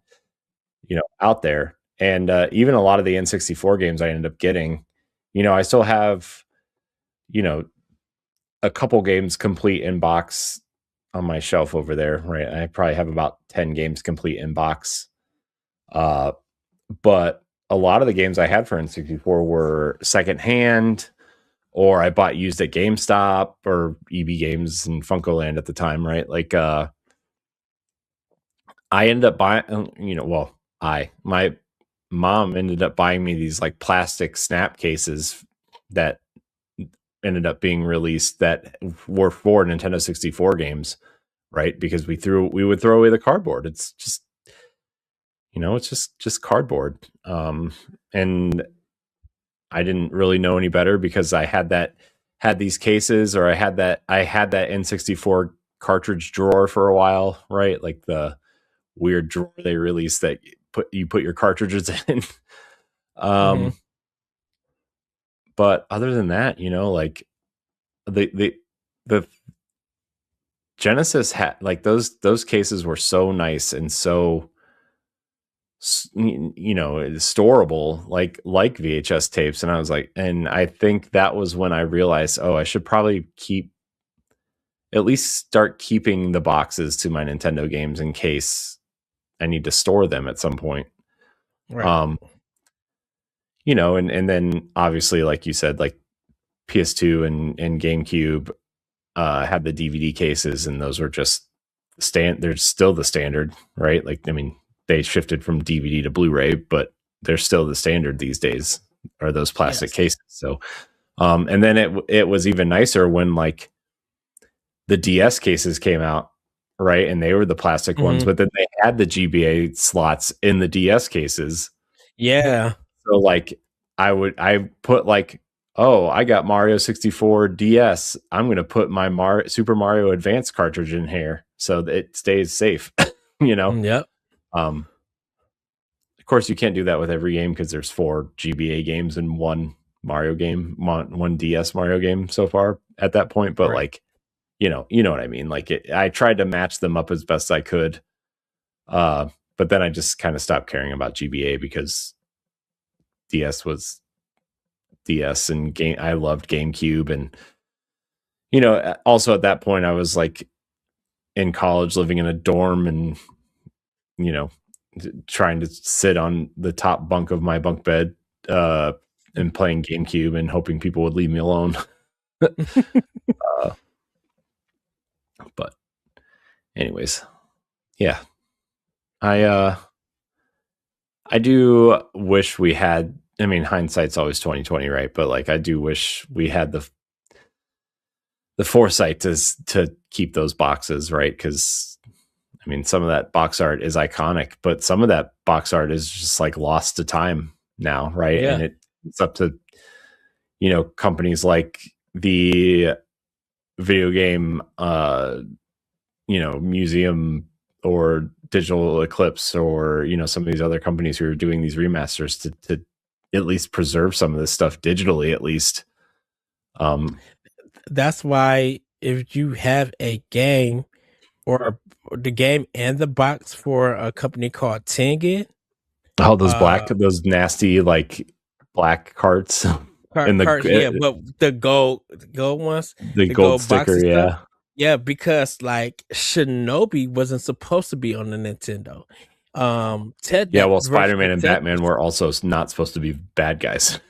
out there. And even a lot of the N64 games I ended up getting, I still have a couple games complete in box on my shelf over there, right? I probably have about 10 games complete in box. But a lot of the games I had for N64 were secondhand, or I bought used at GameStop or EB Games and Funkoland at the time, right? Like I ended up buying, my mom ended up buying me these like plastic snap cases that ended up being released that were for Nintendo 64 games, right? Because we would throw away the cardboard. It's just, it's just cardboard. And I didn't really know any better because I had these cases, or I had that N64 cartridge drawer for a while, right? Like the weird drawer they released that you put your cartridges in. But other than that, like the Genesis had, like, those cases were so nice and so storable, like VHS tapes. And I was like, and I think that was when I realized, I should probably at least start keeping the boxes to my Nintendo games in case I need to store them at some point. Right. And then obviously, like you said, like PS2 and GameCube had the DVD cases, and those were just they're still the standard, right? Like, I mean, they shifted from DVD to Blu-ray, but they're still the standard these days, are those plastic cases. So, and then it was even nicer when like the DS cases came out, right? And they were the plastic ones, but then they had the GBA slots in the DS cases. Yeah. So like I put like, I got Mario 64 DS. I'm going to put my Super Mario Advance cartridge in here so that it stays safe, Yep. Of course, you can't do that with every game because there's 4 GBA games and one Mario game, one DS Mario game so far at that point. But like, you know what I mean? Like I tried to match them up as best I could. But then I just kind of stopped caring about GBA because DS was DS, and I loved GameCube. And, also at that point I was like in college, living in a dorm, and, trying to sit on the top bunk of my bunk bed, and playing GameCube and hoping people would leave me alone. But anyways, yeah, I do wish we had, I mean, hindsight's always 2020, right? But like, I do wish we had the foresight to keep those boxes, right? Because I mean, some of that box art is iconic, but some of that box art is just like lost to time now, right? Yeah. And it's up to, companies like the video game, museum or Digital Eclipse, or, some of these other companies who are doing these remasters to at least preserve some of this stuff digitally, at least. That's why if you have a game or the game and the box for a company called Tengen. Oh, those nasty like black carts. But the gold ones, the gold sticker, yeah. Stuff. Yeah, because like Shinobi wasn't supposed to be on the Nintendo. Spider-Man and Batman were also not supposed to be bad guys.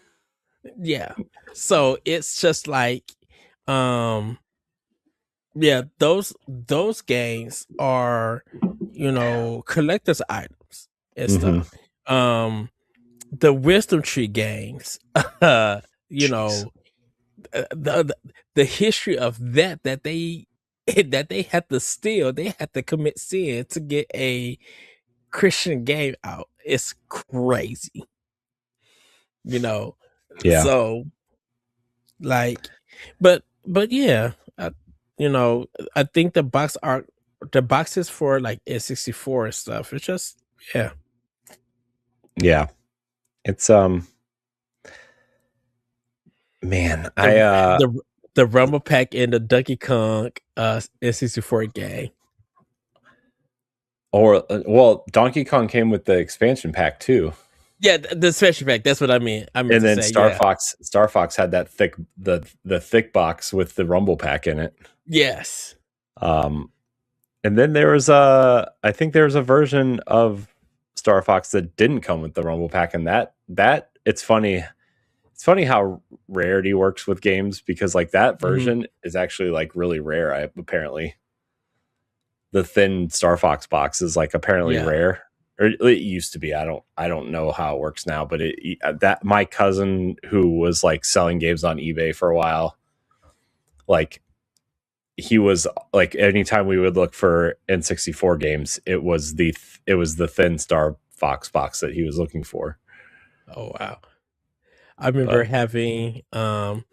Yeah. So it's just like those games are, collector's items and stuff. The Wisdom Tree games, the history of that they had to steal, they had to commit sin to get a Christian game out. It's crazy, Yeah. So, like, but yeah, I think the boxes for like N64 and stuff. It's just yeah. It's man, the Rumble Pack and the Donkey Kong N64 game. Or Donkey Kong came with the expansion pack too. Yeah, the expansion pack. That's what I mean. And then Star Fox had that thick thick box with the Rumble Pack in it. Yes. And then there was I think there was a version of Star Fox that didn't come with the Rumble Pack, and that it's funny. It's funny how rarity works with games, because like that version is actually like really rare. Apparently the thin Star Fox box is like apparently rare, or it used to be. I don't know how it works now, but that my cousin who was like selling games on eBay for a while, like he was like, anytime we would look for N64 games, it was the thin Star Fox box that he was looking for. Oh wow. I remember having the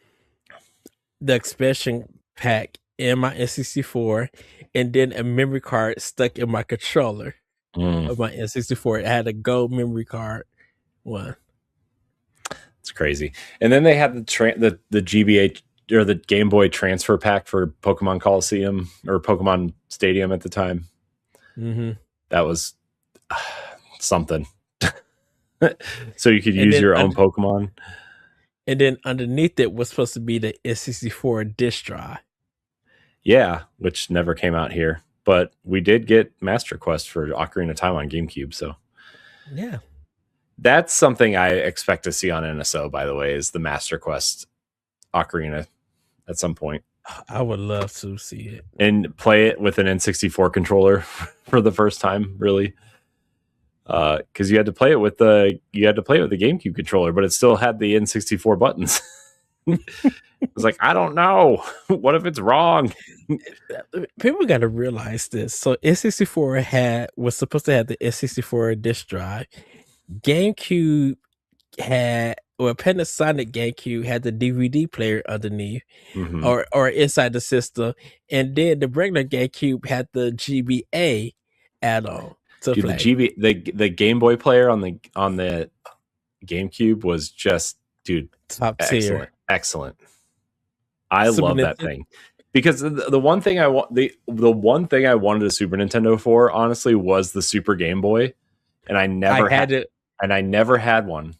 expansion pack in my N64, and then a memory card stuck in my controller of my N64. It had a gold memory card one. It's crazy. And then they had the GBA or the Game Boy transfer pack for Pokemon Coliseum or Pokemon Stadium at the time. That was something. So you could use your own Pokemon. And then underneath it was supposed to be the N64 disc drive. Yeah, which never came out here. But we did get Master Quest for Ocarina of Time on GameCube. So yeah, that's something I expect to see on NSO, by the way, is the Master Quest Ocarina at some point. I would love to see it. And play it with an N64 controller for the first time, really. Because you had to play it with the GameCube controller, but it still had the N64 buttons. It was like, I don't know. What if it's wrong? People got to realize this. So N64 was supposed to have the N64 disc drive. GameCube Panasonic GameCube had the DVD player underneath, or inside the system, and then the regular GameCube had the GBA add-on. Dude, the Game Boy player on the GameCube was just, dude, top tier, excellent. I love that thing, because the one thing I wanted a Super Nintendo for, honestly, was the Super Game Boy, and I never had it, and I never had one.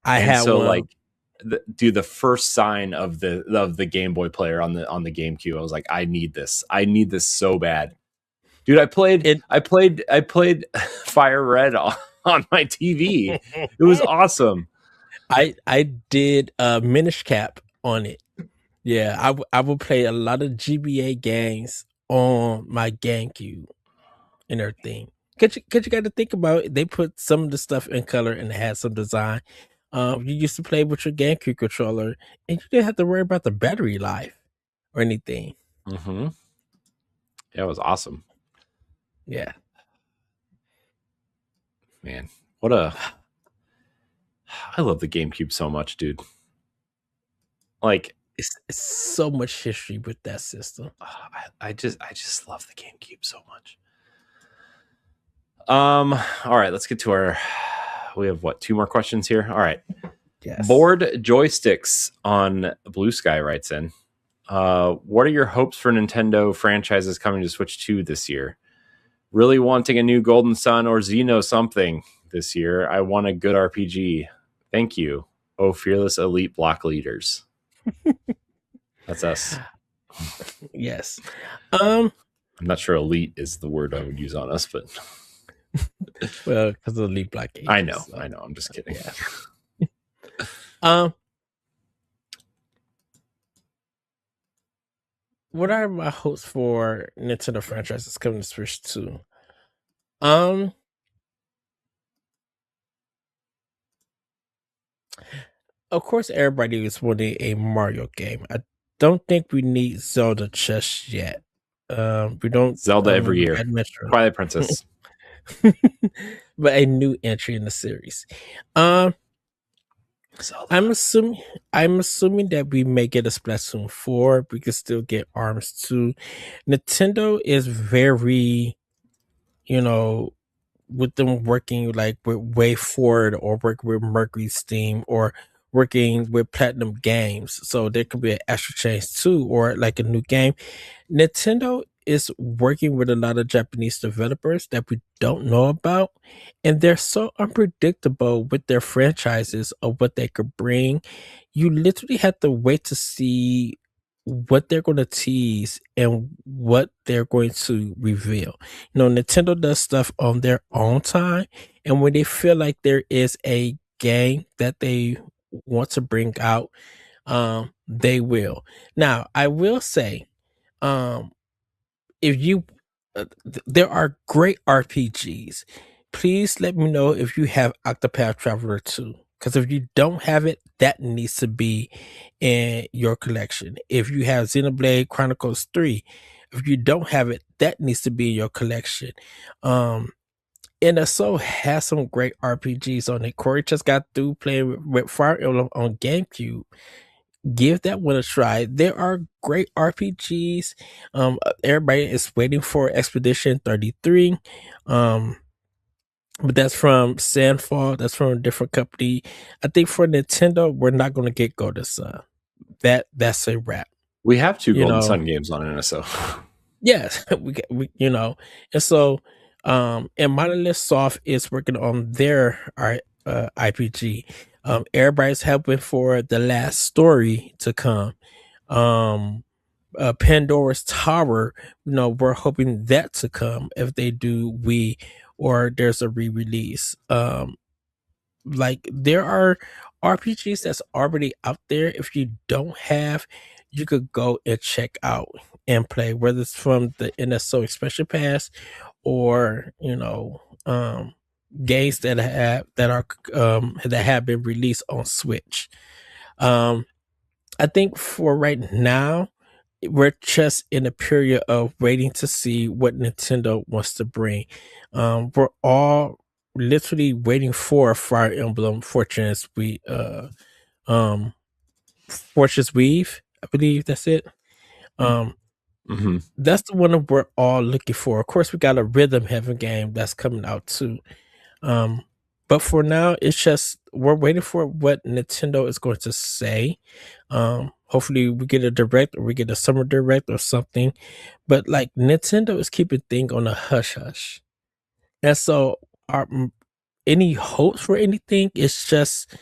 I had one. Like, the first sign of the Game Boy player on the GameCube, I was like, I need this so bad. Dude, I played Fire Red on my TV. It was awesome. I did Minish Cap on it. Yeah, I would play a lot of GBA games on my GameCube and everything. Cause you got to think about it. They put some of the stuff in color and it had some design. You used to play with your GameCube controller, and you didn't have to worry about the battery life or anything. Yeah, it was awesome. Yeah, man, I love the GameCube so much, dude. Like, it's so much history with that system. I just love the GameCube so much. All right, let's get to we have 2 more questions here. All right. Yes. Board Joysticks on Blue Sky writes in, what are your hopes for Nintendo franchises coming to Switch 2 this year? Really wanting a new Golden Sun or Xeno something this year. I want a good RPG. Thank you. Oh, fearless elite block leaders. That's us. Yes. I'm not sure elite is the word I would use on us, but well, because of the elite block ages, I know. I'm just kidding. Yeah. What are my hopes for Nintendo franchises coming to Switch 2? Of course, everybody is wanting a Mario game. I don't think we need Zelda just yet. We don't Zelda every year. Twilight Princess, but a new entry in the series. I'm assuming that we may get a Splatoon 4. We could still get ARMS 2. Nintendo is very, with them working like with Way Forward or working with Mercury Steam or working with Platinum Games. So there could be an extra change too, or like a new game. Nintendo is working with a lot of Japanese developers that we don't know about, and they're so unpredictable with their franchises of what they could bring. You literally have to wait to see what they're going to tease and what they're going to reveal. Nintendo does stuff on their own time, and when they feel like there is a game that they want to bring out, they will. Now, I will say, um, if you there are great RPGs. Please let me know if you have Octopath Traveler 2. Because if you don't have it, that needs to be in your collection. If you have Xenoblade Chronicles 3, if you don't have it, that needs to be in your collection. NSO has some great RPGs on it. Corey just got through playing with Fire Emblem on GameCube. Give that one a try. There are great RPGs. Everybody is waiting for Expedition 33. But that's from Sandfall. That's from a different company. I think for Nintendo, we're not going to get Golden Sun. That's a wrap. We have two Golden Sun games on NSO. Yes, we and so and Monolith Soft is working on their IPG. Everybody's helping for the last story to come. Pandora's Tower, we're hoping that to come. If they do, or there's a re-release. Like there are RPGs that's already out there. If you don't have, you could go and check out and play, whether it's from the NSO Expansion Pass or games that have been released on Switch. I think for right now, we're just in a period of waiting to see what Nintendo wants to bring. We're all literally waiting for Fire Emblem Fortune's Fortune's Weave. I believe that's it. That's the one that we're all looking for. Of course, we got a Rhythm Heaven game that's coming out too. But for now, it's just we're waiting for what Nintendo is going to say. Hopefully, we get a direct or we get a summer direct or something. But like Nintendo is keeping things on a hush hush, and so any hopes for anything is just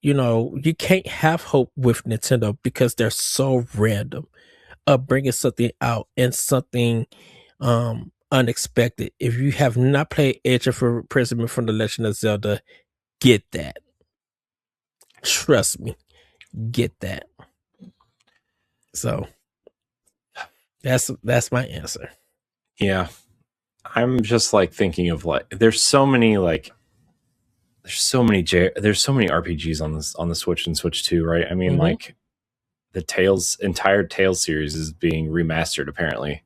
you can't have hope with Nintendo because they're so random of bringing something out and something unexpected. If you have not played Age of Imprisonment from The Legend of Zelda, get that. Trust me, get that. So that's my answer. Yeah. I'm just like thinking of like there's so many RPGs on the Switch and Switch 2, right? I mean, like the entire Tales series is being remastered apparently.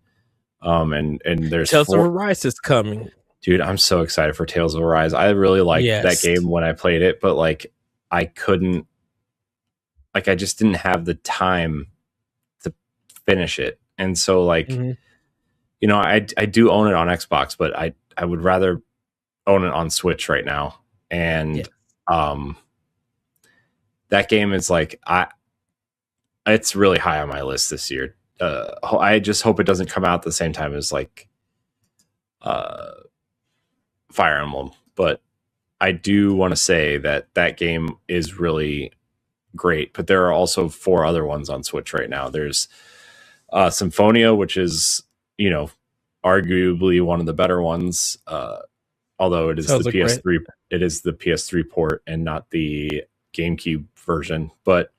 And there's Tales of Arise is coming. Dude, I'm so excited for Tales of Arise. I really liked that game when I played it, but like I just didn't have the time to finish it. And so like I do own it on Xbox, but I would rather own it on Switch right now. And that game is like it's really high on my list this year. I just hope it doesn't come out at the same time as like Fire Emblem, but I do want to say that game is really great. But there are also 4 other ones on Switch right now. There's Symphonia, which is arguably one of the better ones, although it is the PS3. Great. It is the PS3 port and not the GameCube version. But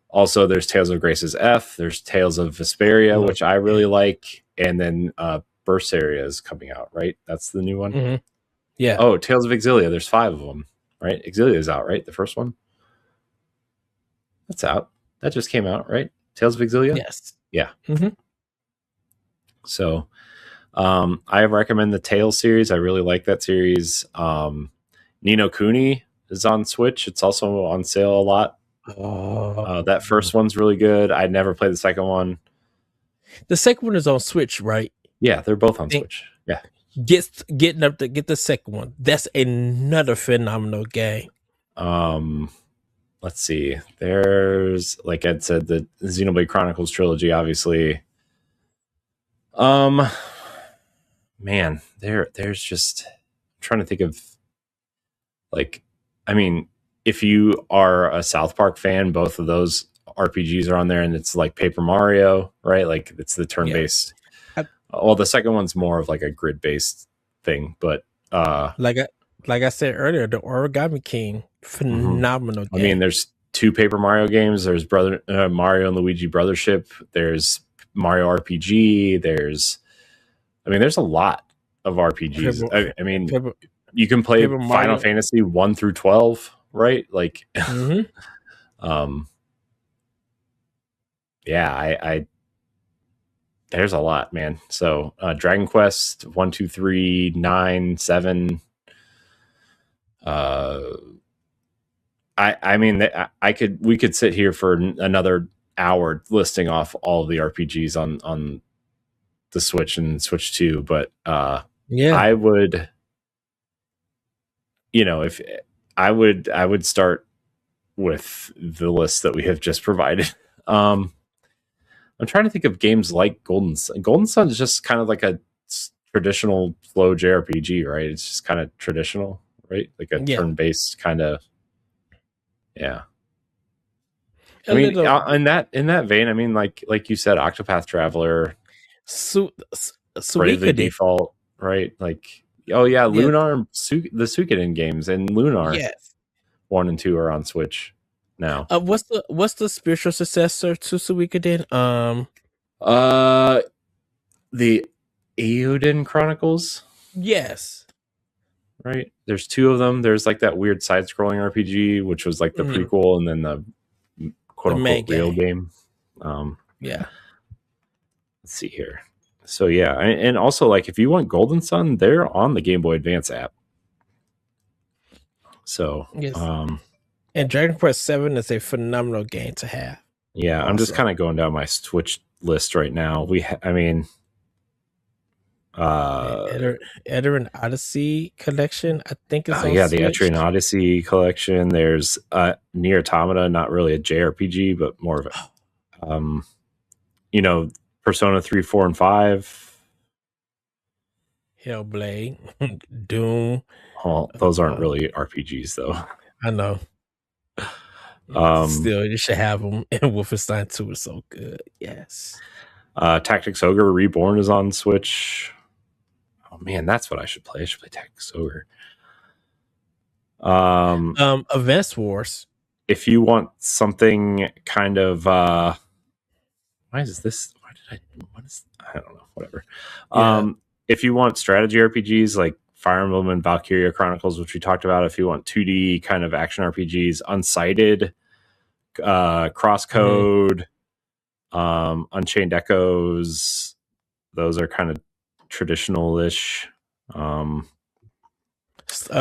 also, there's Tales of Grace's F. There's Tales of Vesperia, which I really like, and then Berseria is coming out. Right, that's the new one. Yeah. Oh, Tales of Exilia. There's 5 of them. Right, Exilia is out. Right, the first one. That's out. That just came out. Right, Tales of Exilia. Yes. Yeah. So, I recommend the Tales series. I really like that series. Ni no Kuni is on Switch. It's also on sale a lot. That first one's really good. I never played the second one. The second one is on Switch, right? Yeah, they're both on Switch. Yeah. Getting up to get the second one. That's another phenomenal game. Let's see. There's, like Ed said, the Xenoblade Chronicles trilogy, obviously. Man, there's just I'm trying to think of like, I mean, if you are a South Park fan, both of those RPGs are on there, and it's like Paper Mario, right? Like it's the turn-based. Well, the second one's more of like a grid-based thing, but like I said earlier, the Origami King, phenomenal game. I mean, there's 2 Paper Mario games. There's Mario and Luigi Brothership. There's Mario RPG. There's a lot of RPGs. I mean, you can play Final Fantasy 1 through 12, right? Like, yeah, I there's a lot, man. So Dragon Quest 1, 2, 3, 9, 7. We could sit here for another hour listing off all of the RPGs on the Switch and Switch 2, but I would, if I would start with the list that we have just provided. I'm trying to think of games like Golden Sun. Golden Sun is just kind of like a traditional flow JRPG, right? It's just kind of traditional, right? Like a turn-based kind of, yeah. I mean, in that vein, I mean, like you said, Octopath Traveler, Bravely Default, right? Like, oh yeah, Lunar, the Suikoden games, and Lunar 1 and 2 are on Switch now. What's the spiritual successor to Suikoden? The Eiyuden Chronicles. Yes. Right. There's 2 of them. There's like that weird side-scrolling RPG, which was like the prequel, and then the quote-unquote real game. Yeah. Let's see here. So yeah, and also, like, if you want Golden Sun, they're on the Game Boy Advance app. So and Dragon Quest 7 is a phenomenal game to have. Yeah, also. I'm just kind of going down my Switch list right now. Etrian Odyssey collection, I think it's on the Switch. Etrian Odyssey collection. There's Nier Automata, not really a JRPG, but more of a Persona 3, 4, and 5. Hellblade, Doom. Oh, those aren't really RPGs, though. I know. Still, you should have them. And Wolfenstein 2 is so good. Yes. Tactics Ogre Reborn is on Switch. Oh man, that's what I should play. I should play Tactics Ogre. Advance Wars. If you want something kind of I don't know, whatever. Yeah. If you want strategy RPGs like Fire Emblem and Valkyria Chronicles, which we talked about, if you want 2D kind of action RPGs, Unsighted, Crosscode, Unchained Echoes, those are kind of traditional-ish.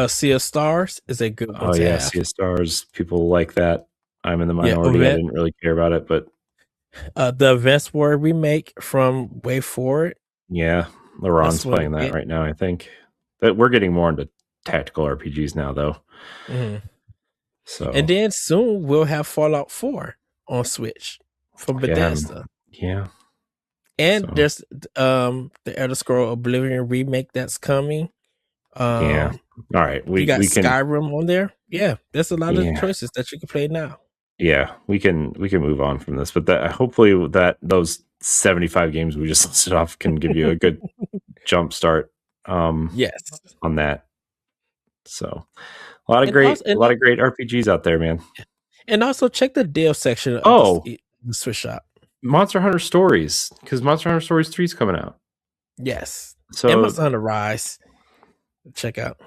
Sea of Stars is a good one. Oh yeah, Sea of Stars. People like that. I'm in the minority. I didn't really care about it, but the Advance War remake from Way Forward. Yeah, LaRon's playing that right now, I think. But we're getting more into tactical RPGs now, though. Mm-hmm. So, and then soon we'll have Fallout 4 on Switch from Bethesda. Yeah. And there's the Elder Scrolls Oblivion remake that's coming. Yeah. All right. We got Skyrim on there. Yeah, there's a lot of choices that you can play now. Yeah, we can move on from this, but hopefully those 75 games we just listed off can give you a good jump start. Yes, on that. So a lot of great RPGs out there, man. And also check the deal section of the Switch shop. Monster Hunter Stories, because Monster Hunter Stories 3 is coming out. Yes. So and Monster Hunter Rise. Check out.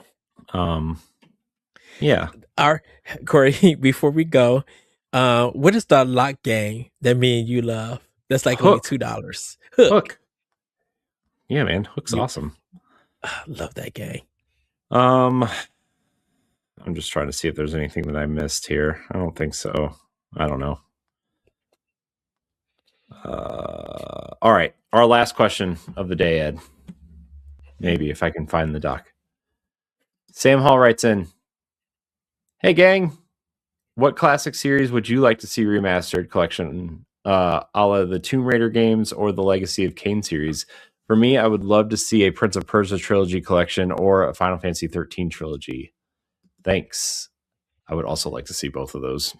Yeah. Corey, before we go, what is the lock game that me and you love? That's like only $2. Hook. Yeah, man. Hook's awesome. I love that game. I'm just trying to see if there's anything that I missed here. I don't think so. I don't know. All right. Our last question of the day, Ed. Maybe if I can find the doc. Sam Hall writes in, "Hey gang, what classic series would you like to see remastered collection, a la the Tomb Raider games or the Legacy of Kain series? For me, I would love to see a Prince of Persia trilogy collection or a Final Fantasy 13 trilogy. Thanks. I would also like to see both of those."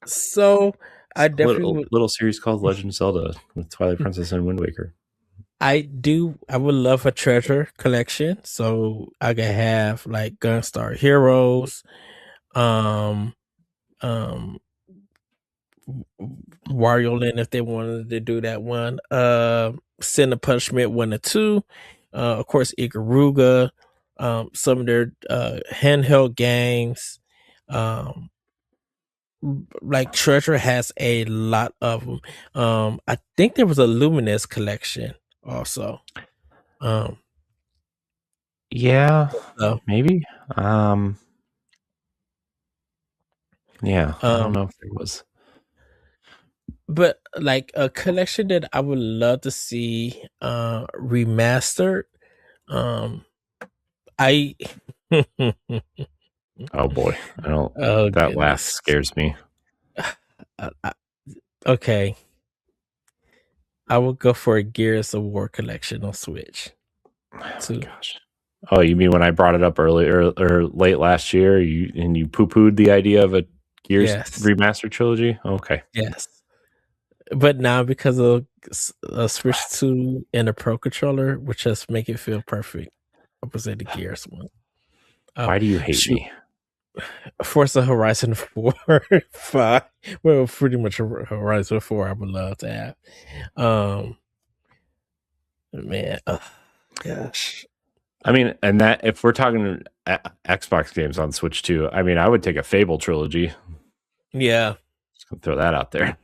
So I definitely little series called Legend of Zelda with Twilight Princess and Wind Waker. I would love a treasure collection, so I could have like Gunstar Heroes, um, um, Wario Land if they wanted to do that one. Sin of Punishment 1 and 2. Of course, Ikaruga. Some of their handheld games. Um, like Treasure has a lot of them. I think there was a Luminous collection also. Yeah, So, maybe. Yeah, I don't know if there was. But like a collection that I would love to see remastered. Um I Oh boy, I don't. oh That laugh goodness. scares me. I, okay. I would go for a Gears of War collection on Switch Oh my too. gosh. Oh, you mean when I brought it up earlier or late last year, you poo-pooed the idea of a Gears Yes. remastered trilogy? Okay. Yes. But now because of Switch 2 and a Pro controller, which just make it feel perfect. I would say the Gears one. Why do you hate Shoot. me? Forza Horizon 4, 5. Well, pretty much Horizon 4 I would love to have. Man, gosh. I mean, and that if we're talking Xbox games on Switch 2, I mean, I would take a Fable trilogy. Yeah. Just gonna throw that out there.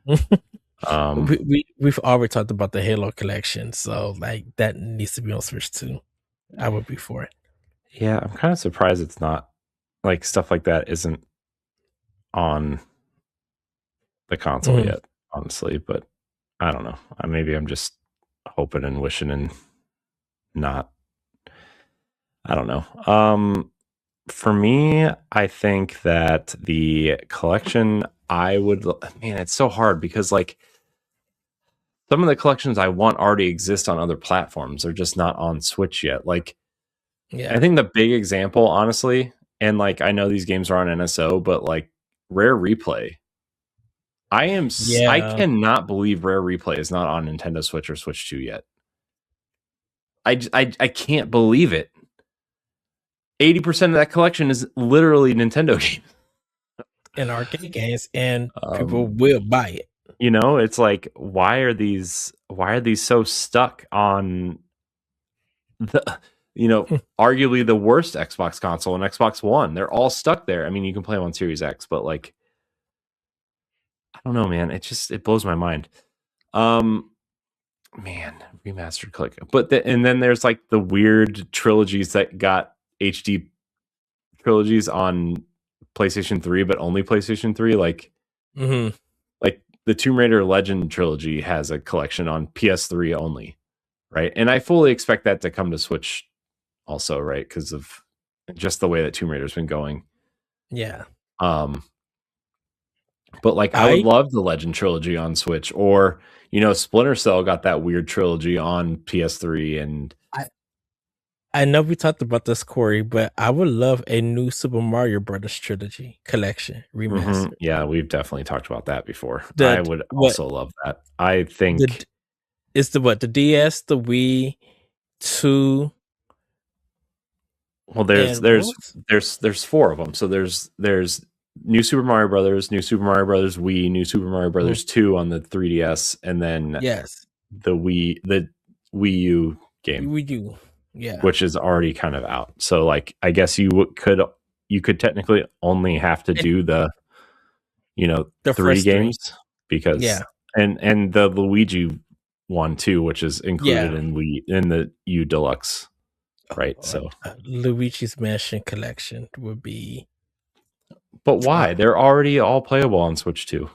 We've already talked about the Halo collection, so like that needs to be on Switch too. I would be for it. Yeah, I'm kind of surprised it's not like stuff like that isn't on the console yet, honestly. But I don't know. Maybe I'm just hoping and wishing and not. I don't know. For me, I think that the collection man, it's so hard because like some of the collections I want already exist on other platforms. They're just not on Switch yet. Like, Yeah. I think the big example, honestly, and like I know these games are on NSO, but like Rare Replay. I cannot believe Rare Replay is not on Nintendo Switch or Switch 2 yet. I can't believe it. 80% of that collection is literally Nintendo games. And arcade games, and people will buy it. You know, it's like why are these so stuck on the arguably the worst Xbox console and Xbox One? They're all stuck there. I mean, you can play them on Series X, but like I don't know, man. It blows my mind. Man, remastered click. But and then there's like the weird trilogies that got HD trilogies on PlayStation 3, but only PlayStation 3. Like, like the Tomb Raider Legend trilogy has a collection on PS3 only, right? And I fully expect that to come to Switch also, right? Because of just the way that Tomb Raider's been going. Yeah. But like I would love the Legend trilogy on Switch, or Splinter Cell got that weird trilogy on PS3, and I know we talked about this, Corey, but I would love a new Super Mario Brothers trilogy collection remastered. Yeah, we've definitely talked about that before. I would also love that. I think it's the DS, the Wii, 2. Well, there's 4 of them. So there's New Super Mario Brothers, New Super Mario Brothers Wii, New Super Mario Brothers 2 on the 3DS, and then the Wii U game, Wii U, yeah, which is already kind of out. So like, I guess you could technically only have to do the 3 games because and the Luigi one too, which is included in the U Deluxe. Right, so Luigi's Mansion collection would be. But why? They're already all playable on Switch 2.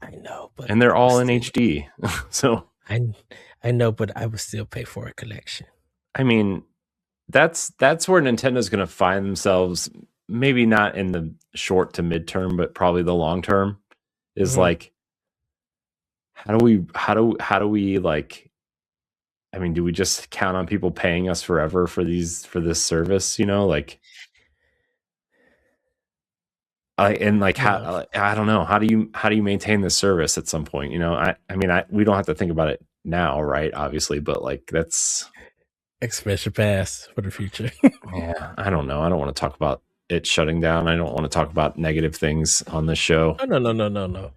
I know, but and they're all in HD. So I know, but I would still pay for a collection. I mean, that's where Nintendo's going to find themselves. Maybe not in the short to midterm, but probably the long term. Is like, how do we like? I mean, do we just count on people paying us forever for this service? Like, I don't know. How do you maintain this service at some point? I mean, we don't have to think about it now, right? Obviously, but like that's expansion pass for the future. Yeah, I don't know. I don't want to talk about it shutting down. I don't want to talk about negative things on this show. Oh, no.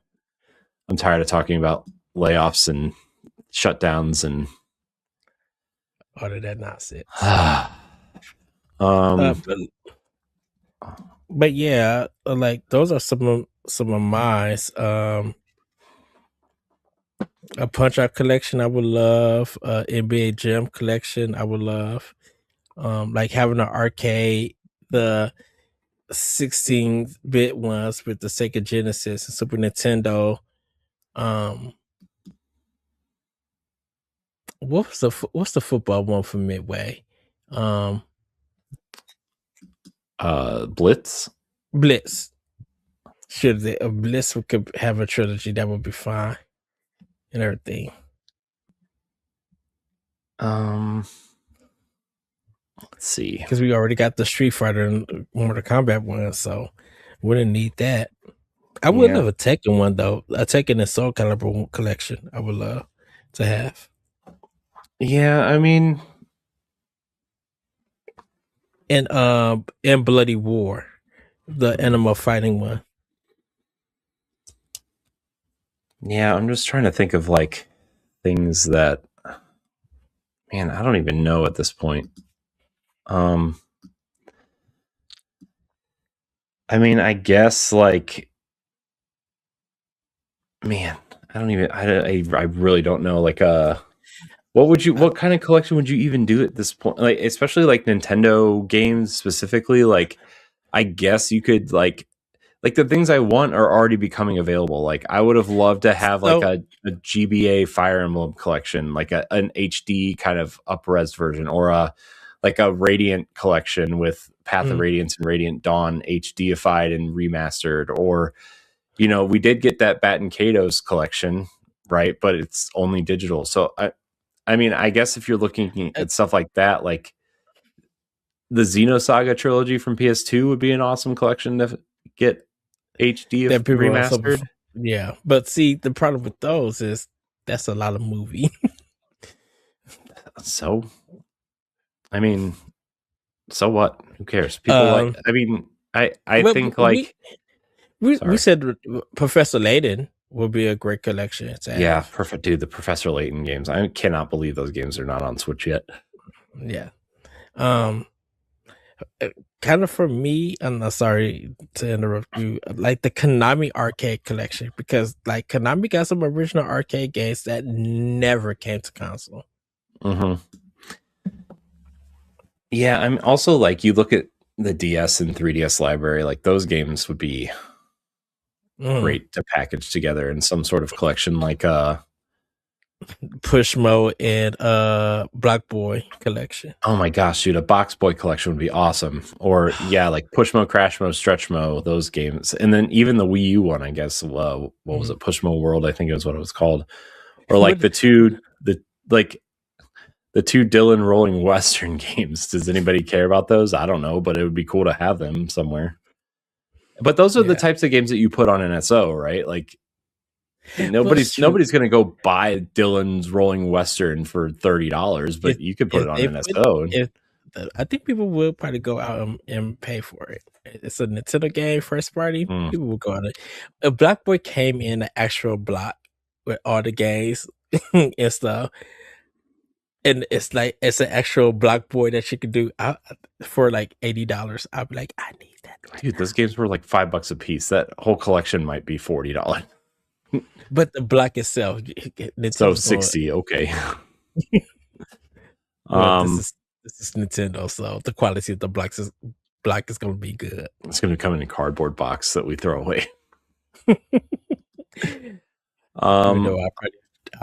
I'm tired of talking about layoffs and shutdowns and all of that nonsense. But yeah, like those are some of mine. A Punch Out collection I would love. NBA Jam collection I would love. Like having an arcade, the 16-bit ones with the Sega Genesis and Super Nintendo. What's the football one from Midway? Blitz. Should a Blitz could have a trilogy, that would be fine and everything. Let's see, because we already got the Street Fighter and Mortal Kombat one, so wouldn't need that. I would love a Tekken one though. A Tekken and Soul Calibur collection I would love to have. Yeah, I mean, and Bloody War, the animal fighting one. Yeah, I'm just trying to think of like things that, man, I don't even know at this point. I mean, I guess like, man, I really don't know. Like, what kind of collection would you even do at this point? Like, especially like Nintendo games specifically. Like, I guess you could like the things I want are already becoming available. Like, I would have loved to have like a GBA Fire Emblem collection, like an HD kind of up-res version, or a Radiant collection with Path of Radiance and Radiant Dawn HDified and remastered. Or, we did get that Bat and Kato's collection, right? But it's only digital. So I mean, I guess if you're looking at stuff like that, like the Xenosaga trilogy from PS2 would be an awesome collection to get HD remastered. Yeah, but see, the problem with those is that's a lot of movie. So, I mean, so what? Who cares? People I mean, I think like we said Professor Layton would be a great collection to have. Yeah, perfect, dude. The Professor Layton games. I cannot believe those games are not on Switch yet. Yeah. Kind of for me, I'm sorry to interrupt you, like the Konami arcade collection, because like Konami got some original arcade games that never came to console. Yeah, I'm also like, you look at the DS and 3DS library, like those games would be great to package together in some sort of collection, like Pushmo and Block Boy collection. Oh my gosh, dude, a Box Boy collection would be awesome. Or like Pushmo, Crashmo, Stretchmo, those games. And then even the Wii U one, I guess, what was it? Pushmo World, I think it was what it was called. Or like the two Dylan Rolling Western games. Does anybody care about those? I don't know, but it would be cool to have them somewhere. But those are the types of games that you put on NSO, right? Like, nobody's going to go buy Dylan's Rolling Western for $30, but you could put it on NSO. I think people will probably go out and pay for it. It's a Nintendo game, first party. People will go out. A Block Boy came in an actual block with all the games and stuff. And it's like, it's an actual Block Boy that you could do for like $80. I'd be like, I need that. Dude, those games were like $5 a piece. That whole collection might be $40. But the block itself, so 60, okay. This is Nintendo, so the quality of the block is going to be good. It's going to come in a cardboard box that we throw away. I'll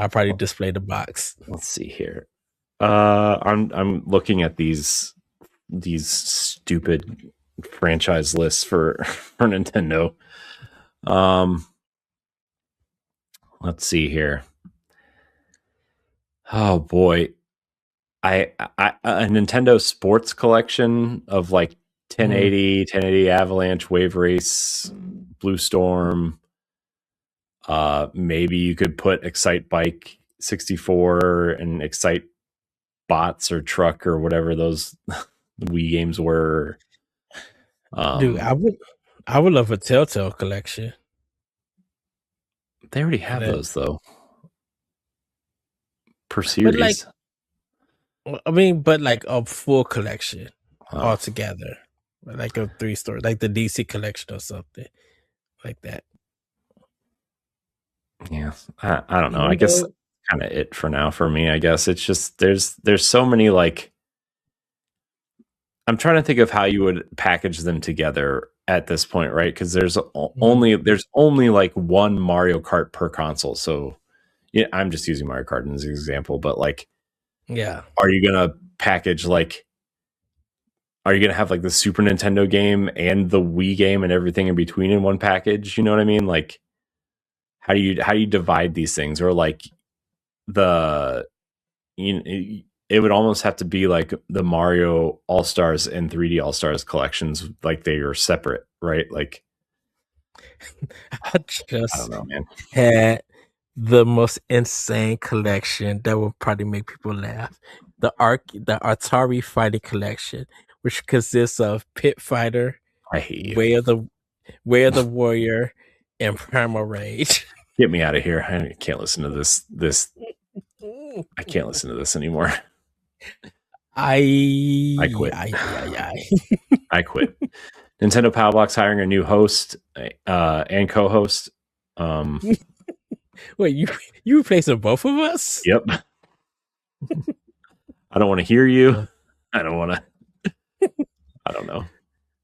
probably display the box. Let's see here. I'm looking at these stupid franchise lists for Nintendo. Let's see here. Oh boy. A Nintendo Sports collection of like 1080 Avalanche, Wave Race, Blue Storm. Maybe you could put Excite Bike 64 and Excite Bots or Truck or whatever those Wii games were. Dude, I would love a Telltale collection. They already have those though. Per series. But like a full collection altogether. Like a 3-story, like the DC collection or something like that. Yeah, I don't know. I guess kind of it for now for me. I guess it's just there's so many, like, I'm trying to think of how you would package them together at this point, right? Because there's only like one Mario Kart per console. So yeah, I'm just using Mario Kart as an example, but like, yeah, are you gonna package are you gonna have like the Super Nintendo game and the Wii game and everything in between in one package? You know what I mean? Like, how do you divide these things? Or like it would almost have to be like the Mario All-Stars and 3D All-Stars collections, like they are separate, right? Like, I don't know, man. Had the most insane collection that would probably make people laugh. The Atari Fighting Collection, which consists of Pit Fighter, I hate you. Way of the Warrior, and Primal Rage. Get me out of here. I can't listen to this. I can't listen to this anymore. I quit. I quit. Nintendo Pow Block's hiring a new host and co-host. Wait, you replacing both of us? Yep. I don't want to hear you. I don't want to. I don't know.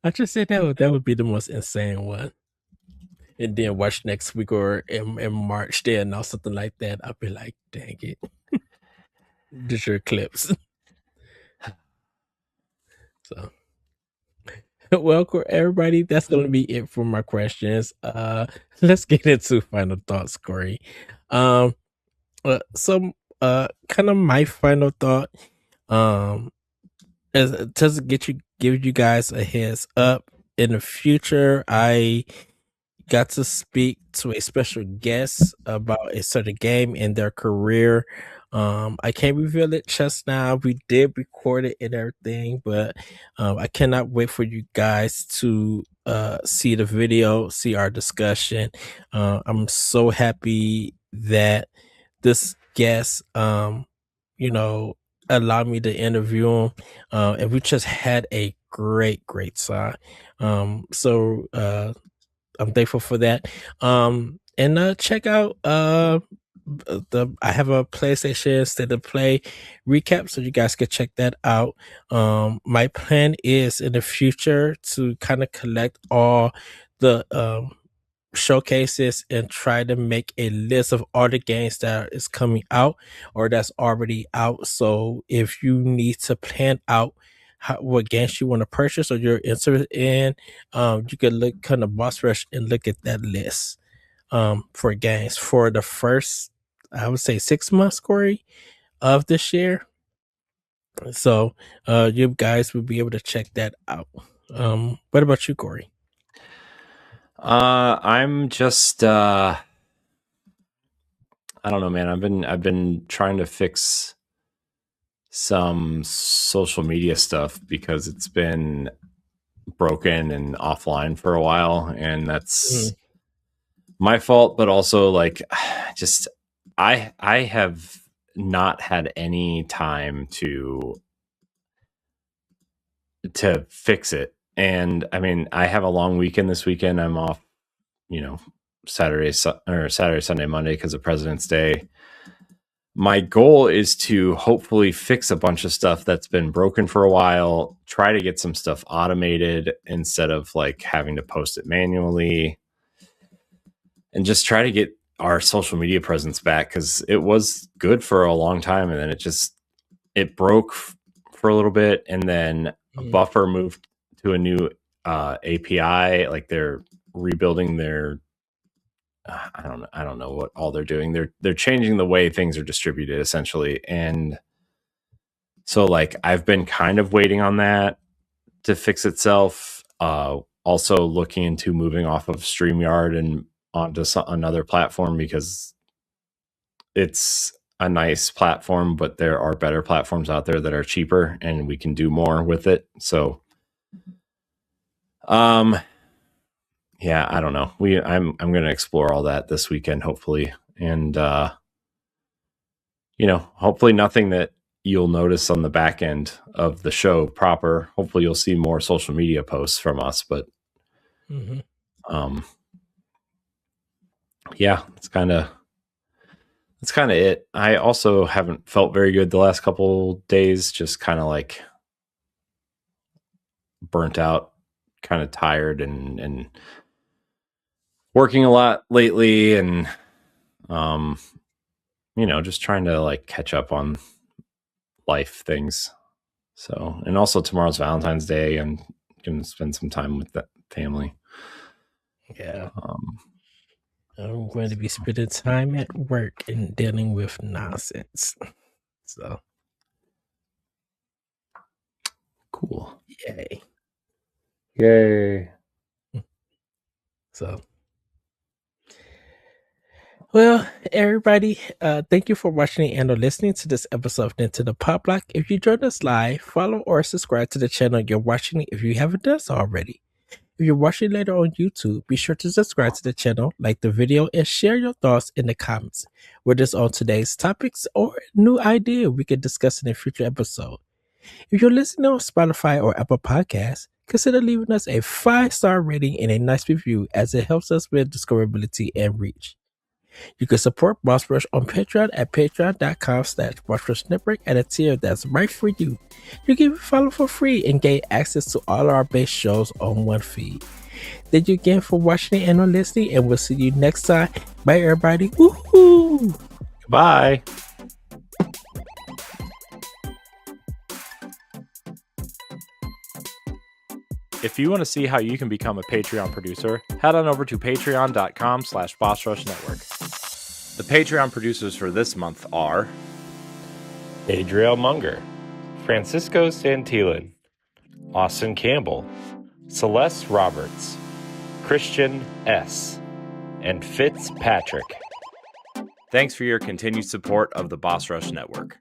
I just said that would be the most insane one. And then watch next week or in March then or something like that. I'll be like, dang it. Just your clips. So, well, everybody, that's going to be it for my questions. Let's get into final thoughts, Corey. Kind of my final thought, is to give you guys a heads up. In the future, I got to speak to a special guest about a certain game in their career. I can't reveal it just now. We did record it and everything, but I cannot wait for you guys to see the video, see our discussion. I'm so happy that this guest, allowed me to interview him, and we just had a great time. So I'm thankful for that. And check out I have a PlayStation State of Play recap, so you guys can check that out. My plan is in the future to kind of collect all the showcases and try to make a list of all the games that is coming out or that's already out. So if you need to plan out what games you want to purchase or you're interested in, you can look kind of boss rush and look at that list for games for the first, I would say, 6 months, Corey, of this year. So you guys will be able to check that out. What about you, Corey? I'm just I don't know, man. I've been trying to fix some social media stuff because it's been broken and offline for a while, and that's my fault, but also like just I have not had any time to fix it. And I mean, I have a long weekend this weekend. I'm off, Saturday, Sunday, Monday because of President's Day. My goal is to hopefully fix a bunch of stuff that's been broken for a while, try to get some stuff automated instead of like having to post it manually, and just try to get our social media presence back, because it was good for a long time, and then it broke for a little bit, and then Buffer moved to a new API. Like they're rebuilding their I don't know what all they're doing. They're changing the way things are distributed essentially. And so like I've been kind of waiting on that to fix itself. Also looking into moving off of StreamYard and onto another platform, because it's a nice platform, but there are better platforms out there that are cheaper and we can do more with it. So, yeah, I don't know. I'm going to explore all that this weekend, hopefully. And, hopefully nothing that you'll notice on the back end of the show proper. Hopefully you'll see more social media posts from us, but, yeah, it's kind of it. I also haven't felt very good the last couple days, just kind of like burnt out, kind of tired and working a lot lately. And, just trying to like catch up on life things. So, and also tomorrow's Valentine's Day. I'm going to spend some time with that family. Yeah. I'm going to be spending time at work and dealing with nonsense. So. Cool. Yay. So. Well, everybody, thank you for watching and or listening to this episode of Nintendo Pow Block. If you joined us live, follow or subscribe to the channel you're watching if you haven't done so already. If you're watching later on YouTube, be sure to subscribe to the channel, like the video, and share your thoughts in the comments, whether it's on today's topics or a new idea we can discuss in a future episode. If you're listening on Spotify or Apple Podcasts, consider leaving us a 5-star rating and a nice review, as it helps us with discoverability and reach. You can support Boss Rush on Patreon at patreon.com/BossRush Network at a tier that's right for you. You can follow for free and gain access to all our base shows on one feed. Thank you again for watching and listening, and we'll see you next time. Bye, everybody. Woohoo! Bye. If you want to see how you can become a Patreon producer, head on over to patreon.com/BossRushNetwork. The Patreon producers for this month are Adriel Munger, Francisco Santillan, Austin Campbell, Celeste Roberts, Christian S., and Fitzpatrick. Thanks for your continued support of the Boss Rush Network.